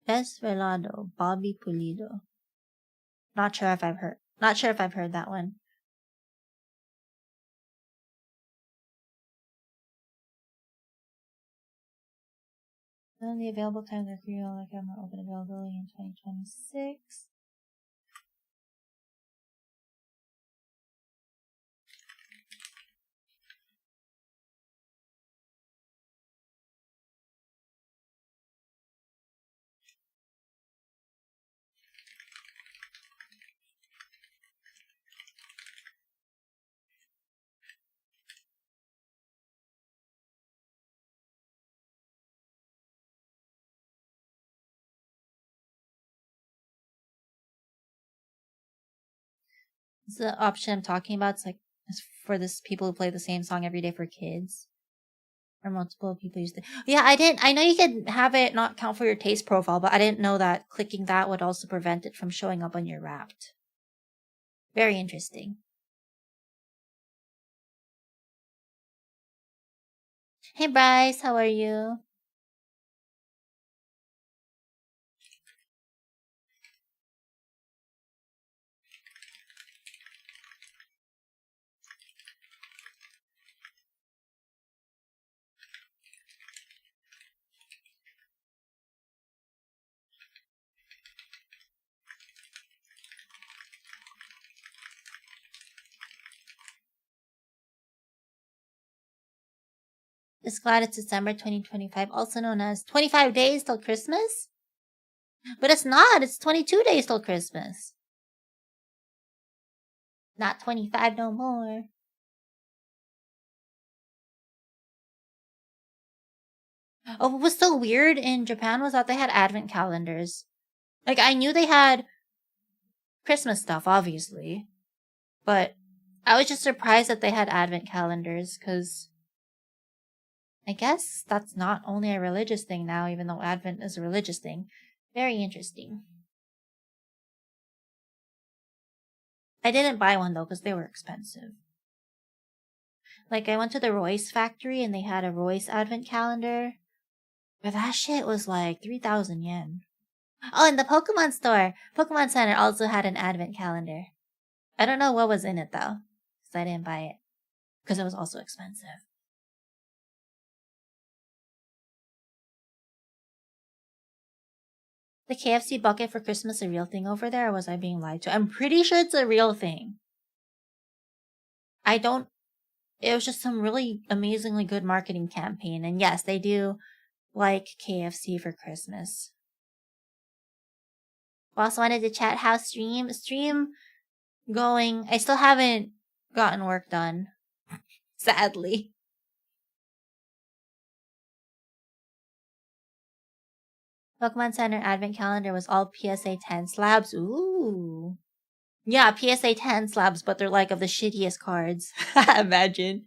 S1: Desvelado, Bobby Pulido. Not sure if I've heard that one. Then the available times are free, like I'm more open availability in 2026. It's the option I'm talking about. It's for this people who play the same song every day for kids. Or multiple people use it. Yeah, I know you can have it not count for your taste profile, but I didn't know that clicking that would also prevent it from showing up on your Wrapped. Very interesting. Hey Bryce, how are you? Just glad it's December 2025, also known as 25 days till Christmas? But it's not, it's 22 days till Christmas. Not 25 no more. Oh, what was so weird in Japan was that they had advent calendars. Like, I knew they had Christmas stuff, obviously. But I was just surprised that they had advent calendars, because I guess that's not only a religious thing now, even though Advent is a religious thing. Very interesting. I didn't buy one though, because they were expensive. Like, I went to the Royce factory and they had a Royce advent calendar. But that shit was like 3,000 yen. Oh, and the Pokemon store, Pokemon Center also had an advent calendar. I don't know what was in it though, because I didn't buy it. Because it was also expensive. The KFC bucket for Christmas a real thing over there, or was I being lied to? I'm pretty sure it's a real thing. it was just some really amazingly good marketing campaign. And yes, they do like KFC for Christmas. Also wanted to chat how stream going. I still haven't gotten work done, sadly. Pokemon Center Advent Calendar was all PSA 10 slabs. Ooh. Yeah, PSA 10 slabs, but they're like of the shittiest cards. Imagine.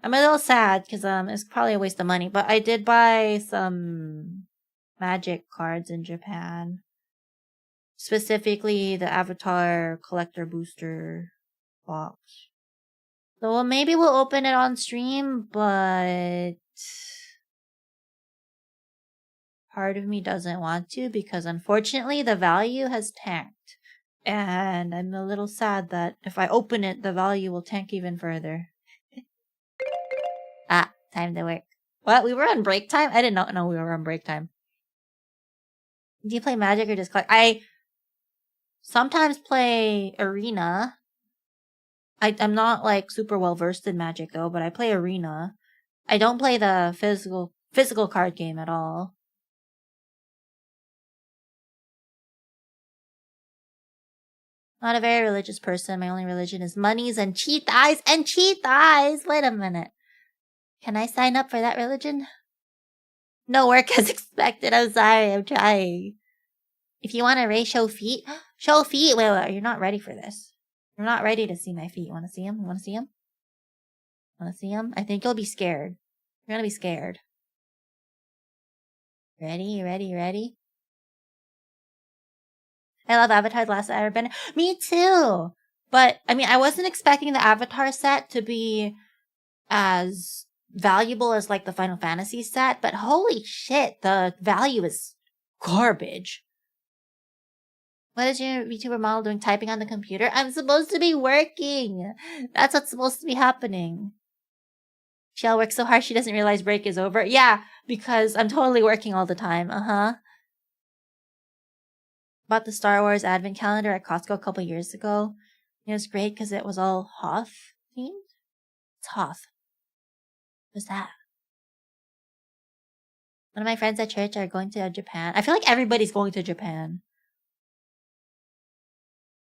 S1: I'm a little sad because it's probably a waste of money, but I did buy some Magic cards in Japan. Specifically the Avatar Collector Booster box. So maybe we'll open it on stream, but part of me doesn't want to because unfortunately the value has tanked. And I'm a little sad that if I open it, the value will tank even further. Time to work. What? We were on break time? I did not know we were on break time. Do you play Magic or just collect? I sometimes play Arena. I'm not like super well versed in Magic though, but I play Arena. I don't play the physical card game at all. Not a very religious person. My only religion is monies and cheat eyes and cheat eyes. Wait a minute. Can I sign up for that religion? No work as expected. I'm sorry. I'm trying. If you want to show feet, show feet. Wait. You're not ready for this. You're not ready to see my feet. You want to see them? You want to see them? Want to see them? I think you'll be scared. You're gonna be scared. Ready? I love Avatar's Last Airbender. Me too! But, I mean, I wasn't expecting the Avatar set to be as valuable as, like, the Final Fantasy set, but holy shit, the value is garbage. What is your VTuber model doing typing on the computer? I'm supposed to be working! That's what's supposed to be happening. She'll work so hard she doesn't realize break is over. Yeah, because I'm totally working all the time. Bought the Star Wars Advent Calendar at Costco a couple years ago. It was great because it was all Hoth themed. It's Hoth. What's that? One of my friends at church are going to Japan. I feel like everybody's going to Japan.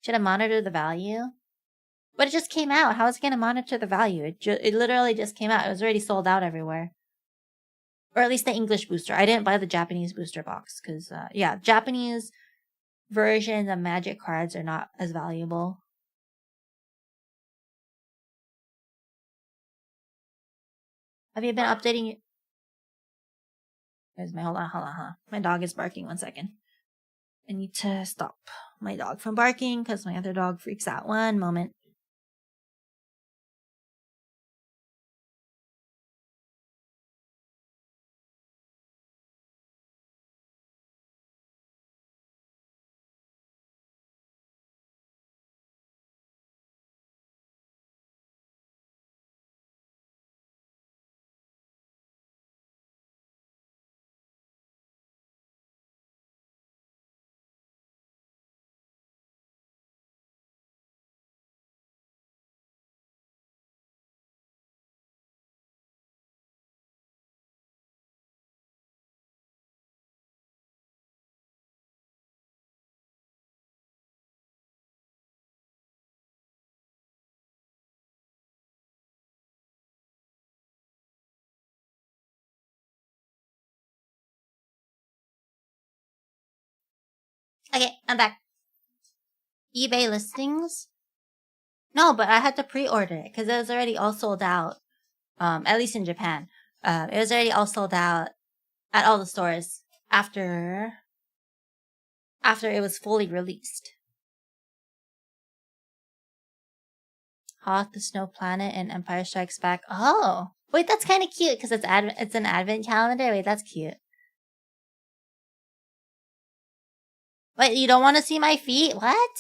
S1: Should I monitor the value? But it just came out. How is it going to monitor the value? It literally just came out. It was already sold out everywhere. Or at least the English booster. I didn't buy the Japanese booster box because, yeah, Japanese versions of Magic cards are not as valuable. Have you been updating it? Hold on. My dog is barking. 1 second. I need to stop my dog from barking because my other dog freaks out. 1 moment. Okay, I'm back. eBay listings? No, but I had to pre-order it because it was already all sold out. At least in Japan. It was already all sold out at all the stores after it was fully released. Hoth, the Snow Planet, and Empire Strikes Back. Oh, wait, that's kind of cute because it's an advent calendar. Wait, that's cute. Wait, you don't want to see my feet? What?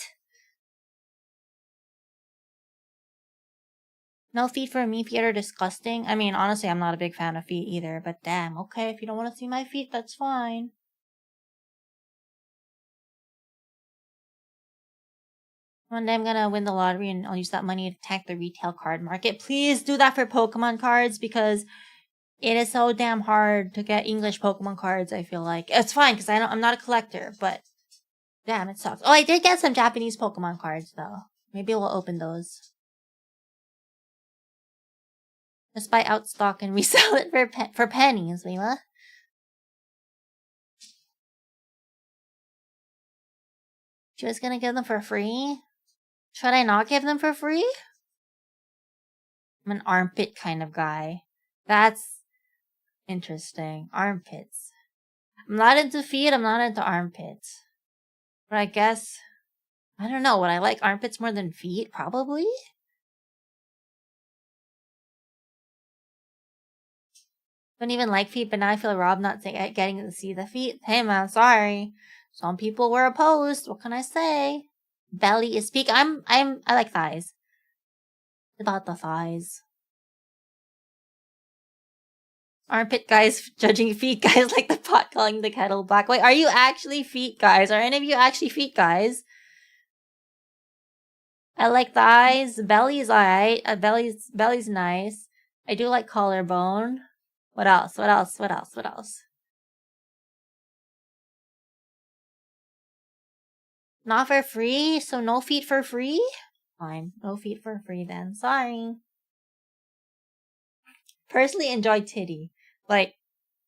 S1: No feet for me, feet are disgusting. I mean, honestly, I'm not a big fan of feet either, but damn, okay, if you don't want to see my feet, that's fine. One day I'm gonna win the lottery and I'll use that money to attack the retail card market. Please do that for Pokemon cards because it is so damn hard to get English Pokemon cards, I feel like. It's fine because I'm not a collector, but damn, it sucks. Oh, I did get some Japanese Pokemon cards though. Maybe we'll open those. Just buy out stock and resell it for pennies, Leela. She was gonna give them for free? Should I not give them for free? I'm an armpit kind of guy. That's interesting. Armpits. I'm not into feet, I'm not into armpits. But I guess, I don't know, would I like armpits more than feet? Probably? Don't even like feet, but now I feel robbed not getting to see the feet. Hey man, sorry. Some people were opposed. What can I say? Belly is peak. I like thighs. About the thighs. Armpit guys judging feet guys like the pot calling the kettle black. Wait, are you actually feet guys? Are any of you actually feet guys? I like thighs. Belly's alright. Belly's nice. I do like collarbone. What else? What else? What else? What else? Not for free? So no feet for free? Fine. No feet for free then. Sorry. Personally enjoy titty. Like,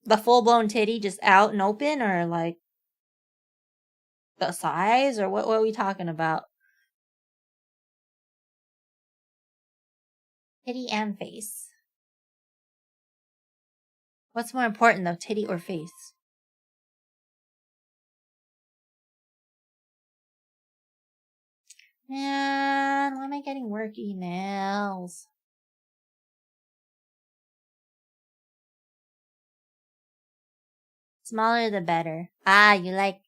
S1: the full-blown titty just out and open, or like the size, or what are we talking about? Titty and face. What's more important though, titty or face? Man, why am I getting work emails? Smaller the better. Ah, you like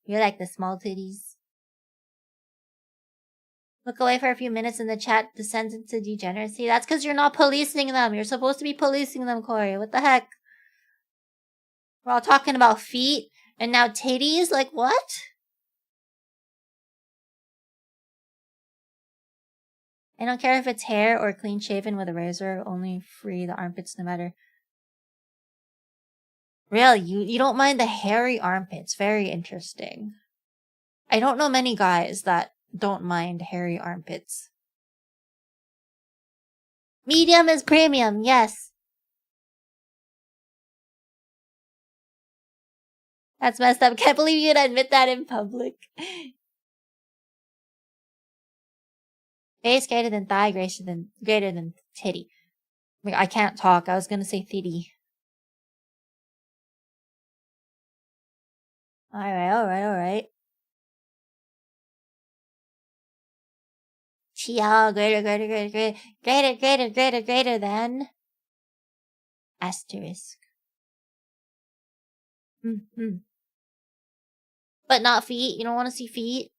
S1: the small titties. Look away for a few minutes and the chat descends into degeneracy. That's because you're not policing them. You're supposed to be policing them, Corey. What the heck? We're all talking about feet and now titties? Like, what? I don't care if it's hair or clean shaven with a razor. Only free the armpits no matter. Really? You don't mind the hairy armpits. Very interesting. I don't know many guys that don't mind hairy armpits. Medium is premium, yes. That's messed up. Can't believe you'd admit that in public. Face greater than thigh, greater than titty. Wait, I can't talk. I was gonna say titty. Alright. Chia, greater than. Asterisk. Mm-hmm. But not feet? You don't want to see feet?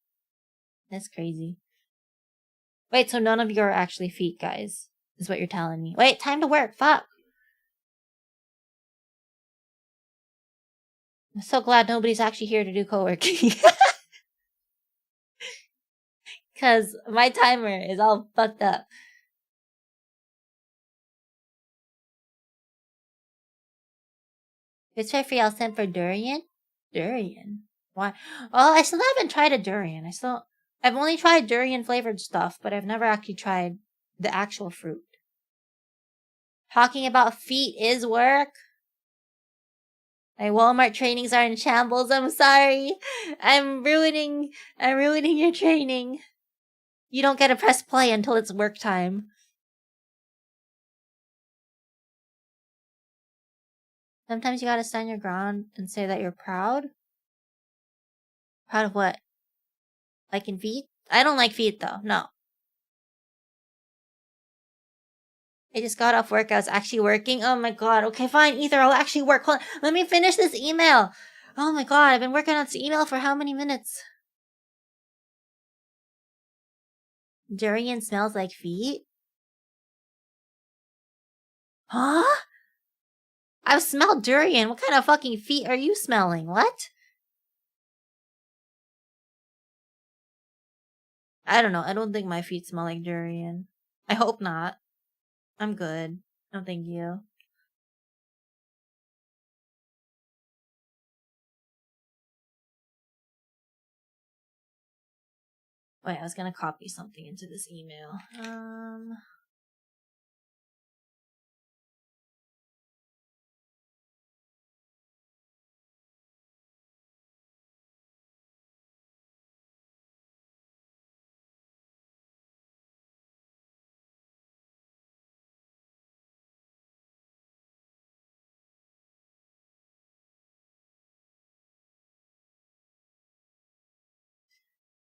S1: That's crazy. Wait, so none of you are actually feet guys, is what you're telling me. Wait, time to work. Fuck. I'm so glad nobody's actually here to do co-working. Because my timer is all fucked up. It's right for y'all sent for durian? Durian? Why? Well, I still haven't tried a durian. I've only tried durian flavored stuff, but I've never actually tried the actual fruit. Talking about feet is work. My Walmart trainings are in shambles. I'm sorry. I'm ruining your training. You don't get to press play until it's work time. Sometimes you gotta stand your ground and say that you're proud. Proud of what? Liking feet? I don't like feet though, no. I just got off work. I was actually working. Oh my god. Okay, fine. Ether, I'll actually work. Hold on. Let me finish this email. Oh my god. I've been working on this email for how many minutes? Durian smells like feet? Huh? I've smelled durian. What kind of fucking feet are you smelling? What? I don't know. I don't think my feet smell like durian. I hope not. I'm good. No, thank you. Wait, I was gonna copy something into this email.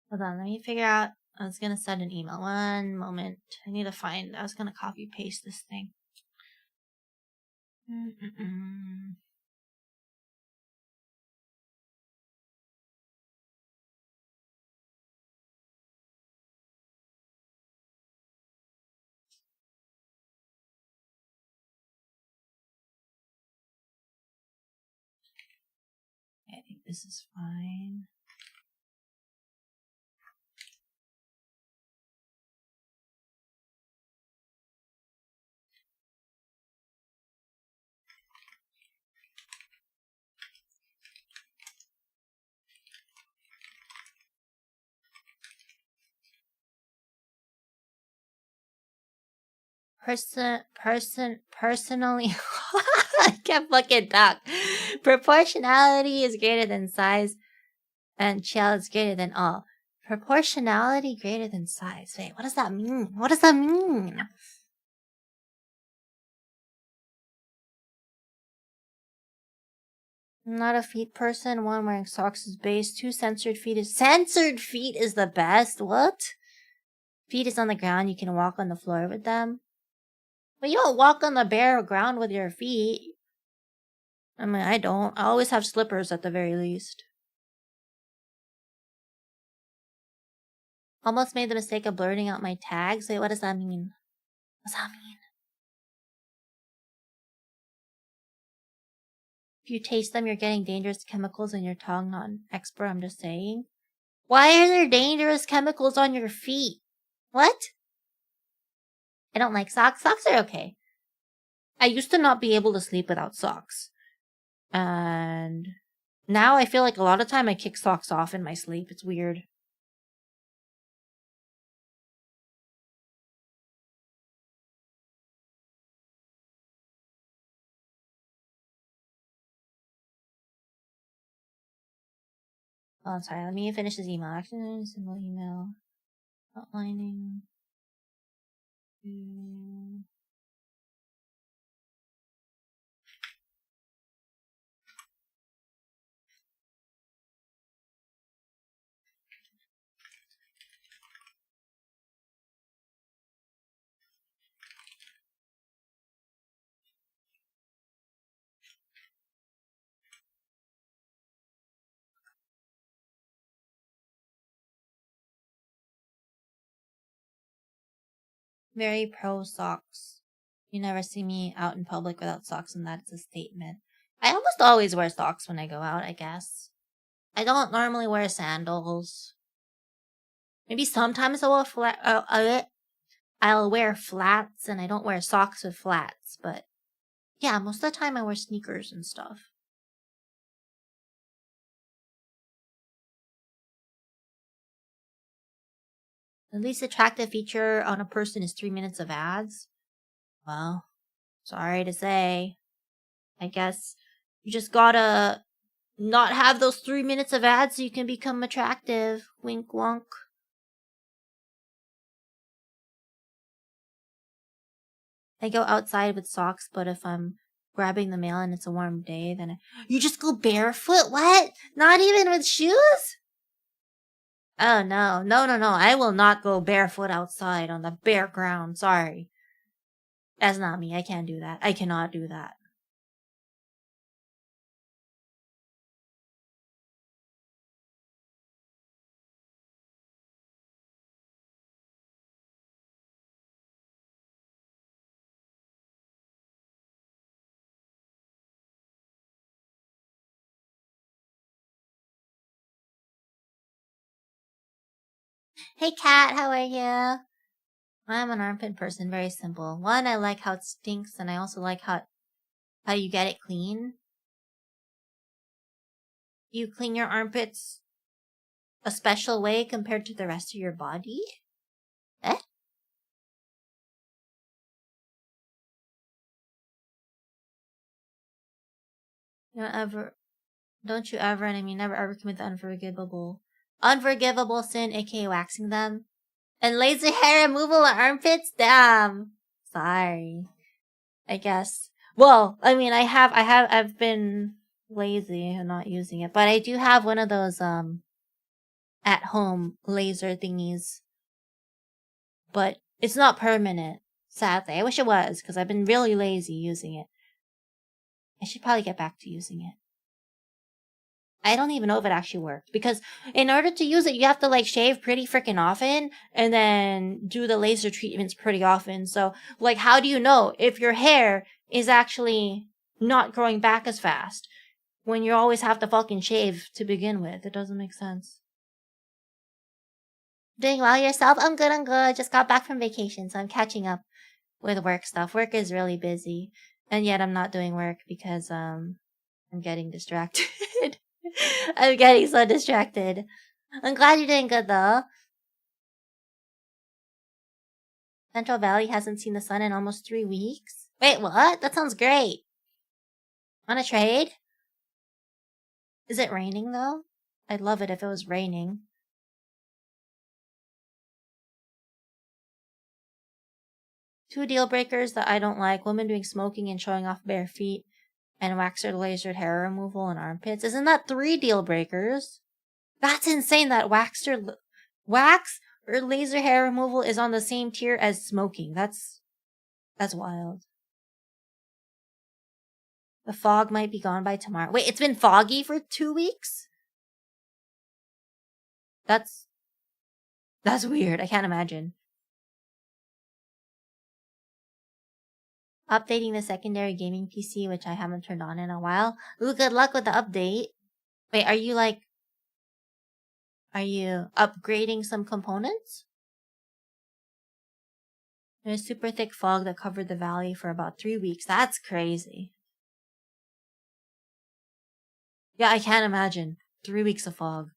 S1: Hold on, let me figure out. I was gonna send an email. One moment. I need to find. I was gonna copy paste this thing. I think this is fine. Personally, I can't fucking talk. Proportionality is greater than size, and child is greater than all. Proportionality greater than size. Wait, what does that mean? What does that mean? I'm not a feet person. One wearing socks is base. Two censored feet is the best. What? Feet is on the ground. You can walk on the floor with them. But you don't walk on the bare ground with your feet. I mean, I don't. I always have slippers at the very least. Almost made the mistake of blurting out my tags. Wait, what does that mean? What does that mean? If you taste them, you're getting dangerous chemicals in your tongue. Not an expert, I'm just saying. Why are there dangerous chemicals on your feet? What? I don't like socks. Socks are okay. I used to not be able to sleep without socks. And now I feel like a lot of time I kick socks off in my sleep. It's weird. Oh, sorry. Let me finish this email. Actually, simple email. Outlining. Very pro socks. You never see me out in public without socks, and that's a statement. I almost always wear socks when I go out, I guess. I don't normally wear sandals. Maybe sometimes I'll wear flats, and I don't wear socks with flats, but yeah, most of the time I wear sneakers and stuff. The least attractive feature on a person is 3 minutes of ads. Well, sorry to say. I guess you just gotta not have those 3 minutes of ads so you can become attractive. Wink wonk. I go outside with socks, but if I'm grabbing the mail and it's a warm day, then you just go barefoot? What? Not even with shoes? Oh no, no, no, no. I will not go barefoot outside on the bare ground. Sorry. That's not me. I can't do that. I cannot do that. Hey Kat, how are you? I'm an armpit person, very simple. One, I like how it stinks, and I also like how you get it clean. You clean your armpits a special way compared to the rest of your body? Eh? Don't you ever, and I mean never ever commit the unforgivable sin, aka waxing them. And laser hair removal on armpits? Damn. Sorry. I guess. Well, I mean, I've been lazy and not using it, but I do have one of those, at home laser thingies. But it's not permanent, sadly. I wish it was, because I've been really lazy using it. I should probably get back to using it. I don't even know if it actually worked, because in order to use it, you have to like shave pretty freaking often and then do the laser treatments pretty often. So like, how do you know if your hair is actually not growing back as fast when you always have to fucking shave to begin with? It doesn't make sense. Doing well yourself? I'm good, I'm good. Just got back from vacation, so I'm catching up with work stuff. Work is really busy. And yet I'm not doing work because I'm getting distracted. I'm getting so distracted. I'm glad you're doing good though. Central Valley hasn't seen the sun in almost 3 weeks. Wait, what? That sounds great. Wanna trade? Is it raining though? I'd love it if it was raining. Two deal breakers that I don't like: women doing smoking and showing off bare feet, and waxed or lasered hair removal and armpits. Isn't that 3 deal breakers? That's insane that wax or laser hair removal is on the same tier as smoking. That's wild. The fog might be gone by tomorrow. Wait, it's been foggy for 2 weeks? That's weird. I can't imagine. Updating the secondary gaming PC, which I haven't turned on in a while. Ooh, good luck with the update. Wait, are you upgrading some components? There's super thick fog that covered the valley for about 3 weeks. That's crazy. Yeah, I can't imagine. 3 weeks of fog.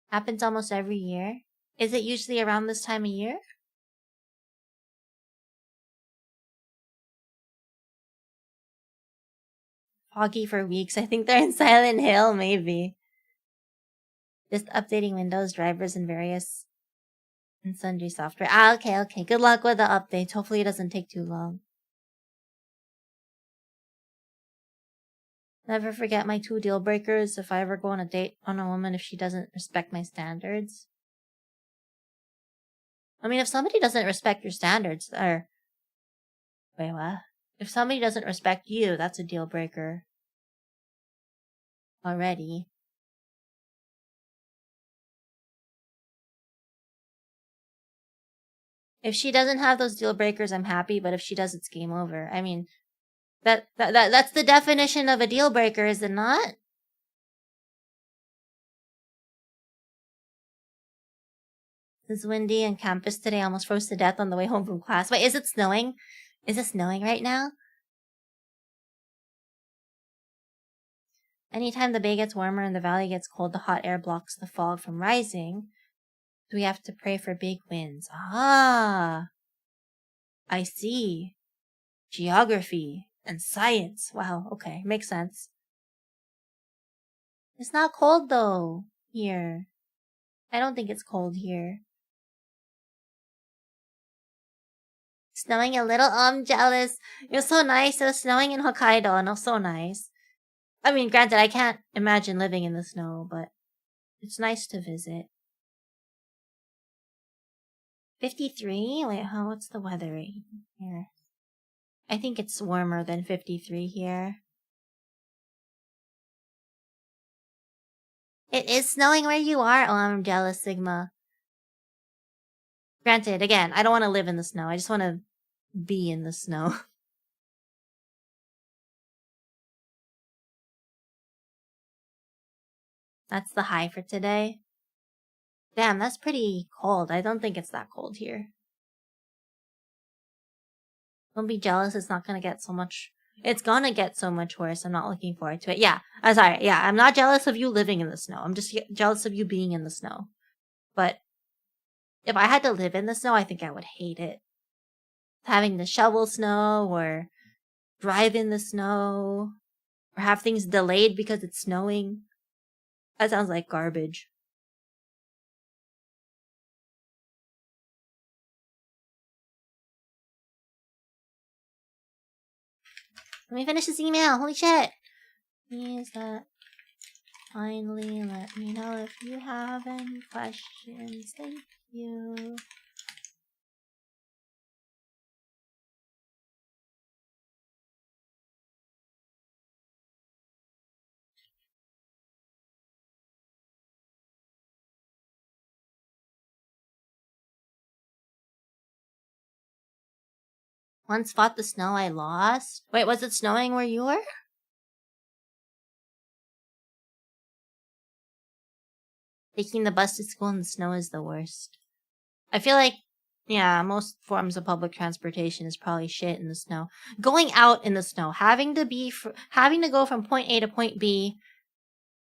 S1: Happens almost every year. Is it usually around this time of year? Foggy for weeks. I think they're in Silent Hill, maybe. Just updating Windows drivers and various and sundry software. Okay. Good luck with the update. Hopefully it doesn't take too long. Never forget my 2 deal breakers if I ever go on a date on a woman if she doesn't respect my standards. I mean, if somebody doesn't respect your standards, or... Wait, what? If somebody doesn't respect you, that's a deal breaker. Already. If she doesn't have those deal breakers, I'm happy, but if she does, it's game over. I mean, that's the definition of a deal breaker, is it not? It's windy on campus today. I almost froze to death on the way home from class. Wait, is it snowing? Is it snowing right now? Anytime the bay gets warmer and the valley gets cold, the hot air blocks the fog from rising. So we have to pray for big winds. Ah, I see. Geography and science. Wow, okay, makes sense. It's not cold though, here. I don't think it's cold here. Snowing a little? Oh, I'm jealous. It was so nice. It was snowing in Hokkaido and it was so nice. I mean, granted, I can't imagine living in the snow, but it's nice to visit. 53? Wait, what's the weather rate here? I think it's warmer than 53 here. It is snowing where you are? Oh, I'm jealous, Sigma. Granted, again, I don't want to live in the snow. I just want to be in the snow. That's the high for today. Damn, that's pretty cold. I don't think it's that cold here. Don't be jealous. It's not gonna get so much. It's gonna get so much worse. I'm not looking forward to it. Yeah, I'm sorry. Yeah, I'm not jealous of you living in the snow. I'm just jealous of you being in the snow. But if I had to live in the snow, I think I would hate it. Having to shovel snow or drive in the snow or have things delayed because it's snowing. That sounds like garbage. Let me finish this email. Holy shit. Please finally let me know if you have any questions. Thank you. Once fought the snow I lost. Wait, was it snowing where you were? Taking the bus to school in the snow is the worst. I feel like, yeah, most forms of public transportation is probably shit in the snow. Going out in the snow, having to go from point A to point B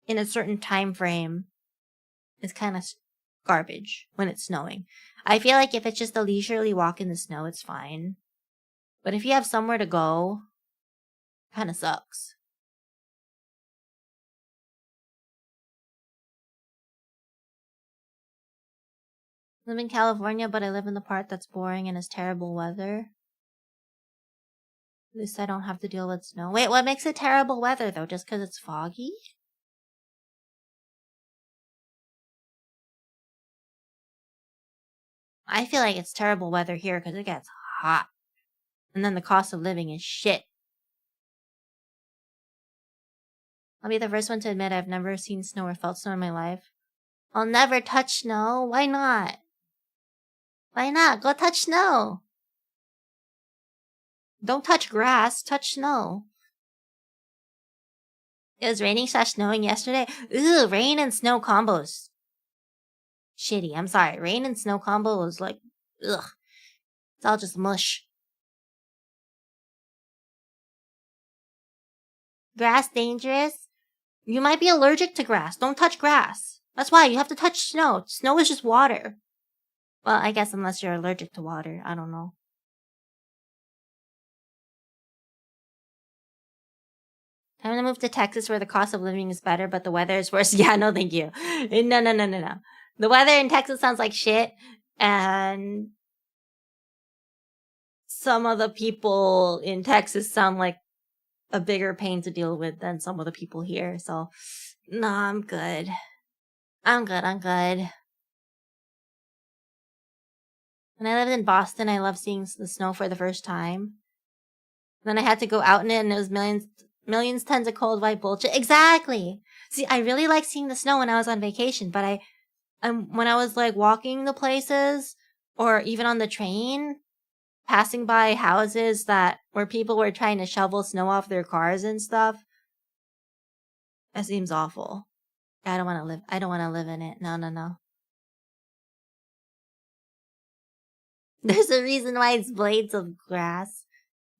S1: in a certain time frame is kind of garbage when it's snowing. I feel like if it's just a leisurely walk in the snow, it's fine. But if you have somewhere to go, kind of sucks. I live in California, but I live in the part that's boring and has terrible weather. At least I don't have to deal with snow. Wait, what makes it terrible weather, though? Just because it's foggy? I feel like it's terrible weather here because it gets hot. And then the cost of living is shit. I'll be the first one to admit I've never seen snow or felt snow in my life. I'll never touch snow. Why not? Why not? Go touch snow. Don't touch grass. Touch snow. It was raining / snowing yesterday. Ooh, rain and snow combos. Shitty. I'm sorry. Rain and snow combo was like, ugh. It's all just mush. Grass dangerous? You might be allergic to grass. Don't touch grass. That's why you have to touch snow. Snow is just water. Well, I guess unless you're allergic to water. I don't know. Time to move to Texas where the cost of living is better, but the weather is worse. Yeah, no thank you. No. The weather in Texas sounds like shit. And some of the people in Texas sound like a bigger pain to deal with than some of the people here. So, no, I'm good. I'm good. When I lived in Boston, I loved seeing the snow for the first time. Then I had to go out in it and it was millions tons of cold white bullshit. Exactly. See, I really like seeing the snow when I was on vacation, but when I was like walking the places or even on the train, passing by houses where people were trying to shovel snow off their cars and stuff, that seems awful. I don't want to live in it. No. There's a reason why it's blades of grass.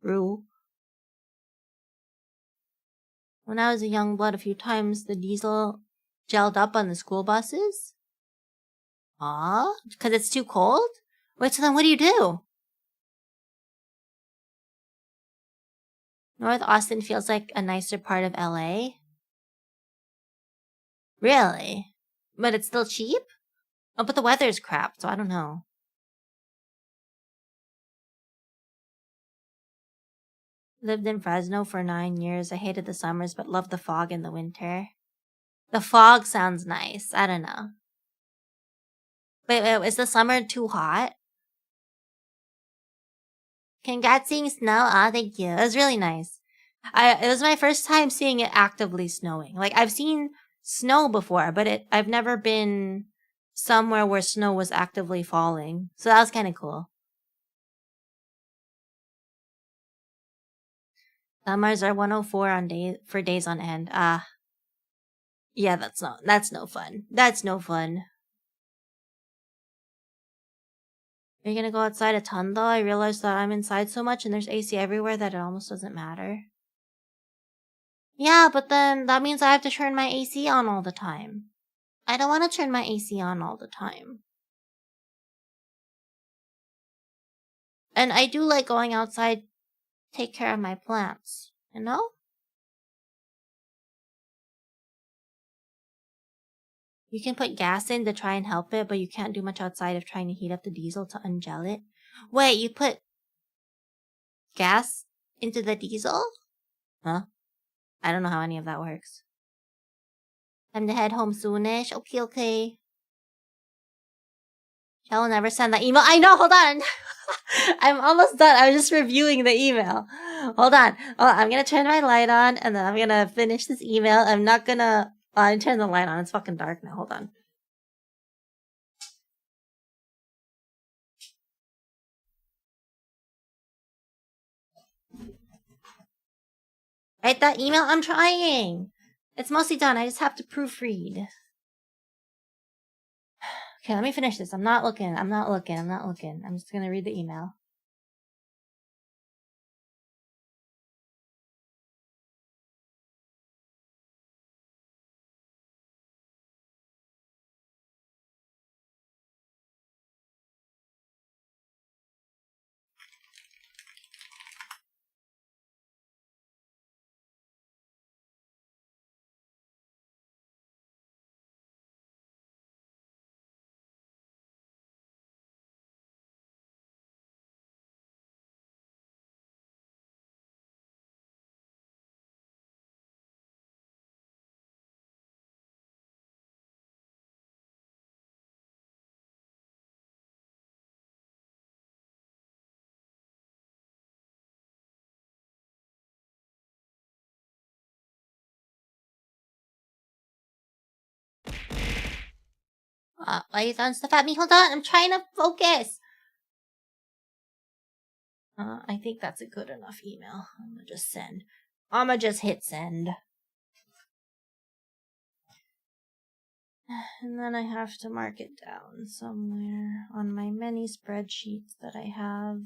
S1: Rue. When I was a young blood a few times, the diesel gelled up on the school buses. Aw, because it's too cold? Wait, so then what do you do? North Austin feels like a nicer part of LA. Really? But it's still cheap? Oh, but the weather's crap, so I don't know. Lived in Fresno for 9 years. I hated the summers, but loved the fog in the winter. The fog sounds nice. I don't know. Wait, is the summer too hot? Congrats seeing snow. Ah, thank you. It was really nice. It was my first time seeing it actively snowing. Like, I've seen snow before, but I've never been somewhere where snow was actively falling. So that was kind of cool. Summers are 104 for days on end. Yeah, that's no fun. That's no fun. Are you gonna go outside a ton though? I realized that I'm inside so much and there's AC everywhere that it almost doesn't matter. Yeah, but then that means I have to turn my AC on all the time. I don't want to turn my AC on all the time. And I do like going outside, take care of my plants, you know? You can put gas in to try and help it, but you can't do much outside of trying to heat up the diesel to ungel it. Wait, you put gas into the diesel? Huh? I don't know how any of that works. Time to head home soonish. Okay, okay. I will never send that email. I know, hold on. I'm almost done. I was just reviewing the email. Hold on. I'm gonna turn my light on and then I'm gonna finish this email. I'm not gonna turn the light on. It's fucking dark now. Hold on. Write that email? I'm trying. It's mostly done. I just have to proofread. Okay, let me finish this. I'm not looking. I'm just gonna read the email. Why are you throwing stuff at me? Hold on. I'm trying to focus. I think that's a good enough email. I'm gonna just send. I'm gonna just hit send. And then I have to mark it down somewhere on my many spreadsheets that I have.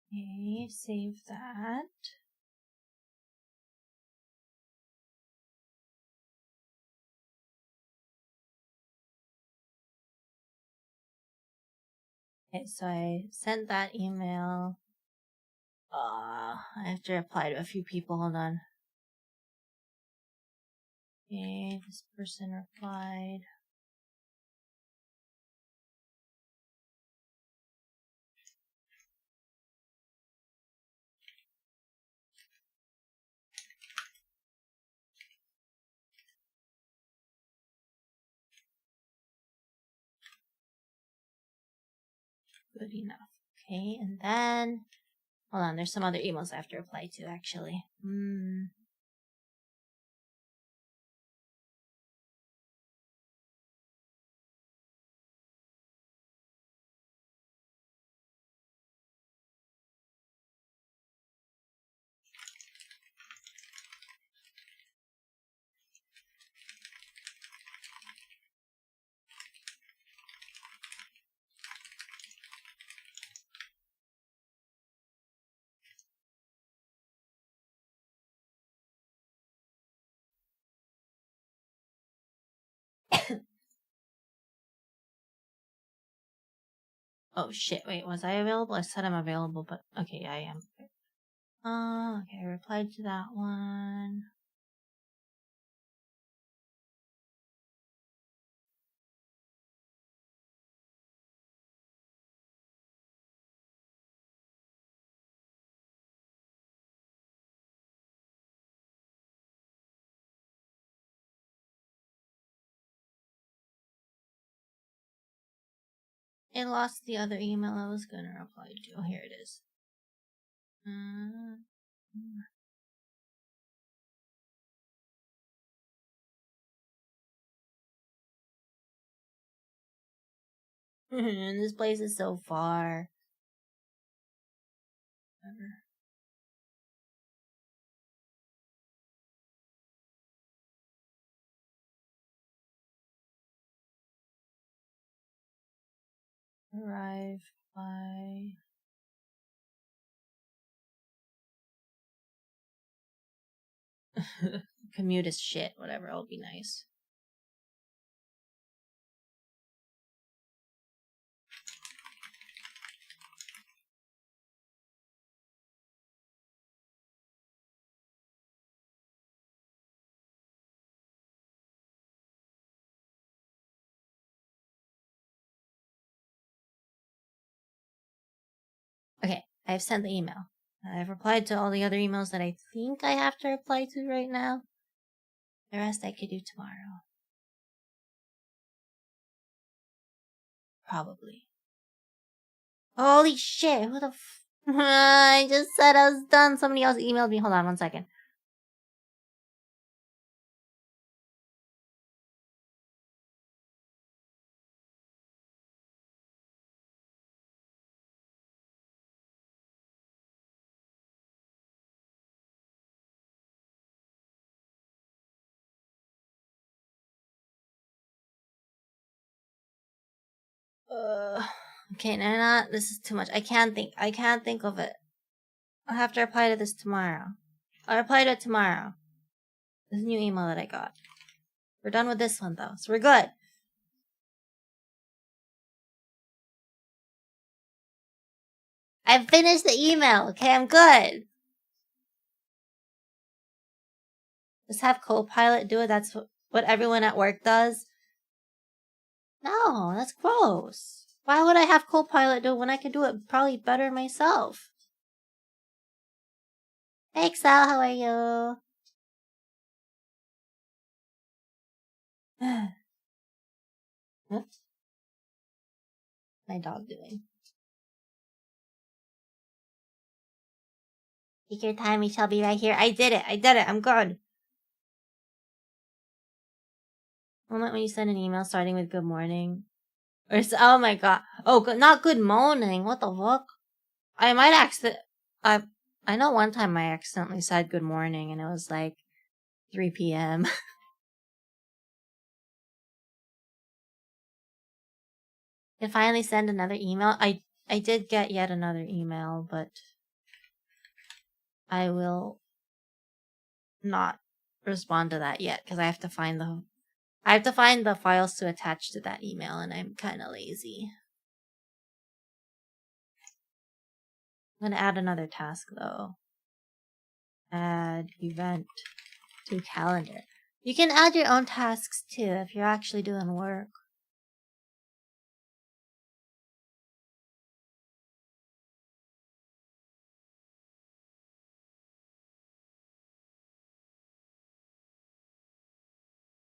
S1: Okay, save that. Okay, so I sent that email. I have to reply to a few people. Hold on. Okay, this person replied. Good enough. Okay, and then hold on, there's some other emails I have to reply to actually. Oh shit, wait, was I available? I said I'm available, but okay, I am. Okay, I replied to that one. I lost the other email I was gonna reply to. Oh, here it is. This place is so far. Arrive by... Commute is shit. Whatever, it'll be nice. Okay, I've sent the email. I've replied to all the other emails that I think I have to reply to right now. The rest I could do tomorrow. Probably. Holy shit, who the f- I just said I was done. Somebody else emailed me. Hold on 1 second. Okay, this is too much. I can't think of it. I'll have to reply to this tomorrow. I'll reply to it tomorrow. This new email that I got. We're done with this one though, so we're good. I've finished the email, okay? I'm good. Just have Copilot do it. That's what everyone at work does. No, that's gross. Why would I have Copilot do it when I can do it probably better myself? Hey, Excel, how are you? What's my dog doing? Take your time, we shall be right here. I did it, I'm good. Moment when you send an email starting with good morning. Or oh my god. Oh, not good morning. What the fuck? I might I know one time I accidentally said good morning and it was like 3 p.m. I finally send another email. I did get yet another email, but I will not respond to that yet because I have to find the files to attach to that email and I'm kind of lazy. I'm gonna add another task though. Add event to calendar. You can add your own tasks too if you're actually doing work.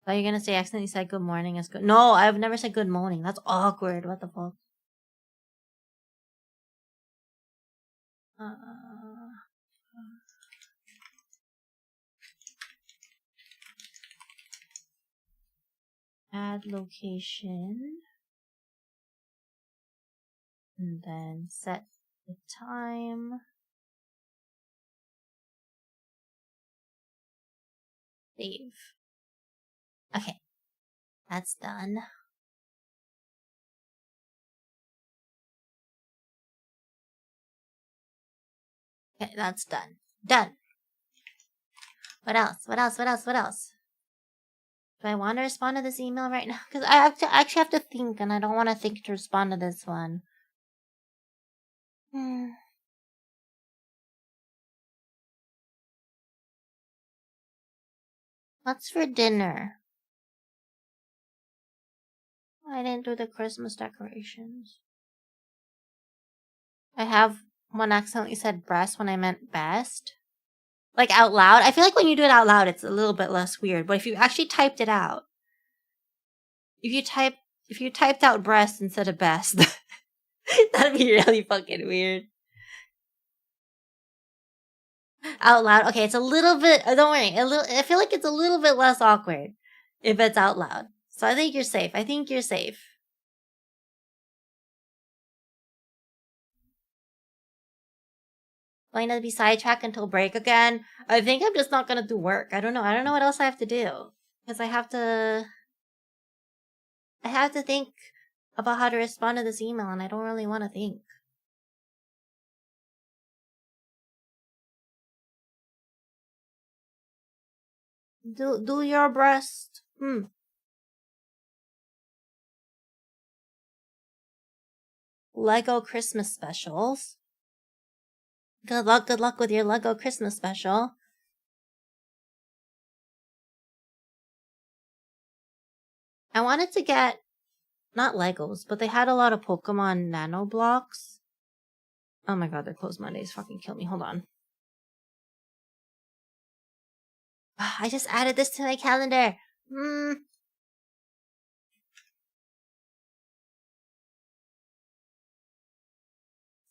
S1: Are you gonna say accidentally said good morning as good? No, I've never said good morning. That's awkward. What the fuck? Add location. And then set the time. Save. Okay. That's done. Okay, that's done. Done. What else? Do I want to respond to this email right now? Because I actually have to think, and I don't want to think to respond to this one. What's for dinner? I didn't do the Christmas decorations. I have one accidentally said breast when I meant best. Like out loud. I feel like when you do it out loud, it's a little bit less weird. But if you actually typed it out, if you typed out breast instead of best, That'd be really fucking weird. Out loud. Okay, it's a little bit. Don't worry. I feel like it's a little bit less awkward if it's out loud. So I think you're safe. I think you're safe. Going to be sidetracked until break again. I think I'm just not gonna do work. I don't know. I don't know what else I have to do because I have to think about how to respond to this email, and I don't really want to think. Do your best. Lego Christmas specials. Good luck with your Lego Christmas special. I wanted to get, not Legos, but they had a lot of Pokemon Nano blocks. Oh my god, they're closed Mondays. Fucking kill me. Hold on. I just added this to my calendar.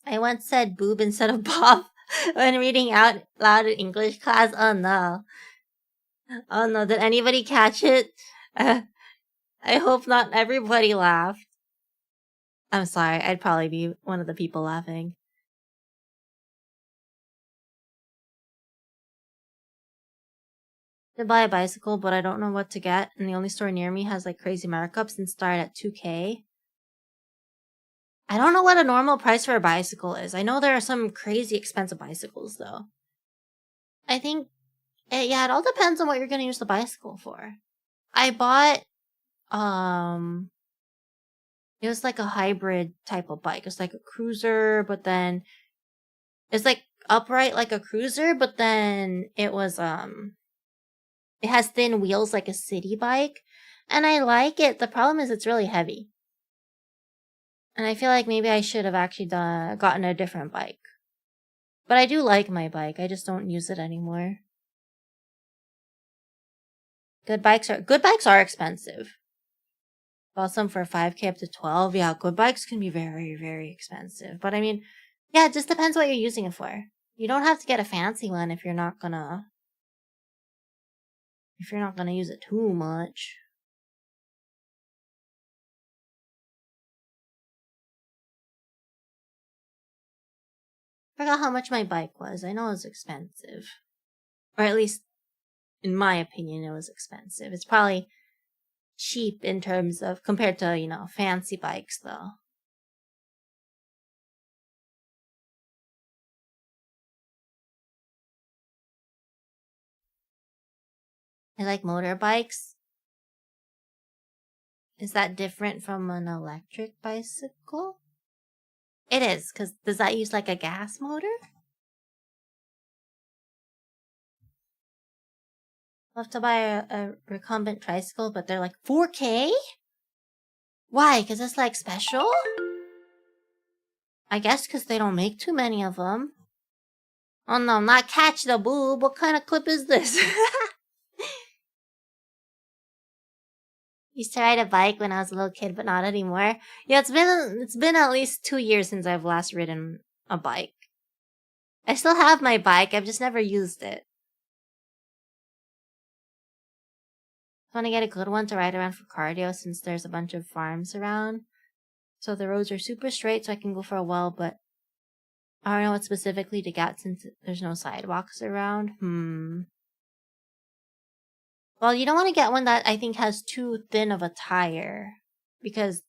S1: I once said boob instead of Bob when reading out loud in English class. Oh no. Oh no, did anybody catch it? I hope not everybody laughed. I'm sorry, I'd probably be one of the people laughing. To buy a bicycle, but I don't know what to get, and the only store near me has like crazy markups and start at 2K. I don't know what a normal price for a bicycle is. I know there are some crazy expensive bicycles though. I think, yeah, it all depends on what you're gonna use the bicycle for. I bought, it was like a hybrid type of bike. It's like a cruiser, but then it's like upright like a cruiser, but then it was, it has thin wheels like a city bike. And I like it. The problem is it's really heavy. And I feel like maybe I should have actually gotten a different bike. But I do like my bike. I just don't use it anymore. Good bikes are expensive. Bought some for 5K up to 12. Yeah, good bikes can be very, very expensive. But I mean, yeah, it just depends what you're using it for. You don't have to get a fancy one if you're not gonna use it too much. I forgot how much my bike was. I know it was expensive. Or at least, in my opinion, it was expensive. It's probably cheap in terms of, compared to, fancy bikes, though. I like motorbikes. Is that different from an electric bicycle? It is, because does that use like a gas motor? I'll have to buy a recumbent tricycle, but they're like 4K? Why? Because it's like special? I guess because they don't make too many of them. Oh no, not catch the boob. What kind of clip is this? Used to ride a bike when I was a little kid, but not anymore. Yeah, it's been at least 2 years since I've last ridden a bike. I still have my bike, I've just never used it. I want to get a good one to ride around for cardio since there's a bunch of farms around. So the roads are super straight so I can go for a while, but I don't know what specifically to get since there's no sidewalks around. Well, you don't want to get one that I think has too thin of a tire because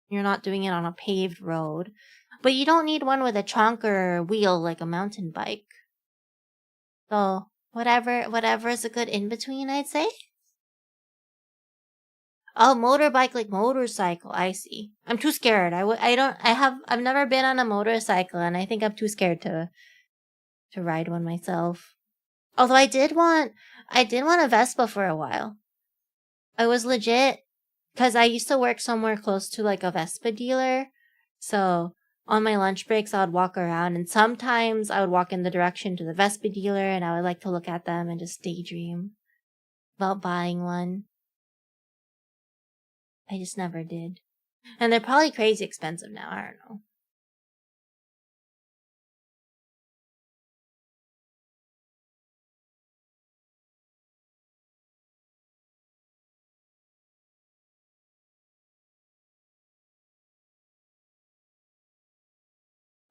S1: you're not doing it on a paved road. But you don't need one with a trunk or wheel like a mountain bike. So whatever is a good in-between, I'd say. Oh, motorbike like motorcycle. I see. I'm too scared. I've never been on a motorcycle and I think I'm too scared to ride one myself. Although I did want a Vespa for a while. I was legit, because I used to work somewhere close to like a Vespa dealer. So on my lunch breaks, I would walk around and sometimes I would walk in the direction to the Vespa dealer and I would like to look at them and just daydream about buying one. I just never did. And they're probably crazy expensive now. I don't know.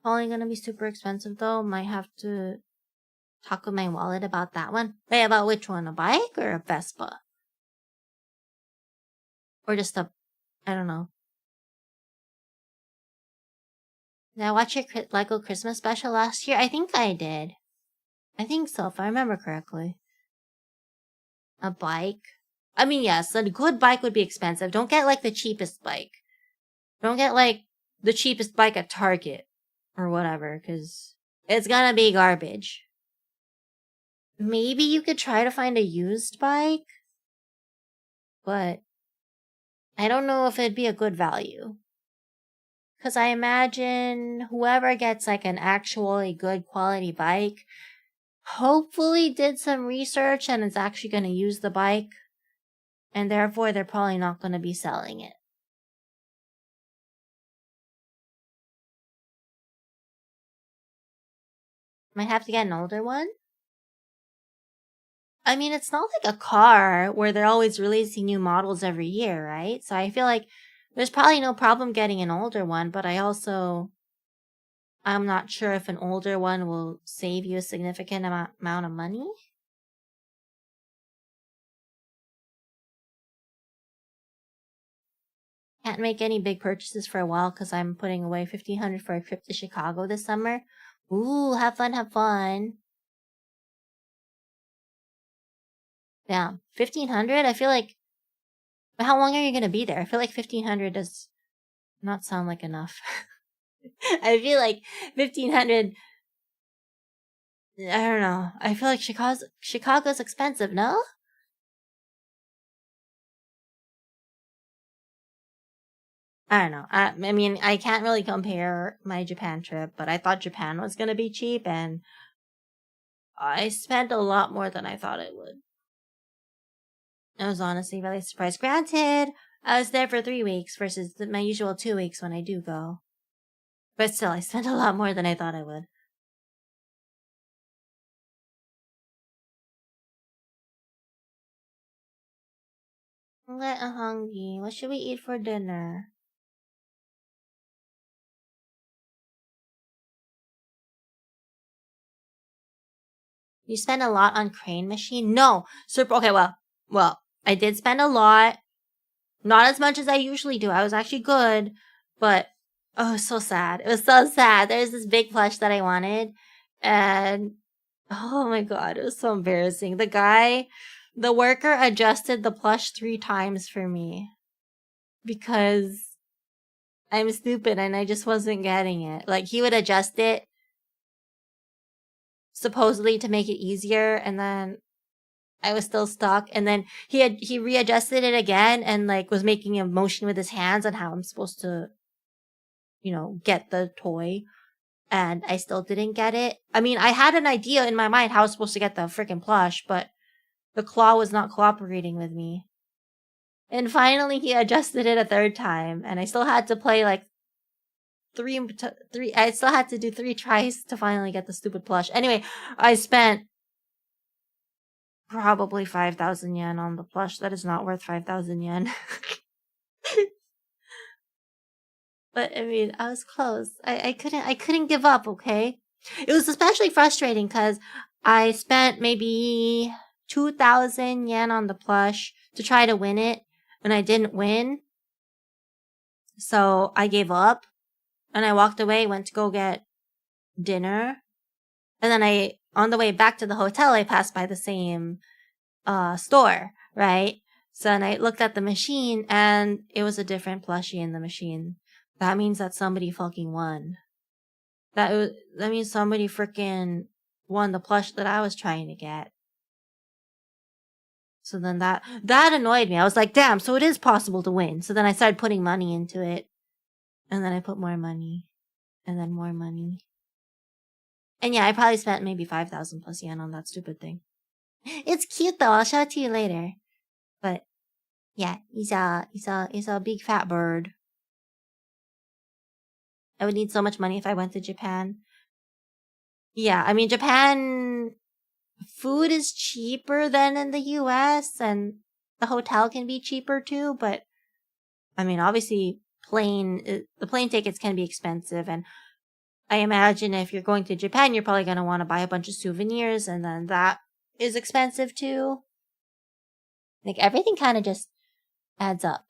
S1: Probably gonna be super expensive though. Might have to talk with my wallet about that one. Wait, about which one? A bike or a Vespa? Or just a, I don't know. Did I watch your Lego Christmas special last year? I think I did. I think so, if I remember correctly. A bike? I mean, yes, a good bike would be expensive. Don't get like the cheapest bike. Don't get like the cheapest bike at Target or whatever, because it's gonna be garbage. Maybe you could try to find a used bike, but I don't know if it'd be a good value. Because I imagine whoever gets like an actually good quality bike hopefully did some research and is actually going to use the bike, and therefore they're probably not going to be selling it. Might have to get an older one. I mean, it's not like a car where they're always releasing new models every year, right? So I feel like there's probably no problem getting an older one, but I'm not sure if an older one will save you a significant amount of money. Can't make any big purchases for a while because I'm putting away $1,500 for a trip to Chicago this summer. Ooh, have fun, have fun. Yeah, 1,500? I feel like... How long are you gonna be there? I feel like 1,500 does not sound like enough. I feel like 1,500... I don't know. I feel like Chicago's expensive, no? I don't know. I mean, I can't really compare my Japan trip, but I thought Japan was gonna be cheap, and I spent a lot more than I thought it would. I was honestly really surprised. Granted, I was there for 3 weeks versus my usual 2 weeks when I do go. But still, I spent a lot more than I thought I would. I'm hungry. What should we eat for dinner? You spend a lot on crane machine? No. Okay, well, I did spend a lot. Not as much as I usually do. I was actually good, but oh, it was so sad. It was so sad. There's this big plush that I wanted, and oh my god, it was so embarrassing. The worker adjusted the plush 3 times for me because I'm stupid and I just wasn't getting it. Like, he would adjust it supposedly to make it easier, and then I was still stuck, and then he readjusted it again and like was making a motion with his hands on how I'm supposed to, get the toy, and I still didn't get it. I mean, I had an idea in my mind how I was supposed to get the freaking plush, but the claw was not cooperating with me. And finally he adjusted it a 3rd time, and I still had to play like I still had to do 3 tries to finally get the stupid plush. Anyway, I spent probably 5,000 yen on the plush. That is not worth 5,000 yen. But I mean, I was close. I couldn't give up, okay? It was especially frustrating because I spent maybe 2,000 yen on the plush to try to win it, and I didn't win. So I gave up, and I walked away, went to go get dinner. And then on the way back to the hotel, I passed by the same store, right? So then I looked at the machine, and it was a different plushie in the machine. That means that somebody fucking won. That means somebody freaking won the plush that I was trying to get. So then that annoyed me. I was like, damn, so it is possible to win. So then I started putting money into it. And then I put more money. And then more money. And yeah, I probably spent maybe 5,000 plus yen on that stupid thing. It's cute though. I'll show it to you later. But yeah, he's a big fat bird. I would need so much money if I went to Japan. Yeah, I mean, Japan food is cheaper than in the US, and the hotel can be cheaper too, but I mean, obviously the plane tickets can be expensive, and I imagine if you're going to Japan, you're probably going to want to buy a bunch of souvenirs, and then that is expensive too. Like, everything kind of just adds up.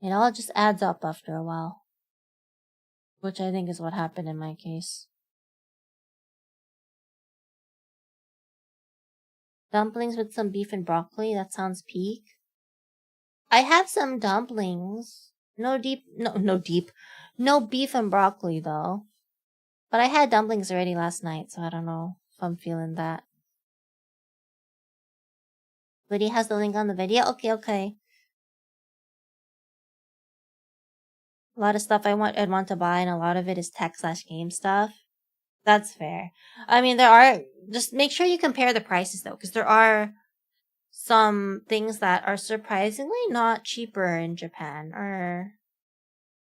S1: It all just adds up after a while. Which I think is what happened in my case. Dumplings with some beef and broccoli, that sounds peak. I have some dumplings. No beef and broccoli though. But I had dumplings already last night, so I don't know if I'm feeling that. Lydia has the link on the video? Okay. A lot of stuff I'd want to buy, and a lot of it is tech/game stuff. That's fair. I mean, just make sure you compare the prices though, because there are some things that are surprisingly not cheaper in Japan, or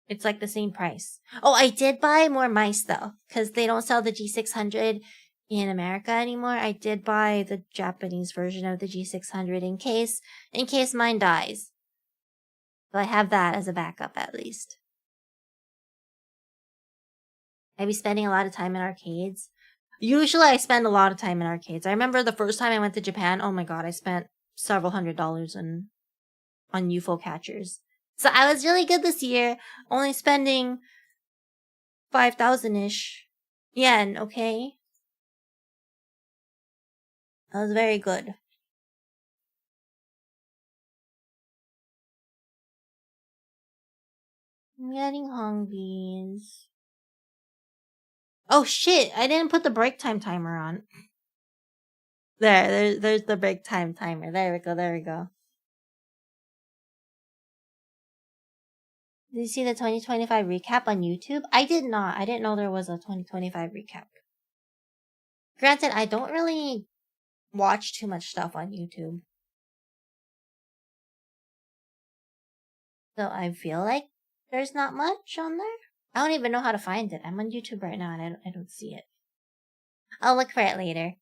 S1: it's like the same price. Oh, I did buy more mice though, because they don't sell the G600 in America anymore. I did buy the Japanese version of the G600 in case mine dies. So I have that as a backup at least. I be spending a lot of time in arcades. Usually I spend a lot of time in arcades. I remember the first time I went to Japan, oh my god, I spent several $100s on UFO catchers. So I was really good this year, only spending 5,000-ish yen, okay? That was very good. I'm getting hungry. Oh shit, I didn't put the break time timer on. There's the break time timer. There we go. Did you see the 2025 recap on YouTube? I did not. I didn't know there was a 2025 recap. Granted, I don't really watch too much stuff on YouTube. So I feel like there's not much on there. I don't even know how to find it. I'm on YouTube right now and I don't see it. I'll look for it later.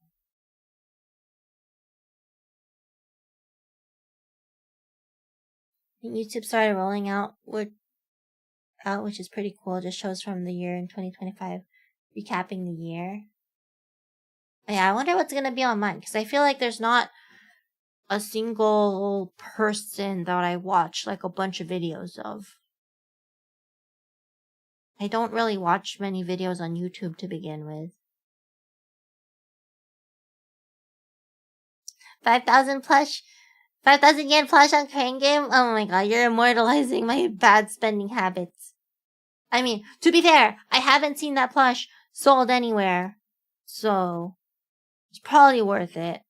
S1: And YouTube started rolling out, which is pretty cool. It just shows from the year in 2025, recapping the year. Yeah, I wonder what's gonna be on mine, because I feel like there's not a single person that I watch like a bunch of videos of. I don't really watch many videos on YouTube to begin with. 5,000 yen plush on Crane Game? Oh my god, you're immortalizing my bad spending habits. I mean, to be fair, I haven't seen that plush sold anywhere. So, it's probably worth it.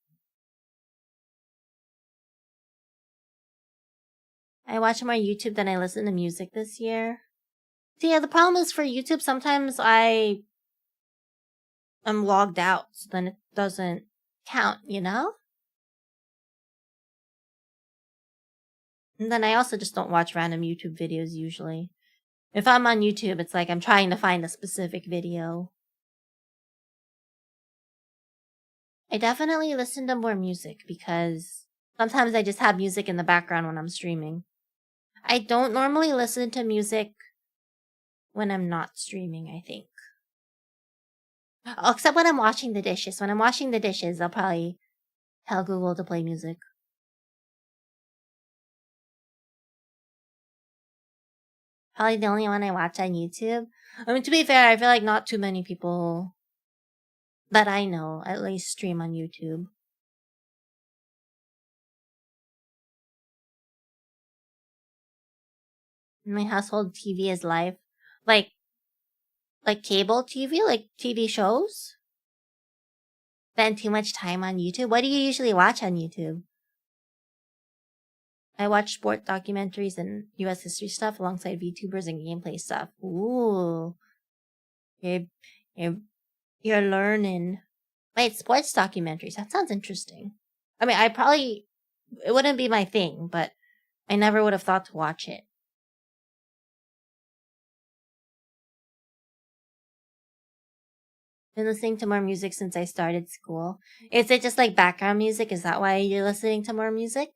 S1: I watch more YouTube than I listen to music this year. So yeah, the problem is for YouTube, sometimes I am logged out, so then it doesn't count, you know? And then I also just don't watch random YouTube videos usually. If I'm on YouTube, it's like I'm trying to find a specific video. I definitely listen to more music because sometimes I just have music in the background when I'm streaming. I don't normally listen to music when I'm not streaming, I think. Except when I'm washing the dishes. When I'm washing the dishes, I'll probably tell Google to play music. Probably the only one I watch on YouTube. I mean, to be fair, I feel like not too many people that I know at least stream on YouTube. In my household, TV is live. Like cable TV? Like TV shows? Spend too much time on YouTube? What do you usually watch on YouTube? I watch sport documentaries and US history stuff alongside VTubers and gameplay stuff. Ooh. You're learning. Wait, sports documentaries. That sounds interesting. I mean, it wouldn't be my thing, but I never would have thought to watch it. Been listening to more music since I started school. Is it just like background music? Is that why you're listening to more music?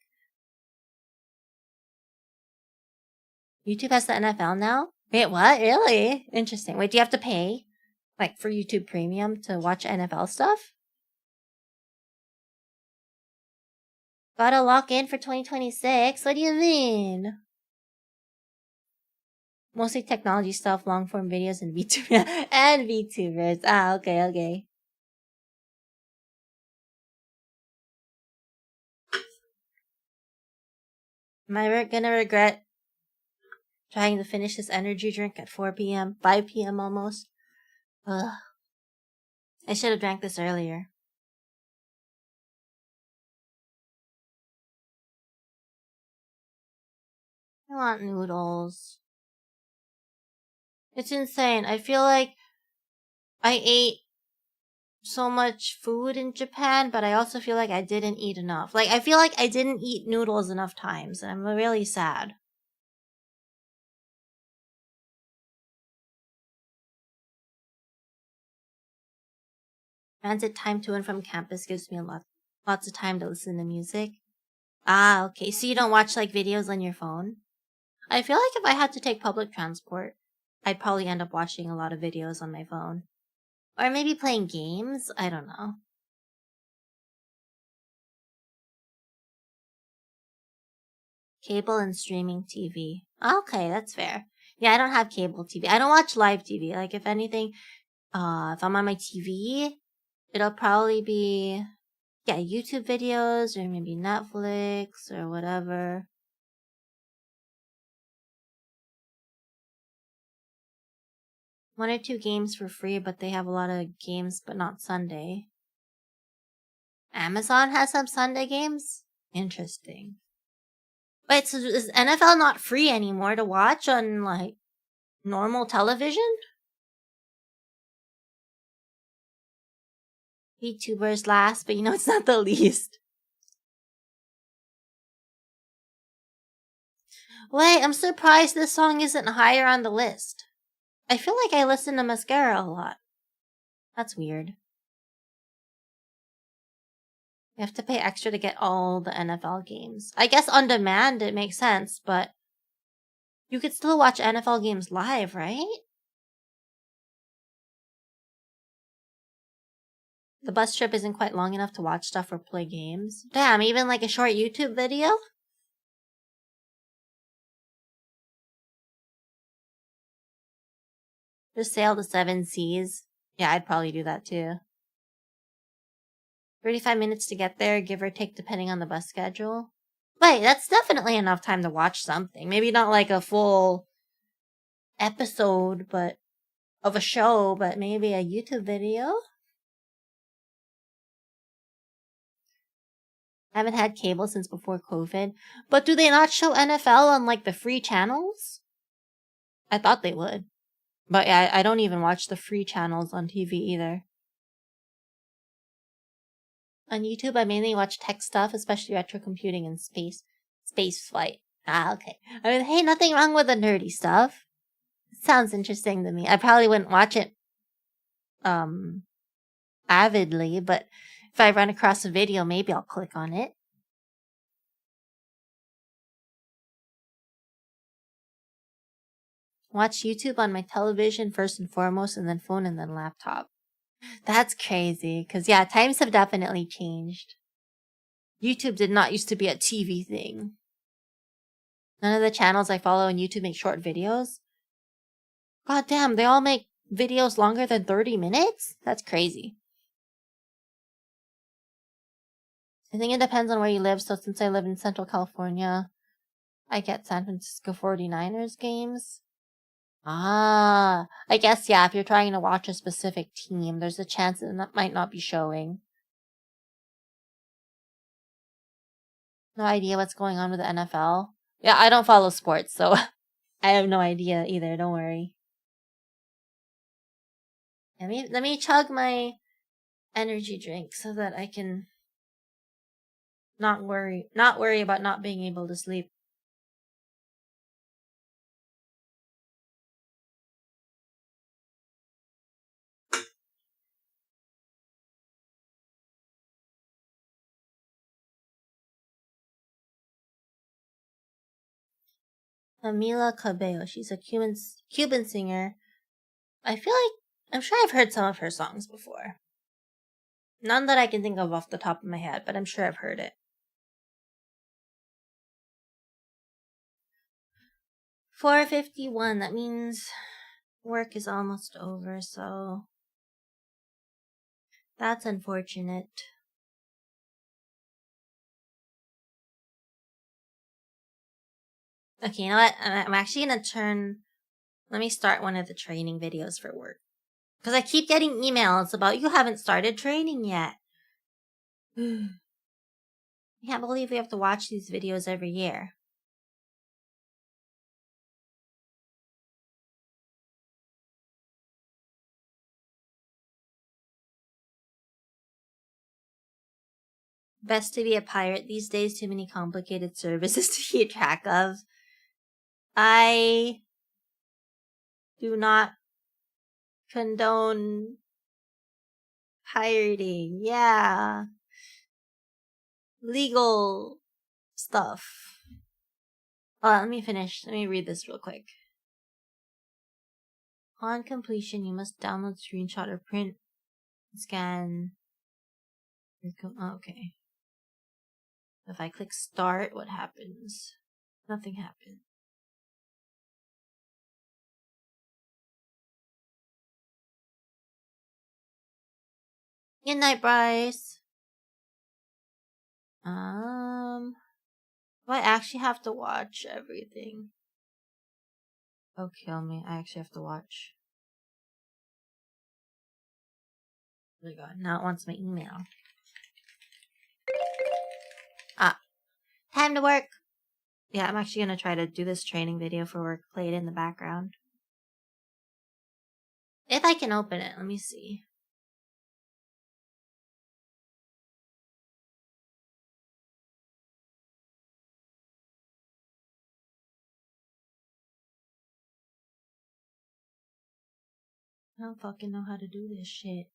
S1: YouTube has the NFL now? Wait, what? Really? Interesting. Wait, do you have to pay? Like for YouTube Premium to watch NFL stuff? Gotta lock in for 2026? What do you mean? Mostly technology stuff, long form videos, and VTuber and VTubers. Ah, okay, okay. Am I gonna regret trying to finish this energy drink at 4 p.m., 5 p.m. almost? Ugh. I should have drank this earlier. I want noodles. It's insane. I feel like I ate so much food in Japan, but I also feel like I didn't eat enough. Like, I feel like I didn't eat noodles enough times, and I'm really sad. Transit time to and from campus gives me lots of time to listen to music. Ah, okay. So you don't watch like videos on your phone? I feel like if I had to take public transport, I'd probably end up watching a lot of videos on my phone. Or maybe playing games? I don't know. Cable and streaming TV. Okay, that's fair. Yeah, I don't have cable TV. I don't watch live TV. Like if anything, if I'm on my TV, it'll probably be YouTube videos or maybe Netflix or whatever. One or two games for free, but they have a lot of games, but not Sunday. Amazon has some Sunday games? Interesting. Wait, so is NFL not free anymore to watch on, like, normal television? VTuber's last, but you know it's not the least. Wait, I'm surprised this song isn't higher on the list. I feel like I listen to Mascara a lot. That's weird. You have to pay extra to get all the NFL games. I guess on demand it makes sense, but you could still watch NFL games live, right? The bus trip isn't quite long enough to watch stuff or play games. Damn, even like a short YouTube video? Just sail the seven seas. Yeah, I'd probably do that too. 35 minutes to get there, give or take, depending on the bus schedule. Wait, that's definitely enough time to watch something. Maybe not like a full episode, but of a show, but maybe a YouTube video. I haven't had cable since before COVID. But do they not show NFL on like the free channels? I thought they would. But yeah, I don't even watch the free channels on TV either. On YouTube, I mainly watch tech stuff, especially retro computing and space flight. Ah, okay. I mean, hey, nothing wrong with the nerdy stuff. It sounds interesting to me. I probably wouldn't watch it, um, avidly, but if I run across a video, maybe I'll click on it. Watch YouTube on my television first and foremost, and then phone, and then laptop. That's crazy, because yeah, times have definitely changed. YouTube did not used to be a TV thing. None of the channels I follow on YouTube make short videos. God damn, they all make videos longer than 30 minutes? That's crazy. I think it depends on where you live, so since I live in Central California, I get San Francisco 49ers games. Ah, I guess, yeah, if you're trying to watch a specific team, there's a chance that might not be showing. No idea what's going on with the NFL. Yeah, I don't follow sports, so I have no idea either, don't worry. Let me chug my energy drink so that I can not worry about not being able to sleep. Camila Cabello. She's a Cuban singer. I'm sure I've heard some of her songs before. None that I can think of off the top of my head, but I'm sure I've heard it. 4:51. That means work is almost over, so that's unfortunate. Okay, you know what? I'm actually gonna let me start one of the training videos for work. Because I keep getting emails about you haven't started training yet. I can't believe we have to watch these videos every year. Best to be a pirate these days, too many complicated services to keep track of. I do not condone pirating. Yeah. Legal stuff. Oh, let me finish. Let me read this real quick. On completion, you must download, screenshot, or print, scan. Okay. If I click start, what happens? Nothing happens. Good night, Bryce. Do I actually have to watch everything? Oh, kill me. I actually have to watch. Oh my god, now it wants my email. Time to work! Yeah, I'm actually gonna try to do this training video for work, play it in the background. If I can open it, let me see. I don't fucking know how to do this shit.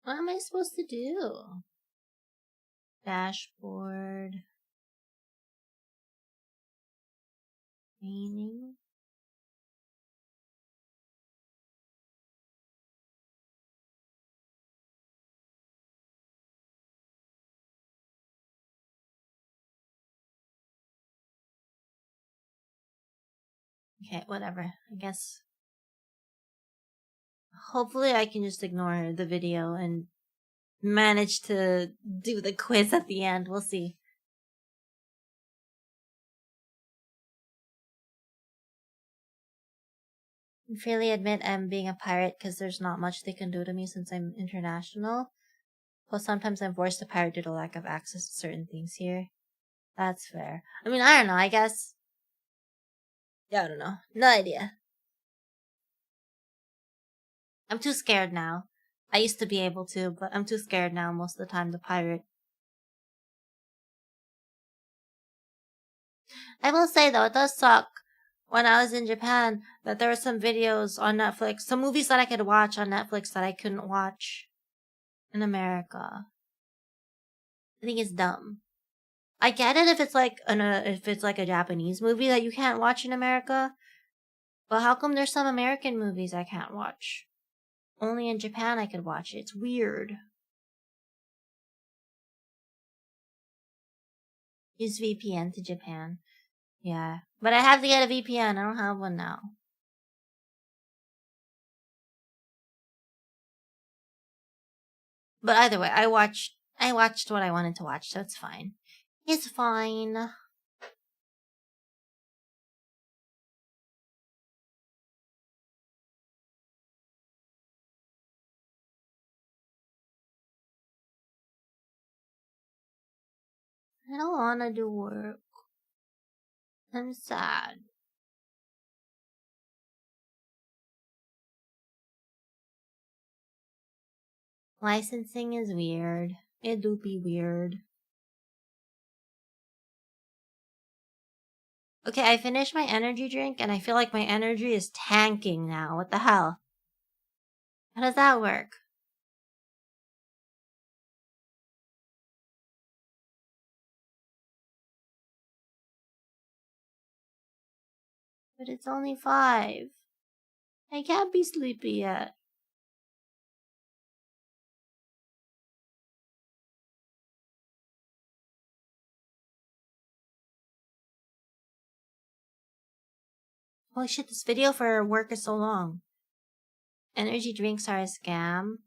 S1: What am I supposed to do? Dashboard. Training. Okay, whatever. I guess. Hopefully I can just ignore the video and manage to do the quiz at the end. We'll see. I freely admit I'm being a pirate because there's not much they can do to me since I'm international. Plus, sometimes I'm forced to pirate due to lack of access to certain things here. That's fair. I mean, I don't know, I guess. Yeah, I don't know. No idea. I'm too scared now. I used to be able to, but I'm too scared now most of the time to pirate. I will say though, it does suck when I was in Japan that there were some videos on Netflix, some movies that I could watch on Netflix that I couldn't watch in America. I think it's dumb. I get it if it's like a Japanese movie that you can't watch in America, but how come there's some American movies I can't watch? Only in Japan I could watch it. It's weird. Use VPN to Japan. Yeah. But I have to get a VPN. I don't have one now. But either way, I watched what I wanted to watch, so it's fine. It's fine. I don't wanna do work. I'm sad. Licensing is weird. It do be weird. Okay, I finished my energy drink and I feel like my energy is tanking now. What the hell? How does that work? But it's only 5. I can't be sleepy yet. Holy shit, this video for work is so long. Energy drinks are a scam.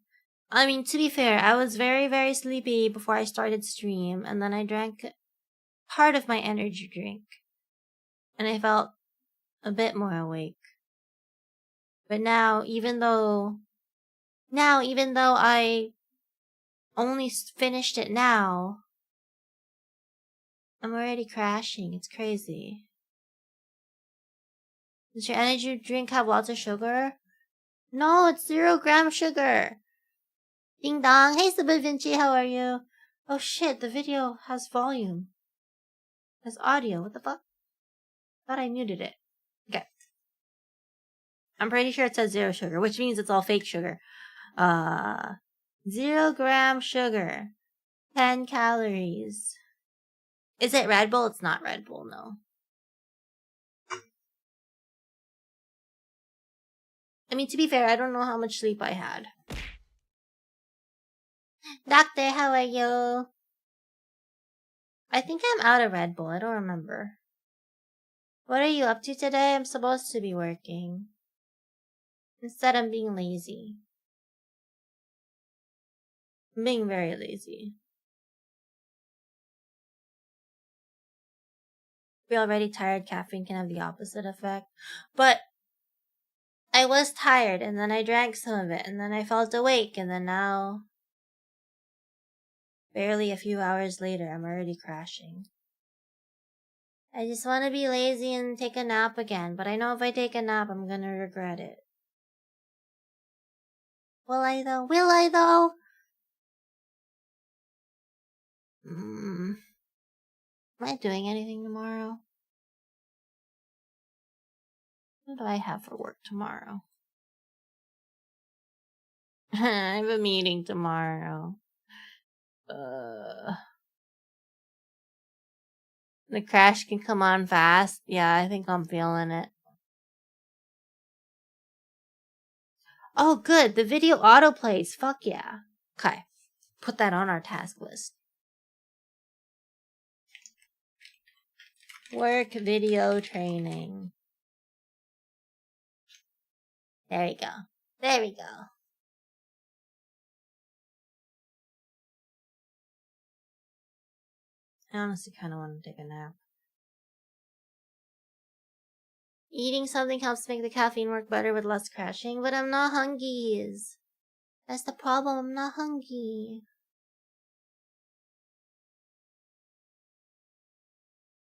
S1: I mean, to be fair, I was very, very sleepy before I started stream, and then I drank part of my energy drink. And I felt a bit more awake. But now, even though I only finished it now, I'm already crashing. It's crazy. Does your energy drink have lots of sugar? No, it's 0 gram sugar. Ding dong. Hey, Sabu Vinci, how are you? Oh shit, the video has volume. Has audio. What the fuck? Thought I muted it. Okay. I'm pretty sure it says 0 sugar, which means it's all fake sugar. 0 gram sugar. 10 calories. Is it Red Bull? It's not Red Bull, no. I mean, to be fair, I don't know how much sleep I had. Doctor, how are you? I think I'm out of Red Bull. I don't remember. What are you up to today? I'm supposed to be working. Instead, I'm being lazy. I'm being very lazy. We're already tired. Caffeine can have the opposite effect. But I was tired, and then I drank some of it, and then I felt awake, and then now, barely a few hours later, I'm already crashing. I just want to be lazy and take a nap again, but I know if I take a nap, I'm gonna regret it. Will I though? Will I though? Am I doing anything tomorrow? What do I have for work tomorrow? I have a meeting tomorrow. The crash can come on fast. Yeah, I think I'm feeling it. Oh, good. The video autoplays. Fuck yeah. Okay. Put that on our task list. Work video training. There we go. There we go. I honestly kind of want to take a nap. Eating something helps make the caffeine work better with less crashing, but I'm not hungry. That's the problem. I'm not hungry.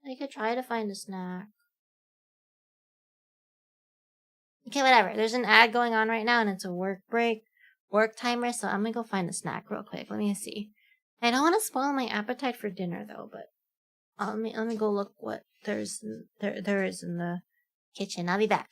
S1: I could try to find a snack. Okay, whatever. There's an ad going on right now, and it's a work timer, so I'm gonna go find a snack real quick. Let me see. I don't want to spoil my appetite for dinner, though, but let me go look what there is in the kitchen. I'll be back.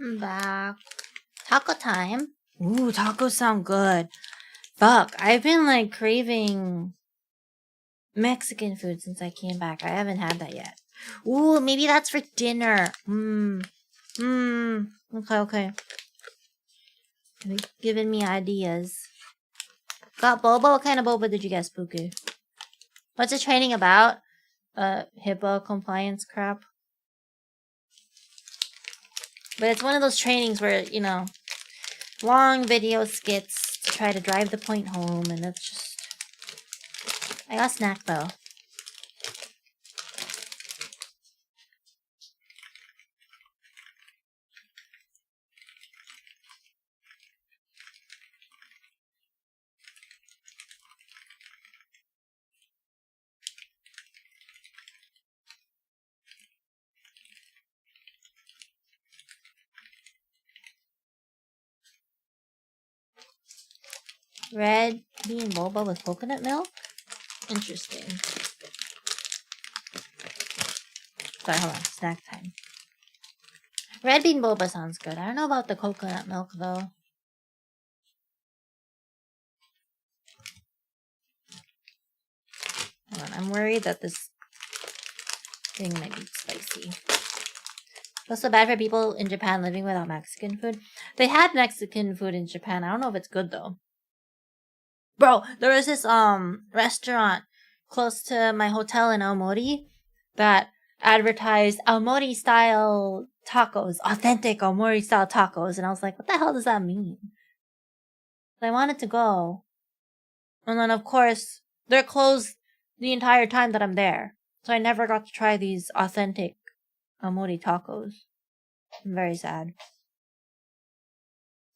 S1: I'm back. Taco time. Ooh, tacos sound good. Fuck, I've been like craving Mexican food since I came back. I haven't had that yet. Ooh, maybe that's for dinner. Okay. You're giving me ideas. Got boba? What kind of boba did you get, Spooky? What's the training about? HIPAA compliance crap. But it's one of those trainings where, you know, long video skits to try to drive the point home, and it's just... I got a snack, though. Red bean boba with coconut milk? Interesting. Sorry, hold on. Snack time. Red bean boba sounds good. I don't know about the coconut milk, though. Hold on. I'm worried that this thing might be spicy. What's so bad for people in Japan living without Mexican food? They had Mexican food in Japan. I don't know if it's good, though. Bro, there was this restaurant close to my hotel in Aomori that advertised Aomori style tacos, authentic Aomori style tacos, and I was like, what the hell does that mean? I wanted to go. And then of course, they're closed the entire time that I'm there. So I never got to try these authentic Aomori tacos. I'm very sad.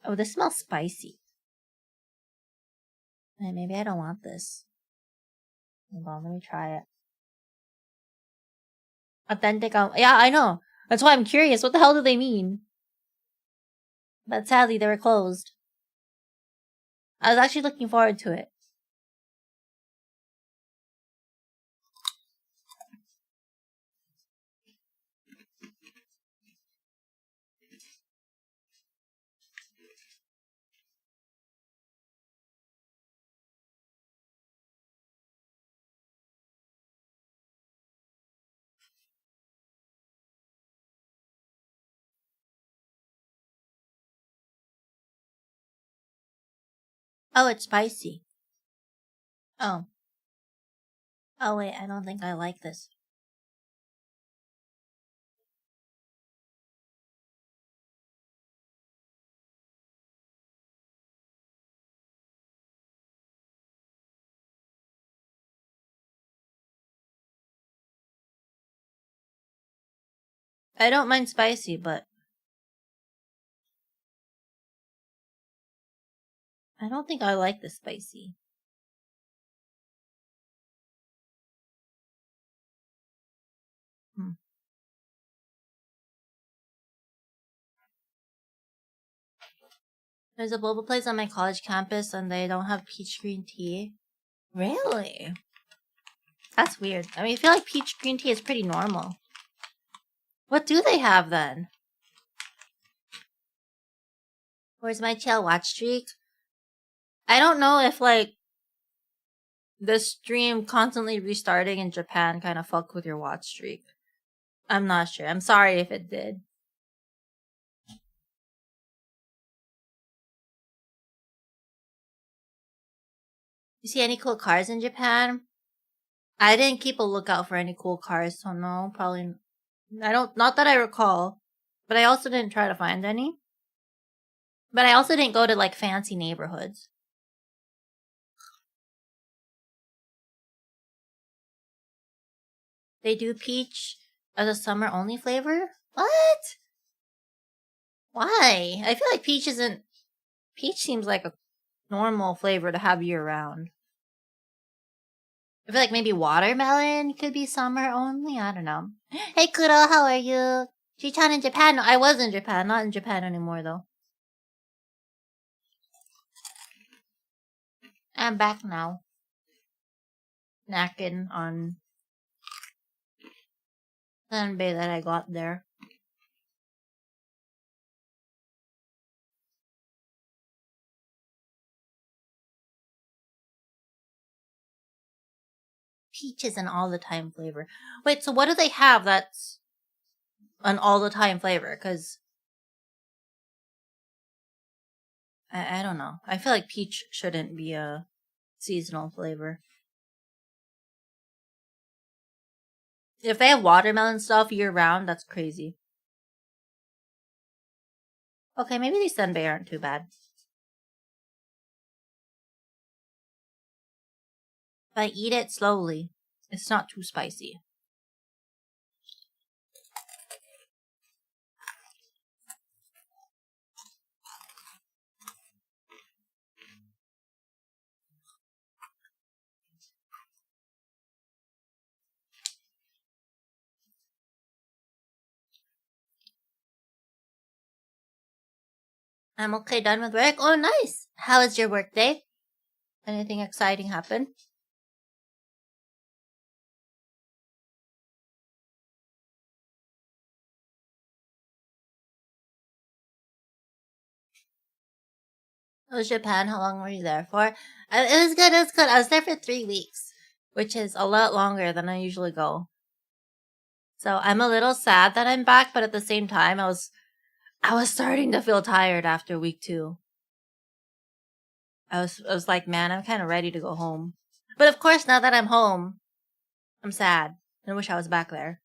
S1: Oh, this smells spicy. Maybe I don't want this. Hold on, let me try it. Authentic, yeah, I know. That's why I'm curious. What the hell do they mean? But sadly, they were closed. I was actually looking forward to it. Oh, it's spicy. Oh. Oh, wait, I don't think I like this. I don't mind spicy, but I don't think I like the spicy. There's a boba place on my college campus and they don't have peach green tea. Really? That's weird. I mean, I feel like peach green tea is pretty normal. What do they have then? Where's my chill watch streak? I don't know if, like, the stream constantly restarting in Japan kind of fucked with your watch streak. I'm not sure. I'm sorry if it did. You see any cool cars in Japan? I didn't keep a lookout for any cool cars, so no, probably. Not that I recall. But I also didn't try to find any. But I also didn't go to, like, fancy neighborhoods. They do peach as a summer only flavor? What? Why? I feel like peach isn't... Peach seems like a normal flavor to have year round. I feel like maybe watermelon could be summer only. I don't know. Hey, Kuro, how are you? Chichan in Japan? No, I was in Japan. Not in Japan anymore, though. I'm back now. Snacking on senbei that I got there. Peach is an all-the-time flavor. Wait, so what do they have that's an all-the-time flavor? Because I don't know. I feel like peach shouldn't be a seasonal flavor. If they have watermelon stuff year-round, that's crazy. Okay, maybe these senbei aren't too bad. If I eat it slowly, it's not too spicy. I'm okay, done with work. Oh, nice. How was your work day? Anything exciting happen? It was Japan. How long were you there for? It was good. It was good. I was there for 3 weeks, which is a lot longer than I usually go. So I'm a little sad that I'm back, but at the same time, I was starting to feel tired after week 2. I was like, man, I'm kind of ready to go home. But of course, now that I'm home, I'm sad. I wish I was back there.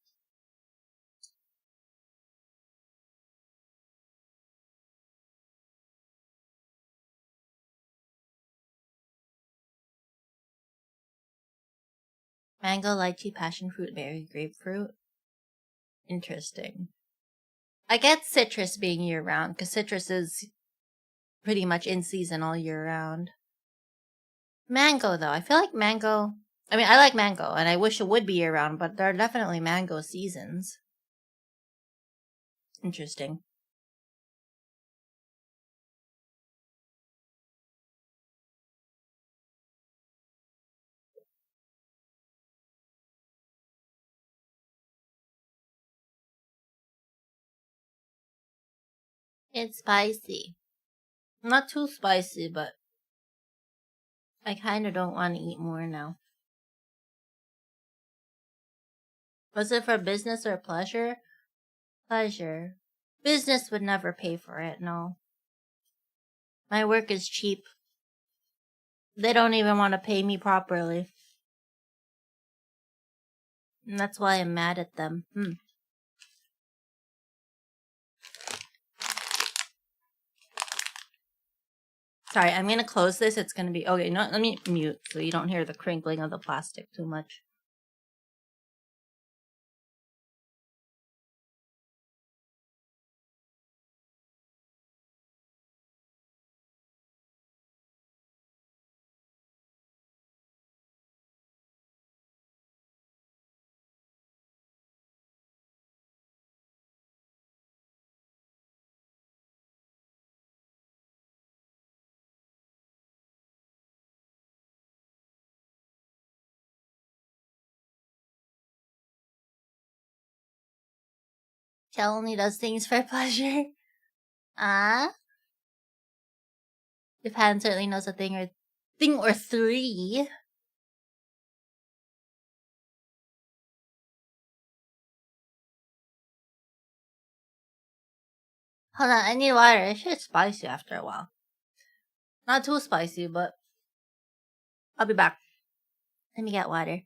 S1: Mango, lychee, passion fruit, berry, grapefruit. Interesting. I get citrus being year round because citrus is pretty much in season all year round. Mango, though. I feel like mango. I mean, I like mango and I wish it would be year round, but there are definitely mango seasons. Interesting. It's spicy. Not too spicy, but I kind of don't want to eat more now. Was it for business or pleasure? Pleasure. Business would never pay for it, no. My work is cheap. They don't even want to pay me properly. And that's why I'm mad at them. Sorry, I'm gonna close this. It's gonna be... Okay, no, let me mute so you don't hear the crinkling of the plastic too much. Kel only does things for pleasure. Ah? Japan certainly knows a thing or three. Hold on, I need water. It should spicy after a while. Not too spicy, but I'll be back. Let me get water.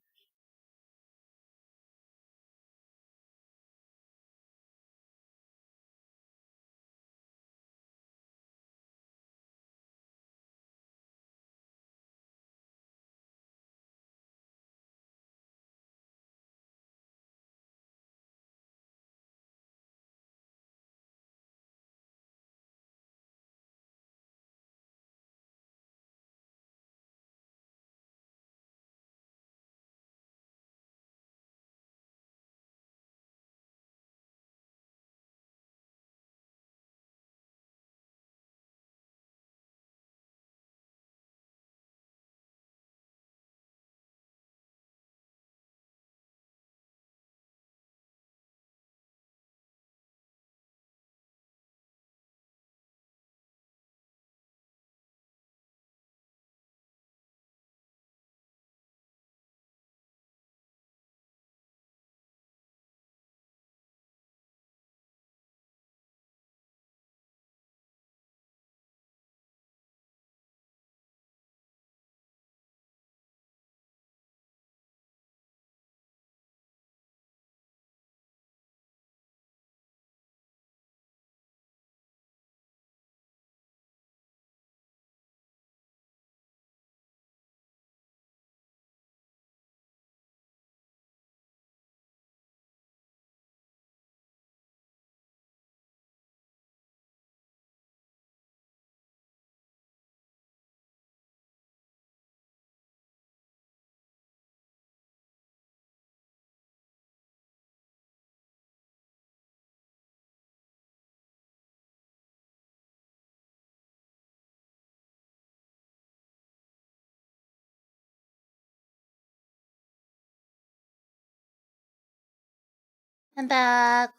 S1: I'm back.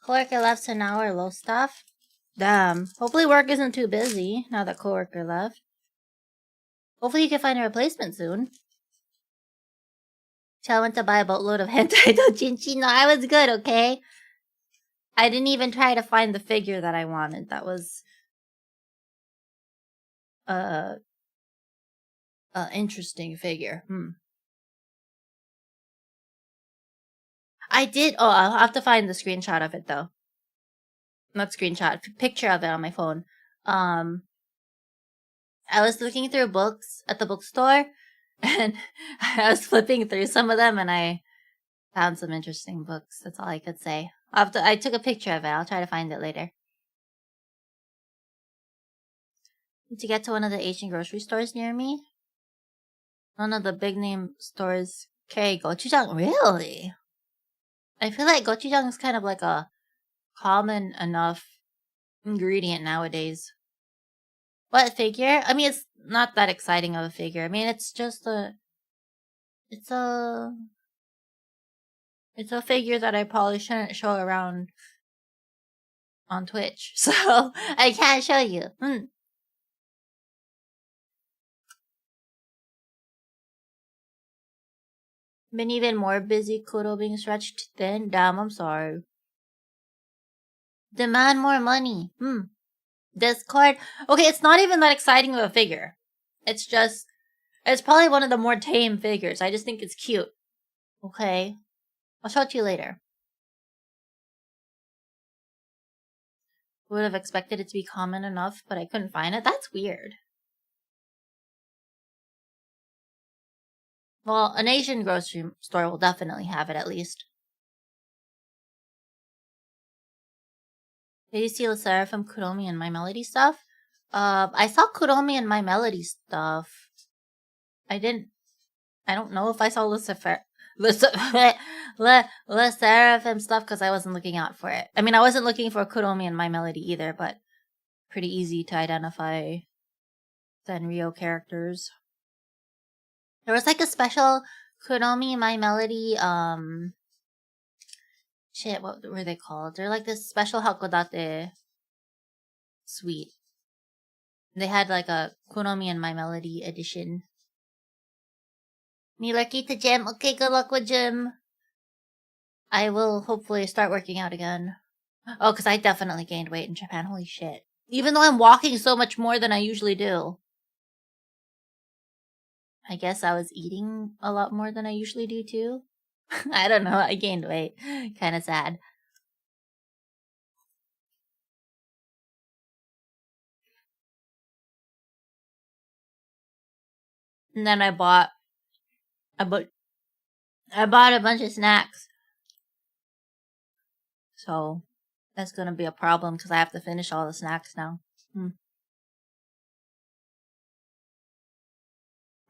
S1: Coworker left, so now we're low staff. Damn. Hopefully work isn't too busy now that coworker left. Hopefully you can find a replacement soon. So I went to buy a boatload of hentai doujinshi. No, I was good, okay? I didn't even try to find the figure that I wanted. That was interesting figure. I did. Oh, I'll have to find the screenshot of it though. Not screenshot, picture of it on my phone. I was looking through books at the bookstore, and I was flipping through some of them, and I found some interesting books. That's all I could say. I took a picture of it. I'll try to find it later. Need to get to one of the Asian grocery stores near me. None of the big name stores carry gochujang. Really? I feel like gochujang is kind of like a common enough ingredient nowadays. What figure? I mean, it's not that exciting of a figure. I mean, it's just it's a figure that I probably shouldn't show around on Twitch, so I can't show you. Been even more busy, Kuro being stretched thin. Damn, I'm sorry. Demand more money. Discord. Okay, it's not even that exciting of a figure. It's probably one of the more tame figures. I just think it's cute. Okay. I'll show it to you later. Would have expected it to be common enough, but I couldn't find it. That's weird. Well, an Asian grocery store will definitely have it, at least. Did you see the Seraphim, Kuromi, and My Melody stuff? I saw Kuromi and My Melody stuff. I don't know if I saw Le Seraphim stuff because I wasn't looking out for it. I mean, I wasn't looking for Kuromi and My Melody either, but pretty easy to identify Sanrio characters. There was like a special Kuromi My Melody, shit, what were they called? They're like this special Hakodate suite. They had like a Kuromi and My Melody edition. Mirakita gym. Okay, good luck with gym. I will hopefully start working out again. Oh, because I definitely gained weight in Japan. Holy shit. Even though I'm walking so much more than I usually do. I guess I was eating a lot more than I usually do too. I don't know. I gained weight. Kind of sad. And then I bought a bunch of snacks. So that's gonna be a problem because I have to finish all the snacks now.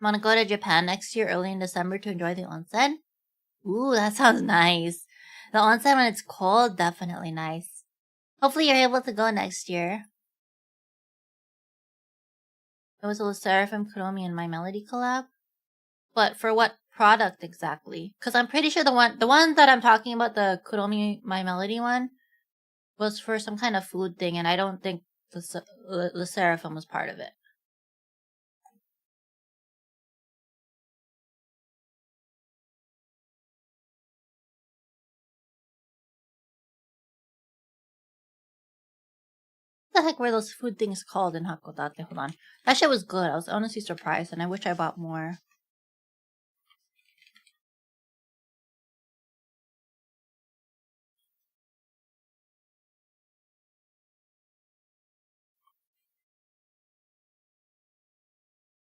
S1: I'm gonna go to Japan next year, early in December, to enjoy the onsen. Ooh, that sounds nice. The onsen when it's cold, definitely nice. Hopefully you're able to go next year. It was a Seraphim, Kuromi, and My Melody collab. But for what product exactly? Because I'm pretty sure the one that I'm talking about, the Kuromi My Melody one, was for some kind of food thing, and I don't think the Seraphim was part of it. What the heck were those food things called in Hakodate? Hold on. That shit was good. I was honestly surprised, and I wish I bought more.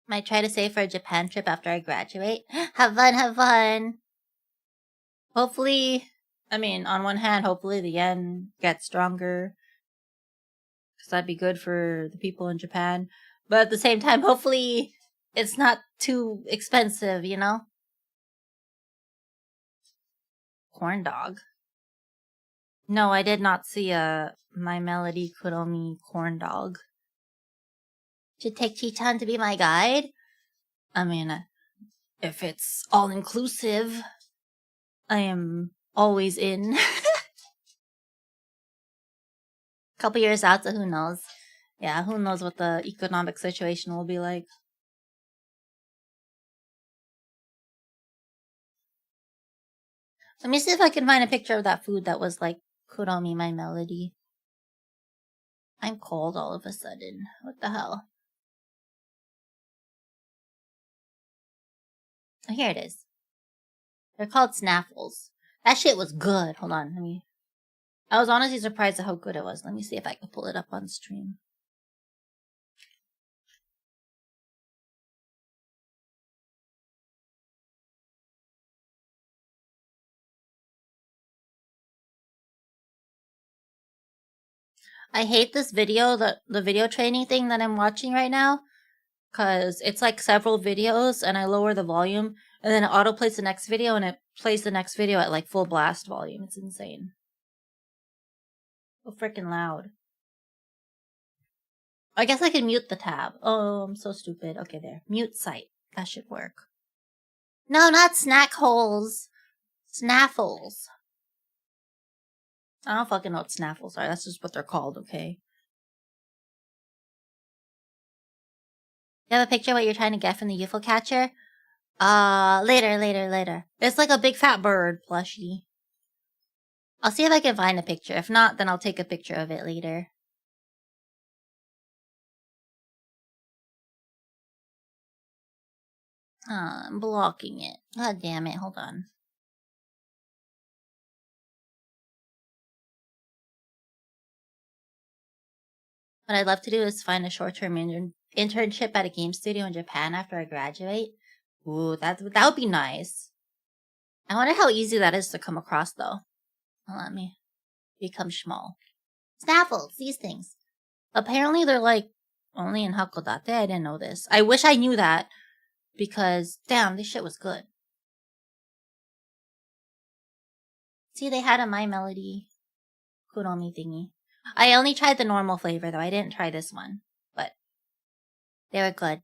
S1: Might try to save for a Japan trip after I graduate. Have fun! Hopefully, I mean, on one hand, hopefully the yen gets stronger. Because that'd be good for the people in Japan. But at the same time, hopefully it's not too expensive, you know? Corn dog. No, I did not see a My Melody Kuromi corn dog. Should take Chi-chan to be my guide? I mean, if it's all inclusive. I am always in. Couple years out, so who knows? Yeah, who knows what the economic situation will be like. Let me see if I can find a picture of that food that was like Kuromi, my melody. I'm cold all of a sudden. What the hell? Oh, here it is. They're called snaffles. That shit was good. Hold on, I was honestly surprised at how good it was. Let me see if I can pull it up on stream. I hate this video, the video training thing that I'm watching right now, because it's like several videos and I lower the volume and then it auto-plays the next video and it plays the next video at like full blast volume. It's insane. So freaking loud. I guess I can mute the tab. Oh, I'm so stupid. Okay, there. Mute site. That should work. No, not snack holes. Snaffles. I don't fucking know what snaffles are. That's just what they're called, okay? You have a picture of what you're trying to get from the UFO catcher? Later. It's like a big fat bird plushie. I'll see if I can find a picture. If not, then I'll take a picture of it later. I'm blocking it. God damn it. Hold on. What I'd love to do is find a short-term internship at a game studio in Japan after I graduate. Ooh, that would be nice. I wonder how easy that is to come across, though. Let me become small. Snaffles, these things. Apparently they're like only in Hakodate. I didn't know this. I wish I knew that because damn, this shit was good. See, they had a My Melody Kuromi thingy. I only tried the normal flavor though. I didn't try this one, but they were good.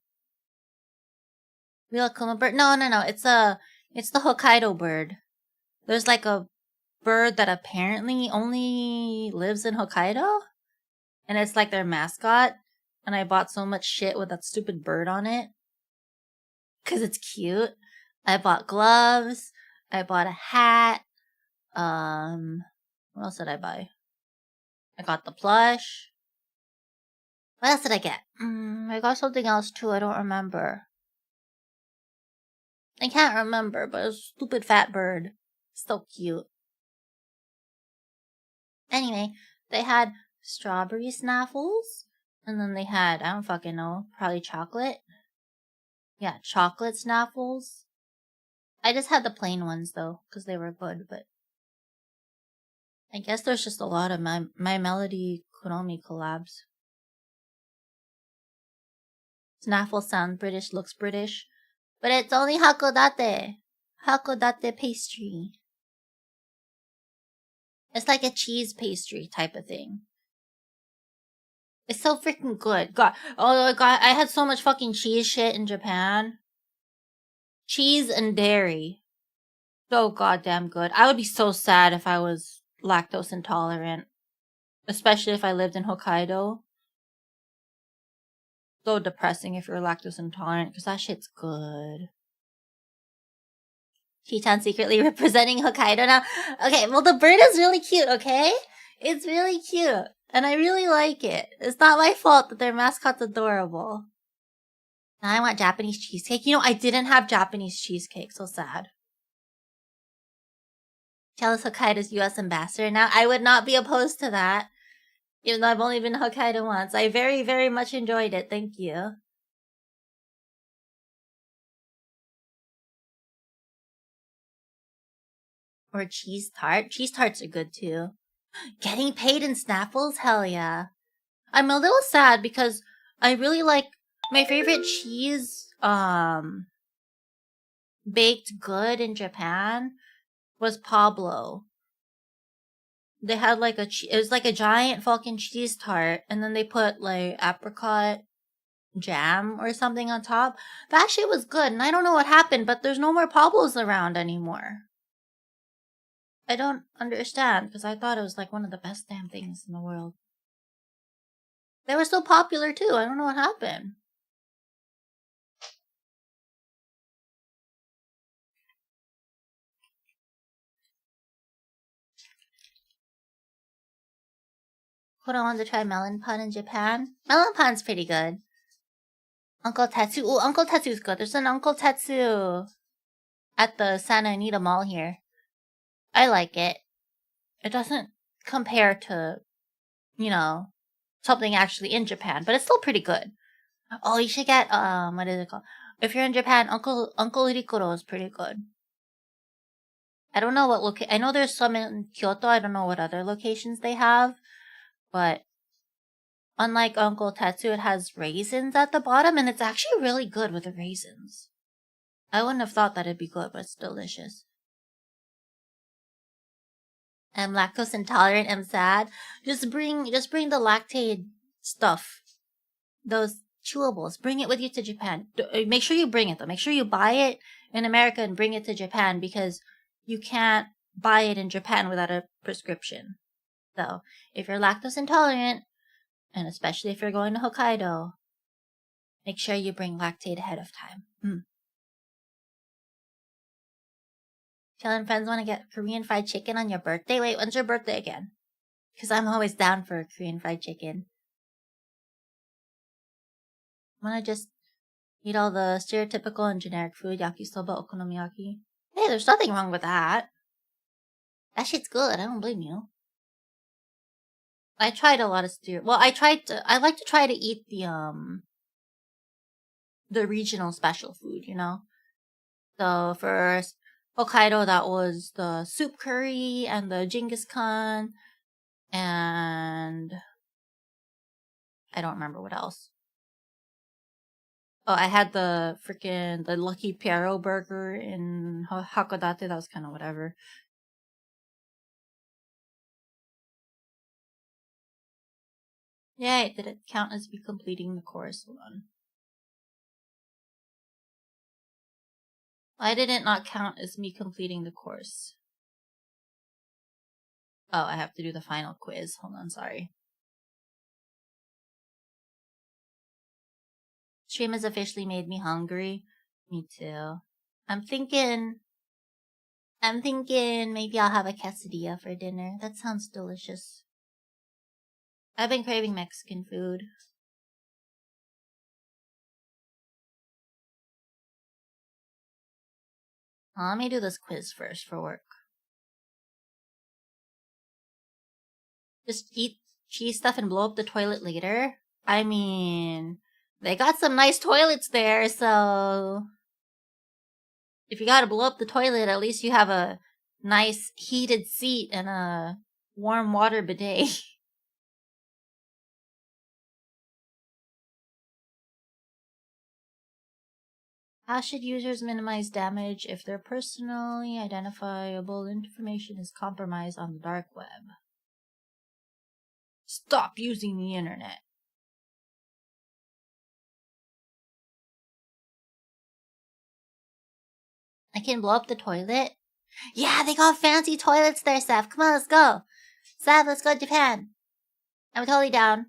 S1: Real Akuma bird? No. It's the Hokkaido bird. There's like a bird that apparently only lives in Hokkaido, and it's like their mascot. And I bought so much shit with that stupid bird on it because it's cute. I bought gloves. I bought a hat. What else did I buy? I got the plush. What else did I get? I got something else too. I don't remember. I can't remember, but it's a stupid fat bird. So cute. Anyway, they had strawberry snaffles. And then they had, I don't fucking know, probably chocolate. Yeah, chocolate snaffles. I just had the plain ones though, because they were good, but I guess there's just a lot of my Melody Kuromi collabs. Snaffle sound British, looks British. But it's only Hakodate. Hakodate pastry. It's like a cheese pastry type of thing. It's so freaking good. God, oh god, I had so much fucking cheese shit in Japan. Cheese and dairy. So goddamn good. I would be so sad if I was lactose intolerant. Especially if I lived in Hokkaido. So depressing if you're lactose intolerant, because that shit's good. Chi-chan secretly representing Hokkaido now. Okay, well the bird is really cute, okay? It's really cute. And I really like it. It's not my fault that their mascot's adorable. Now I want Japanese cheesecake. You know, I didn't have Japanese cheesecake. So sad. Jealous Hokkaido's US ambassador now. I would not be opposed to that. Even though I've only been to Hokkaido once. I very, very much enjoyed it. Thank you. Or cheese tart. Cheese tarts are good too. Getting paid in snaffles? Hell yeah. I'm a little sad because I really like my favorite cheese baked good in Japan was Pablo. They had like it was like a giant fucking cheese tart and then they put like apricot jam or something on top. That shit was good and I don't know what happened, but there's no more Pablos around anymore. I don't understand, because I thought it was like one of the best damn things in the world. They were so popular too. I don't know what happened. Hold on, I want to try melon pun in Japan. Melon pun's pretty good. Uncle Tetsu. Ooh, Uncle Tetsu's good. There's an Uncle Tetsu at the Santa Anita Mall here. I like it. It doesn't compare to, you know, something actually in Japan, but it's still pretty good. Oh, you should get what is it called? If you're in Japan, Uncle Rikuro is pretty good. I don't know what I know there's some in Kyoto. I don't know what other locations they have, but unlike Uncle Tetsu, it has raisins at the bottom, and it's actually really good with the raisins. I wouldn't have thought that it'd be good, but it's delicious. I'm lactose intolerant. I'm sad. Just bring the lactate stuff. Those chewables. Bring it with you to Japan. Make sure you bring it though. Make sure you buy it in America and bring it to Japan, because you can't buy it in Japan without a prescription. So if you're lactose intolerant, and especially if you're going to Hokkaido, make sure you bring lactate ahead of time. Telling friends want to get Korean fried chicken on your birthday? Wait, when's your birthday again? Because I'm always down for Korean fried chicken. Want to just eat all the stereotypical and generic food, yakisoba, okonomiyaki? Hey, there's nothing wrong with that. That shit's good. I don't blame you. I tried a lot of I like to try to eat the regional special food, you know? So for Hokkaido, that was the soup curry and the Genghis Khan, and I don't remember what else. Oh, I had the Lucky Piero burger in Hakodate. That was kind of whatever. Yay, did it count as me completing the course? Hold on. Why did it not count as me completing the course? Oh, I have to do the final quiz. Hold on, sorry. Stream has officially made me hungry. Me too. I'm thinking maybe I'll have a quesadilla for dinner. That sounds delicious. I've been craving Mexican food. Let me do this quiz first for work. Just eat cheese stuff and blow up the toilet later? I mean, they got some nice toilets there, so if you gotta blow up the toilet, at least you have a nice heated seat and a warm water bidet. How should users minimize damage if their personally identifiable information is compromised on the dark web? Stop using the internet. I can blow up the toilet? Yeah, they got fancy toilets there, Seth. Come on, let's go. Seth, let's go to Japan. I'm totally down.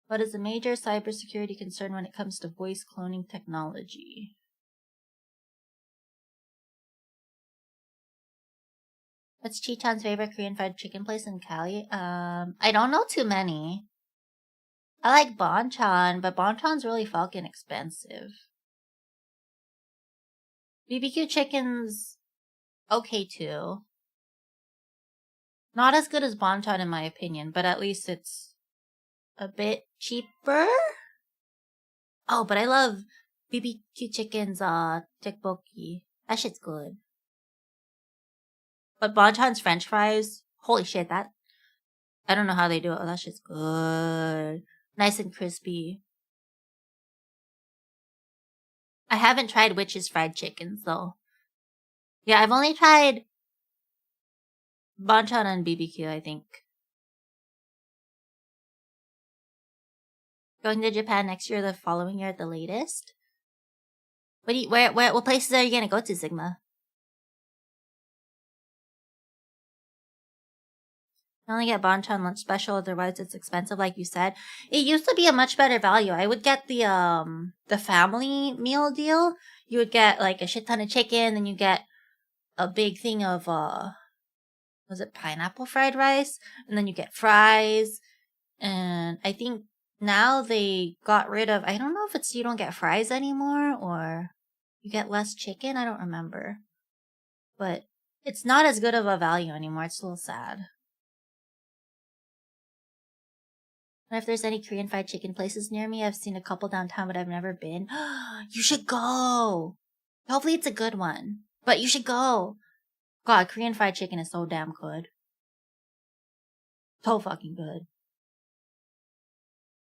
S1: What is a major cybersecurity concern when it comes to voice cloning technology? What's Chi-chan's favorite Korean fried chicken place in Cali? I don't know too many. I like Bonchan, but Bonchan's really fucking expensive. BBQ chicken's okay too. Not as good as Bonchan in my opinion, but at least it's a bit cheaper. Oh, but I love BBQ chicken's tteokbokki. That shit's good. But Bonchan's French fries, holy shit, that I don't know how they do it. Oh, that shit's good. Nice and crispy. I haven't tried Witch's fried chickens though. Yeah, I've only tried Bonchan and BBQ, I think. Going to Japan next year, the following year at the latest? What places are you gonna go to, Sigma? I only get Bonchon lunch special, otherwise it's expensive, like you said. It used to be a much better value. I would get the family meal deal. You would get like a shit ton of chicken, then you get a big thing of was it pineapple fried rice? And then you get fries. And I think now they got rid of, I don't know if it's you don't get fries anymore or you get less chicken. I don't remember. But it's not as good of a value anymore. It's a little sad. What if there's any Korean fried chicken places near me? I've seen a couple downtown, but I've never been. You should go. Hopefully it's a good one. But you should go. God, Korean fried chicken is so damn good. So fucking good.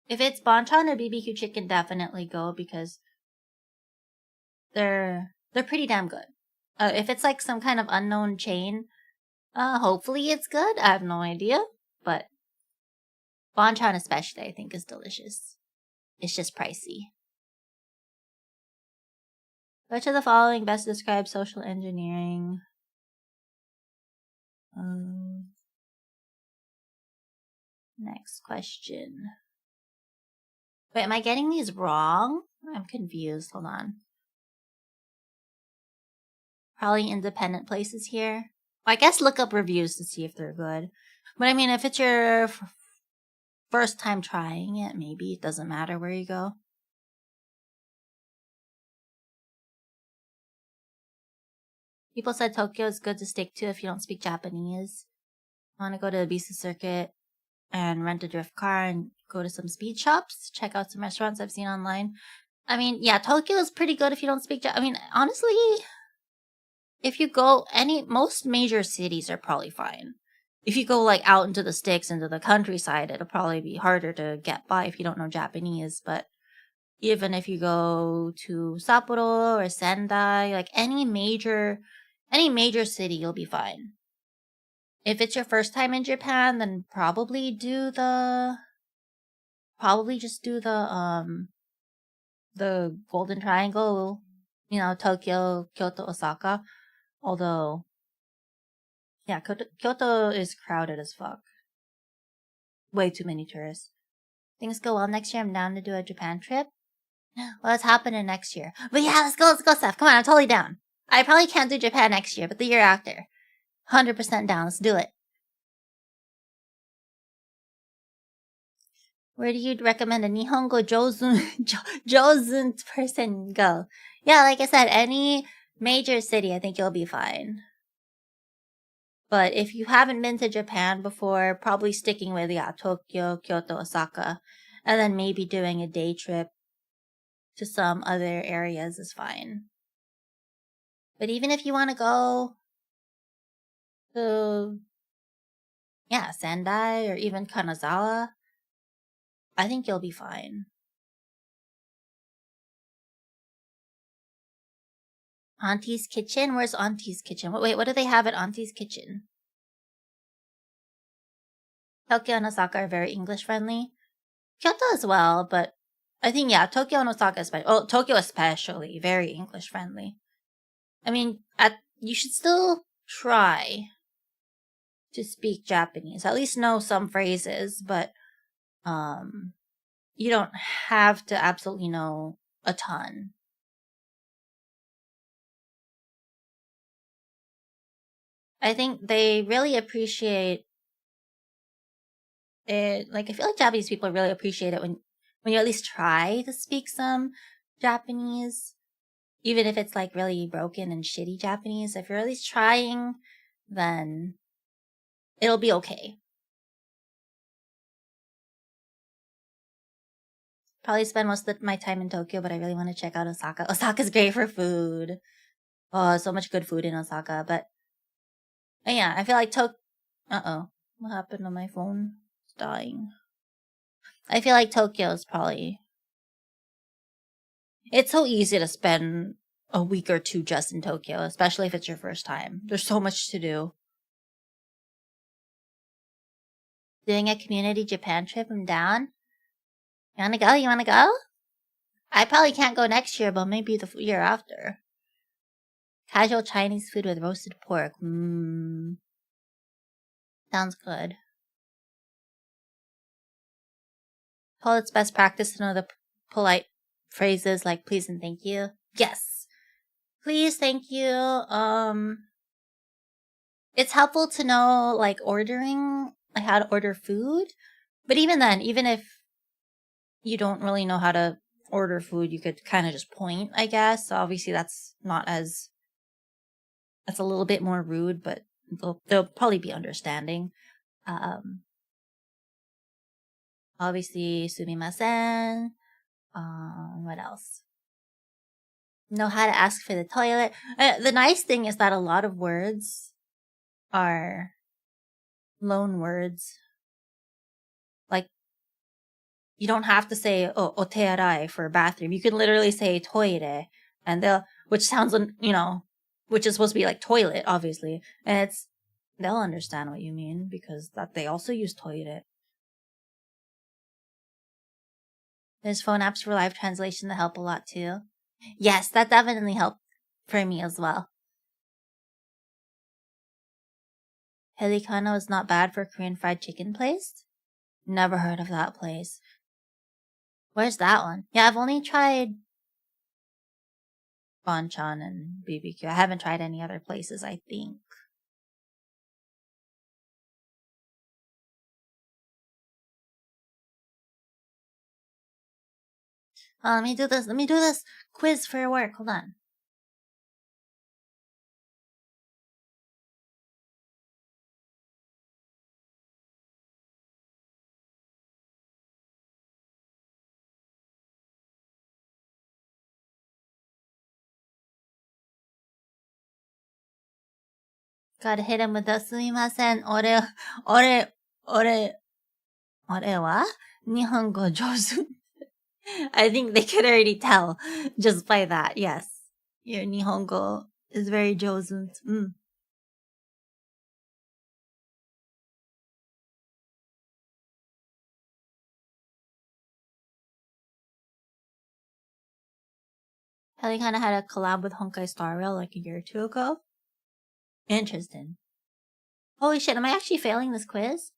S1: If it's Bonchon or BBQ chicken, definitely go because they're pretty damn good. If it's like some kind of unknown chain, hopefully it's good. I have no idea, but Bonchon especially, I think, is delicious. It's just pricey. Which of the following best describes social engineering? Next question. Wait, am I getting these wrong? I'm confused. Hold on. Probably independent places here. Well, I guess look up reviews to see if they're good. But I mean, if it's your first time trying it, maybe it doesn't matter where you go. People said Tokyo is good to stick to if you don't speak Japanese. I want to go to Ibiza Circuit and rent a drift car and go to some speed shops, check out some restaurants I've seen online. I mean, yeah, Tokyo is pretty good if you don't speak I mean, honestly, if you go most major cities are probably fine. If you go like out into the sticks, into the countryside, it'll probably be harder to get by if you don't know Japanese. But even if you go to Sapporo or Sendai, like any major city, you'll be fine. If it's your first time in Japan, then probably just do the Golden Triangle, Tokyo, Kyoto, Osaka. Although, yeah, Kyoto is crowded as fuck. Way too many tourists. Things go well next year. I'm down to do a Japan trip. Well, it's happening next year. But yeah, let's go, Steph. Come on, I'm totally down. I probably can't do Japan next year, but the year after. 100% down. Let's do it. Where do you recommend a Nihongo Jozun person go? Yeah, like I said, any major city, I think you'll be fine. But if you haven't been to Japan before, probably sticking with, Tokyo, Kyoto, Osaka, and then maybe doing a day trip to some other areas is fine. But even if you want to go to, Sendai or even Kanazawa, I think you'll be fine. Auntie's Kitchen? Where's Auntie's Kitchen? Wait, what do they have at Auntie's Kitchen? Tokyo and Osaka are very English friendly. Kyoto as well, but I think, Tokyo and Osaka Tokyo especially, very English friendly. I mean, you should still try to speak Japanese. At least know some phrases, but you don't have to absolutely know a ton. I think they really appreciate it. Like, I feel like Japanese people really appreciate it when you at least try to speak some Japanese, even if it's like really broken and shitty Japanese. If you're at least trying, then it'll be okay. Probably spend most of my time in Tokyo, but I really want to check out Osaka. Osaka's great for food. Oh, so much good food in Osaka. But yeah, I feel like Uh-oh. What happened to my phone? It's dying. I feel like Tokyo is probably... It's so easy to spend a week or two just in Tokyo, especially if it's your first time. There's so much to do. Doing a community Japan trip, I'm down. You wanna go? I probably can't go next year, but maybe the year after. Casual Chinese food with roasted pork. Sounds good. Well, it's best practice to know the polite phrases like please and thank you. Yes. Please, thank you. It's helpful to know like ordering, like how to order food. But even then, even if you don't really know how to order food, you could kind of just point, I guess. So obviously that's a little bit more rude, but they'll probably be understanding. Obviously, sumimasen. What else? Know how to ask for the toilet. The nice thing is that a lot of words are loan words. Like, you don't have to say, oh, otearai for bathroom. You can literally say toire, and which sounds, which is supposed to be like toilet, obviously. And they'll understand what you mean because that they also use toilet. There's phone apps for live translation that help a lot too. Yes, that definitely helped for me as well. Helikano is not bad for Korean fried chicken place? Never heard of that place. Where's that one? Yeah, I've only tried Bonchon and BBQ. I haven't tried any other places, I think. Let me do this quiz for work. Hold on. Gotta hit him with the sumimasen. Ore wa nihongo jozu. I think they could already tell just by that. Yes. Your nihongo is very jozu. Kelly kind of had a collab with Honkai Star Rail like a year or two ago. Interesting. Holy shit, am I actually failing this quiz?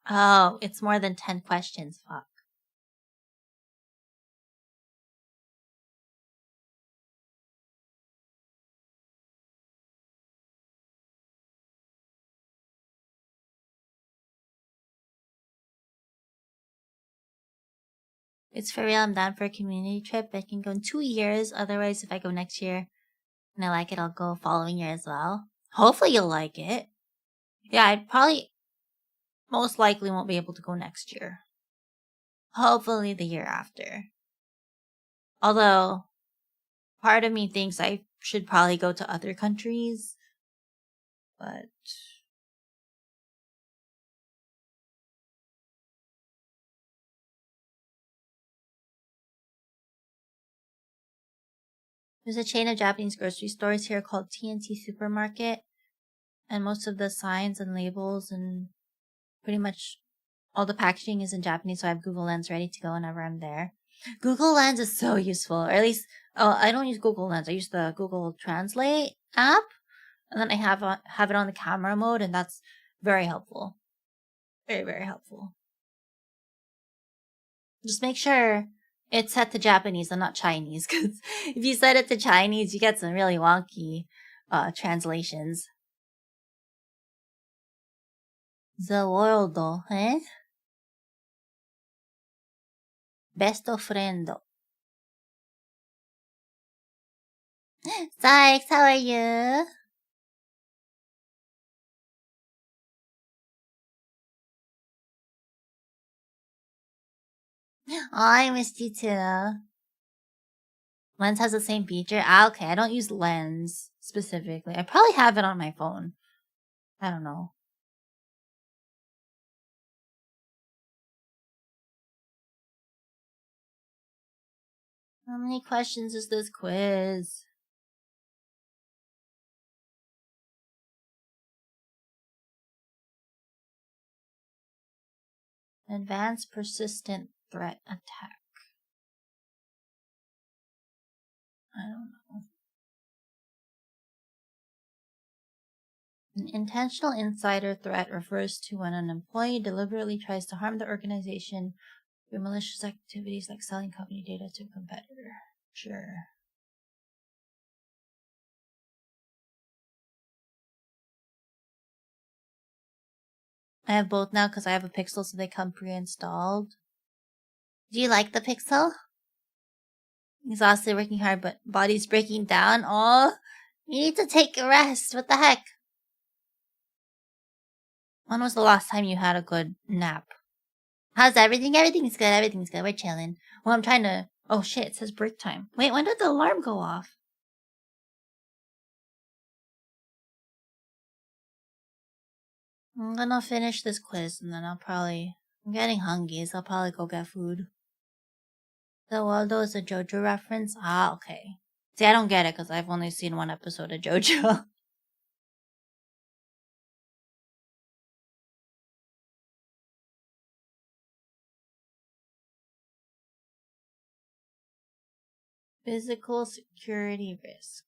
S1: Oh, it's more than 10 questions. Fuck. It's for real. I'm down for a community trip. I can go in 2 years. Otherwise, if I go next year and I like it, I'll go following year as well. Hopefully you'll like it. Yeah, I probably most likely won't be able to go next year. Hopefully the year after. Although, part of me thinks I should probably go to other countries. But there's a chain of Japanese grocery stores here called TNT Supermarket. And most of the signs and labels and pretty much all the packaging is in Japanese, so I have Google Lens ready to go whenever I'm there. Google Lens is so useful. Or at least, I don't use Google Lens. I use the Google Translate app. And then I have it on the camera mode, and that's very helpful. Very, very helpful. Just make sure it's set to Japanese and not Chinese, because if you set it to Chinese, you get some really wonky translations. The world, eh? Best friend. Sykes, how are you? Oh, I missed you too. Lens has the same feature. Okay. I don't use Lens specifically. I probably have it on my phone. I don't know. How many questions is this quiz? Advanced persistent threat attack. I don't know. An intentional insider threat refers to when an employee deliberately tries to harm the organization through malicious activities like selling company data to a competitor. Sure. I have both now because I have a Pixel, so they come pre-installed. Do you like the Pixel? Exhausted, working hard, but body's breaking down. Oh, you need to take a rest. What the heck? When was the last time you had a good nap? How's everything? Everything's good. Everything's good. We're chilling. Well, I'm trying to... Oh, shit. It says break time. Wait, when did the alarm go off? I'm gonna finish this quiz and then I'll probably... I'm getting hungry, so I'll probably go get food. The Waldo is a JoJo reference? Ah, okay. See, I don't get it because I've only seen one episode of JoJo. Physical security risk.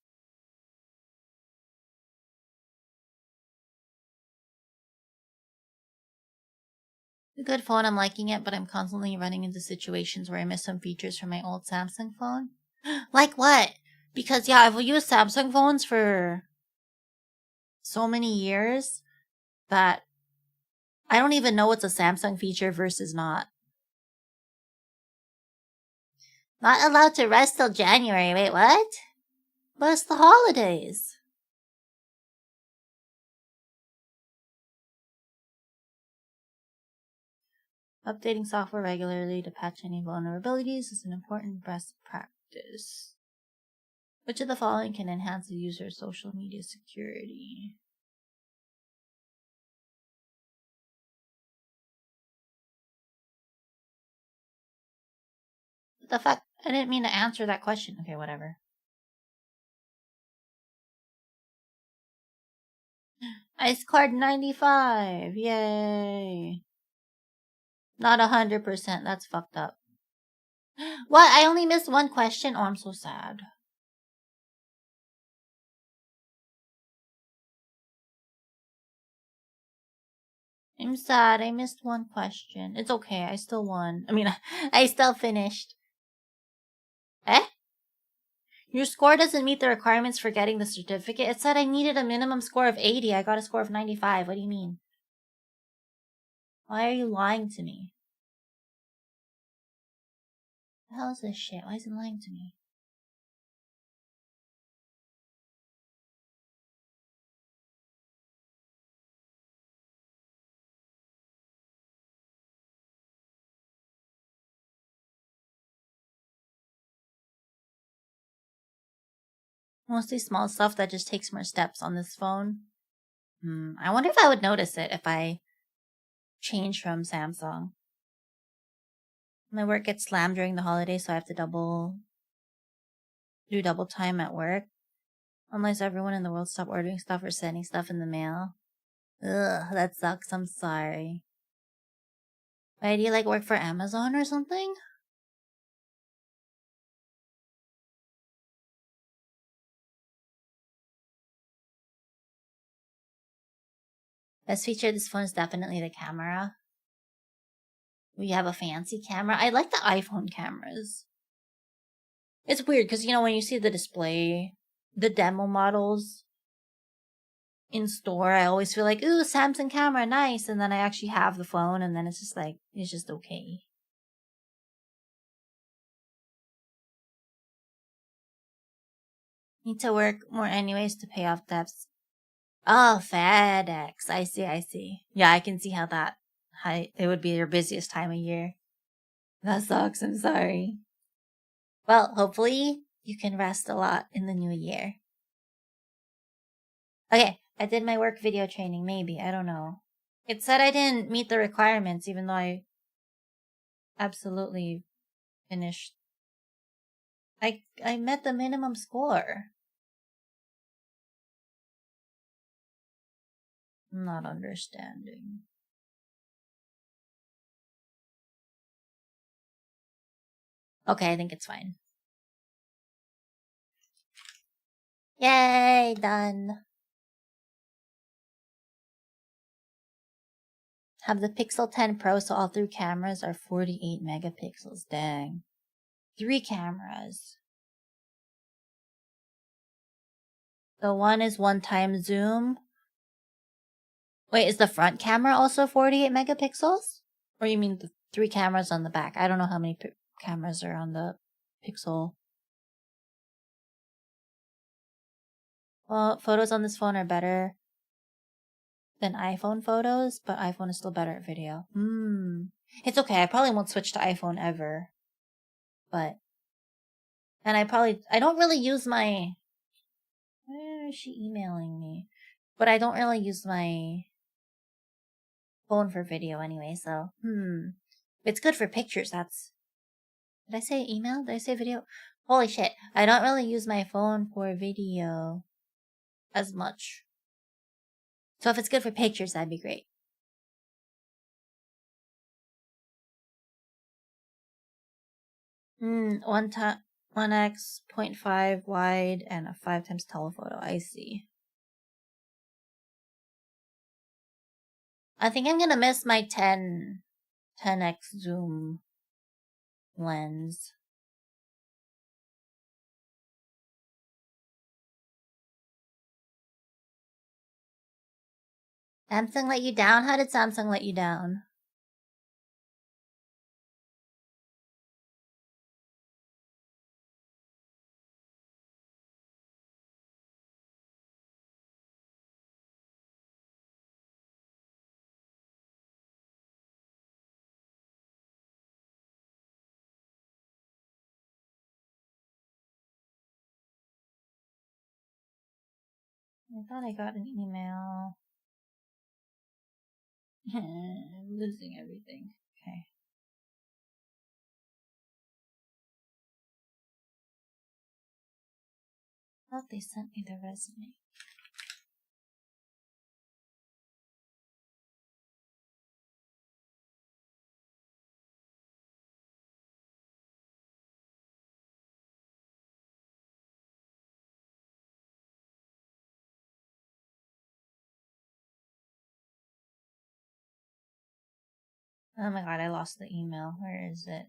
S1: A good phone, I'm liking it, but I'm constantly running into situations where I miss some features from my old Samsung phone. Like what? Because yeah, I've used Samsung phones for so many years that I don't even know what's a Samsung feature versus not. Not allowed to rest till January. Wait, what? But it's the holidays. Updating software regularly to patch any vulnerabilities is an important best practice. Which of the following can enhance the user's social media security? What the fuck? I didn't mean to answer that question. Okay, whatever. I scored 95. Yay. Not 100%. That's fucked up. What? I only missed one question? Oh, I'm so sad. I'm sad. I missed one question. It's okay. I still won. I mean, I still finished. Eh? Your score doesn't meet the requirements for getting the certificate. It said I needed a minimum score of 80. I got a score of 95. What do you mean? Why are you lying to me? What the hell is this shit? Why is it lying to me? Mostly small stuff that just takes more steps on this phone. I wonder if I would notice it if I change from Samsung. My work gets slammed during the holidays, so I have to do double time at work. Unless everyone in the world stop ordering stuff or sending stuff in the mail. Ugh, that sucks. I'm sorry. Why, do you like work for Amazon or something? Best feature of this phone is definitely the camera. We have a fancy camera. I like the iPhone cameras. It's weird because, you know, when you see the display, the demo models in store, I always feel like, ooh, Samsung camera, nice. And then I actually have the phone and then it's just like, it's just okay. Need to work more anyways to pay off debts. Oh, FedEx. I see. Yeah, I can see how it would be your busiest time of year. That sucks. I'm sorry. Well, hopefully you can rest a lot in the new year. Okay, I did my work video training, maybe. I don't know. It said I didn't meet the requirements, even though I absolutely finished I met the minimum score. I'm not understanding. Okay, I think it's fine. Yay, done. Have the Pixel 10 Pro, so all 3 cameras are 48 megapixels. Dang. 3 cameras. The one is 1x zoom. Wait, is the front camera also 48 megapixels? Or you mean the 3 cameras on the back? I don't know how many cameras are on the Pixel. Well, photos on this phone are better than iPhone photos, but iPhone is still better at video. It's okay. I probably won't switch to iPhone ever. But, and I don't really use my, where is she emailing me? But I don't really use my phone for video anyway, so, it's good for pictures. Did I say email? Did I say video? Holy shit. I don't really use my phone for video as much. So if it's good for pictures, that'd be great. 1x 0.5 wide and a 5x telephoto. I see. I think I'm gonna miss my 10x zoom lens. Samsung let you down? How did Samsung let you down? I thought I got an email. I'm losing everything. Okay. I thought they sent me the resume. Oh my god, I lost the email. Where is it?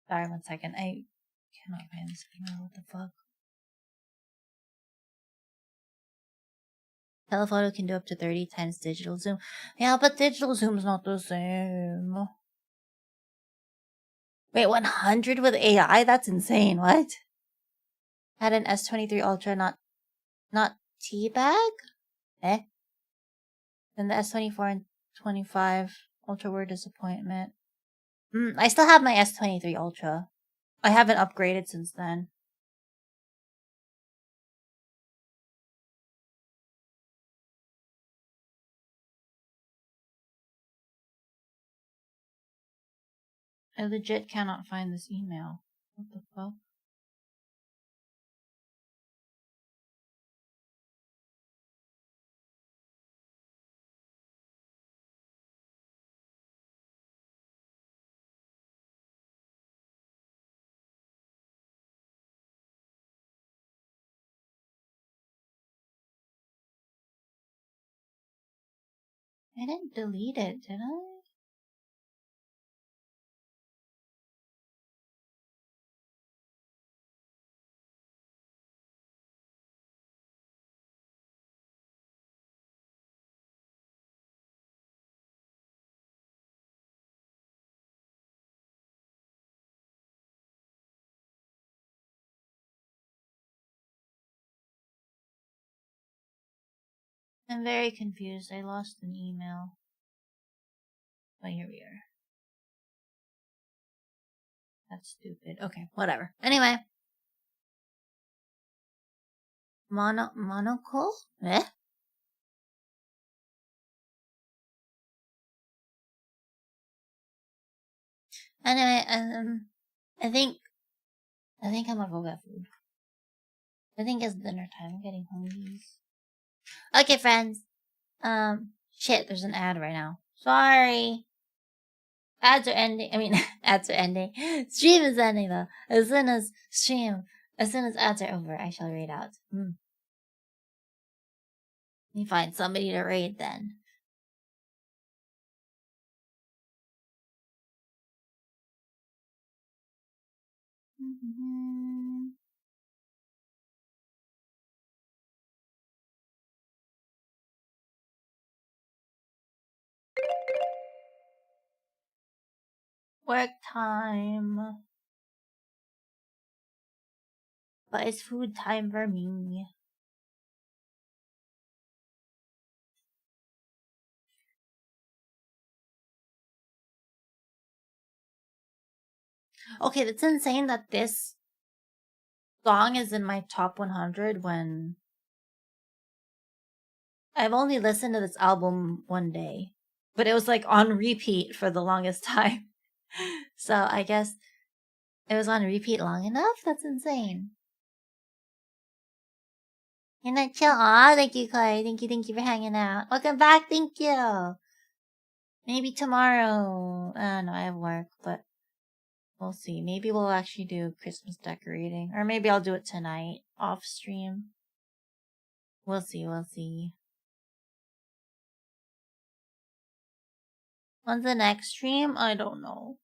S1: Sorry, 1 second. I cannot find this email. What the fuck? Telephoto can do up to 30 times digital zoom. Yeah, but digital zoom's not the same. Wait, 100 with AI? That's insane. What? Had an S23 Ultra, not teabag? Eh? Then the S24 and 25 Ultra were disappointment. I still have my S23 Ultra. I haven't upgraded since then. I legit cannot find this email. What the fuck? I didn't delete it, did I? I'm very confused. I lost an email. But here we are. That's stupid. Okay, whatever. Anyway. Monocle? Eh? Anyway, I think I'm gonna go get food. I think it's dinner time. I'm getting hungry. Okay, friends. Shit, there's an ad right now. Sorry. Ads are ending. I mean, ads are ending. Stream is ending though. As soon as ads are over, I shall read out. Let me find somebody to raid then. Work time. But it's food time for me. Okay, that's insane that this song is in my top 100 when I've only listened to this album one day. But it was like on repeat for the longest time. So I guess it was on repeat long enough? That's insane. You're not chill. Aw, thank you, Clay. Thank you for hanging out. Welcome back, thank you. Maybe tomorrow. I don't know, I have work, but we'll see. Maybe we'll actually do Christmas decorating. Or maybe I'll do it tonight, off stream. We'll see. When's the next stream? I don't know.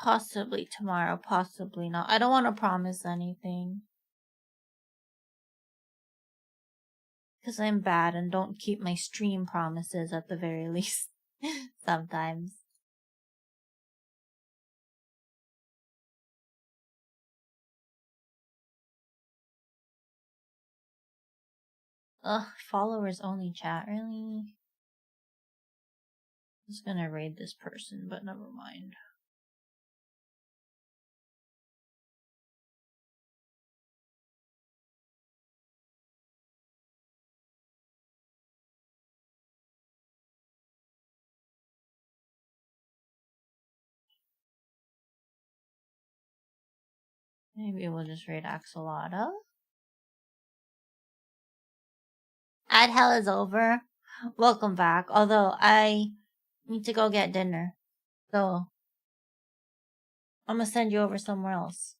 S1: Possibly tomorrow, possibly not. I don't want to promise anything. Because I'm bad and don't keep my stream promises at the very least. Sometimes. Ugh, followers only chat, really? I'm just gonna raid this person, but never mind. Maybe we'll just raid Axolotl. Ad hell is over. Welcome back. Although I need to go get dinner. So I'm gonna send you over somewhere else.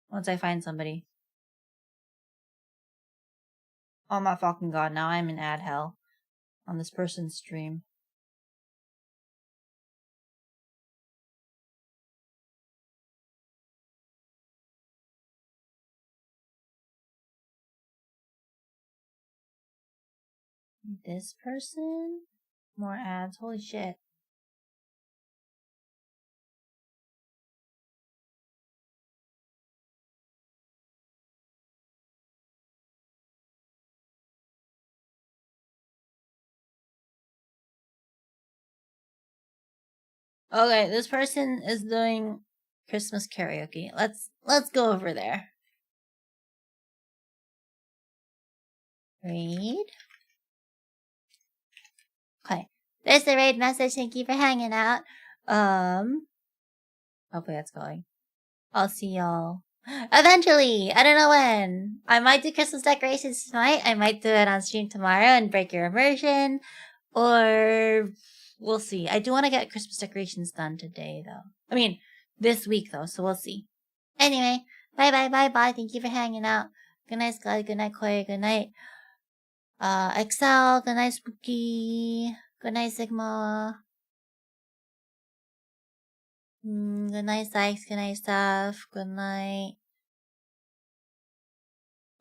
S1: Once I find somebody. Oh my fucking god, now I'm in ad hell. On this person's stream. This person? More ads. Holy shit. Okay, this person is doing Christmas karaoke. Let's go over there. Raid. Okay. There's the raid message. Thank you for hanging out. Hopefully that's going. I'll see y'all eventually. I don't know when. I might do Christmas decorations tonight. I might do it on stream tomorrow and break your immersion. Or we'll see. I do want to get Christmas decorations done today, though. I mean, this week, though, so we'll see. Anyway, bye. Thank you for hanging out. Good night, Sky. Good night, Koi. Good night, Excel. Good night, Spooky. Good night, Sigma. Good night, Sykes. Good night, Steph. Good night.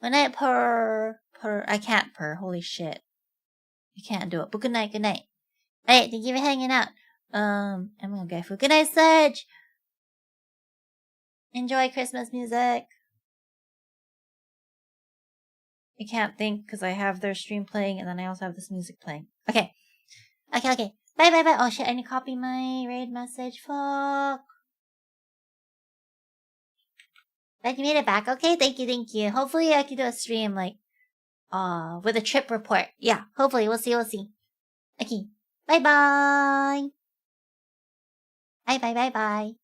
S1: Good night, Purr. I can't purr. Holy shit. I can't do it. But good night. Alright, thank you for hanging out. I'm gonna get food. Good night, Sedge. Enjoy Christmas music. I can't think because I have their stream playing and then I also have this music playing. Okay. Okay. Bye. Oh shit, I need to copy my raid message. Fuck. But you made it back. Okay, thank you. Hopefully I can do a stream like with a trip report. Yeah, hopefully we'll see. Okay. Bye. Bye.